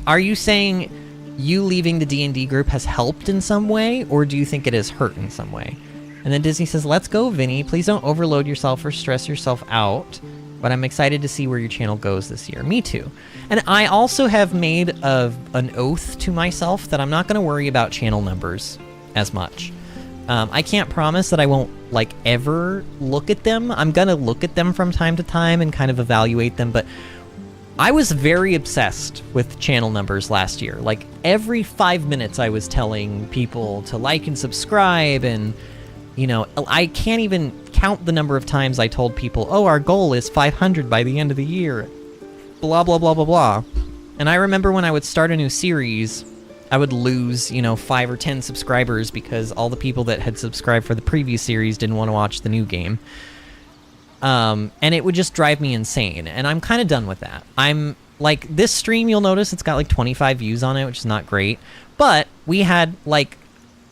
Are you saying you leaving the D&D group has helped in some way, or do you think it has hurt in some way? And then Disney says, let's go, Vinny. Please don't overload yourself or stress yourself out. But I'm excited to see where your channel goes this year. Me too. And I also have made an oath to myself that I'm not going to worry about channel numbers as much. I can't promise that I won't, like, ever look at them. I'm going to look at them from time to time and kind of evaluate them, but I was very obsessed with channel numbers last year. Like, every 5 minutes I was telling people to like and subscribe, and you know, I can't even count the number of times I told people, oh, our goal is 500 by the end of the year. Blah, blah, blah, blah, blah. And I remember when I would start a new series, I would lose, you know, 5 or 10 subscribers because all the people that had subscribed for the previous series didn't want to watch the new game. And it would just drive me insane. And I'm kind of done with that. I'm like, this stream, you'll notice it's got like 25 views on it, which is not great. But we had like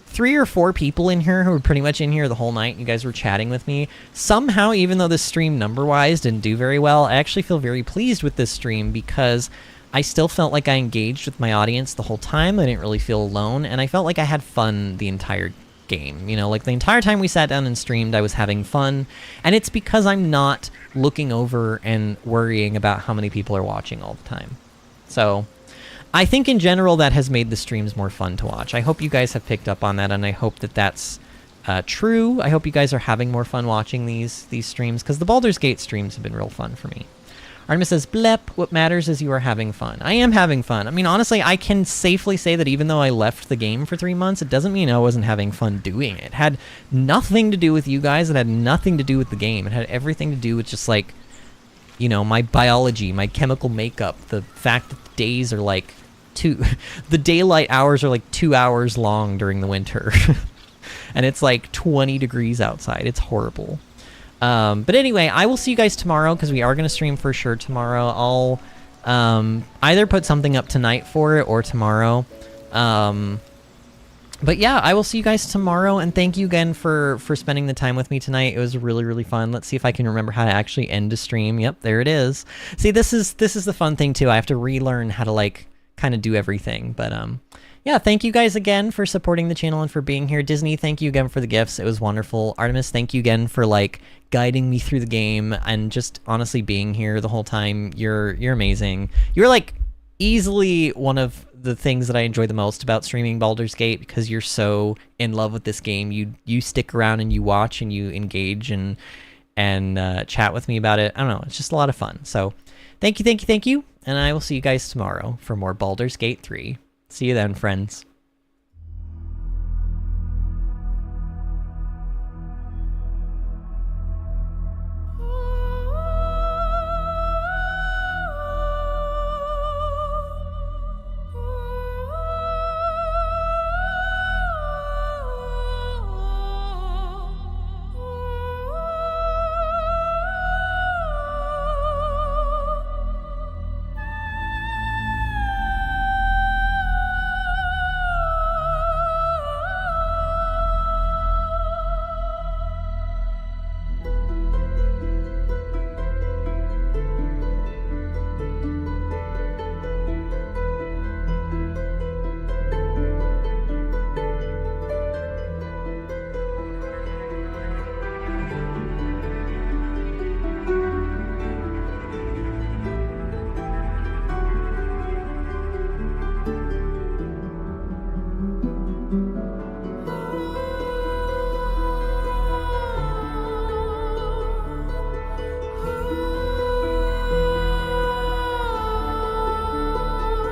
3 or 4 people in here who were pretty much in here the whole night. You guys were chatting with me. Somehow, even though this stream number-wise didn't do very well, I actually feel very pleased with this stream because I still felt like I engaged with my audience the whole time. I didn't really feel alone, and I felt like I had fun the entire game. You know, like the entire time we sat down and streamed, I was having fun, and it's because I'm not looking over and worrying about how many people are watching all the time. So I think in general that has made the streams more fun to watch. I hope you guys have picked up on that, and I hope that that's true. I hope you guys are having more fun watching these streams, because the Baldur's Gate streams have been real fun for me. Artemis says, blep, what matters is you are having fun. I am having fun. I mean, honestly, I can safely say that even though I left the game for 3 months, it doesn't mean I wasn't having fun doing it. It had nothing to do with you guys. It had nothing to do with the game. It had everything to do with just, like, you know, my biology, my chemical makeup, the fact that the days are like the daylight hours are like 2 hours long during the winter. And it's like 20 degrees outside. It's horrible. But anyway, I will see you guys tomorrow, because we are going to stream for sure tomorrow. I'll either put something up tonight for it or tomorrow. But yeah, I will see you guys tomorrow, and thank you again for spending the time with me tonight. It was really, really fun. Let's see if I can remember how to actually end a stream. Yep, there it is. See, this is the fun thing too. I have to relearn how to, like, kind of do everything. But yeah, thank you guys again for supporting the channel and for being here. Disney, thank you again for the gifts. It was wonderful. Artemis, thank you again for, like, guiding me through the game and just honestly being here the whole time. You're amazing. You're, like, easily one of the things that I enjoy the most about streaming Baldur's Gate, because you're so in love with this game. You stick around and you watch and you engage and chat with me about it. I don't know, it's just a lot of fun. So thank you, and I will see you guys tomorrow for more Baldur's Gate 3. See you then, friends.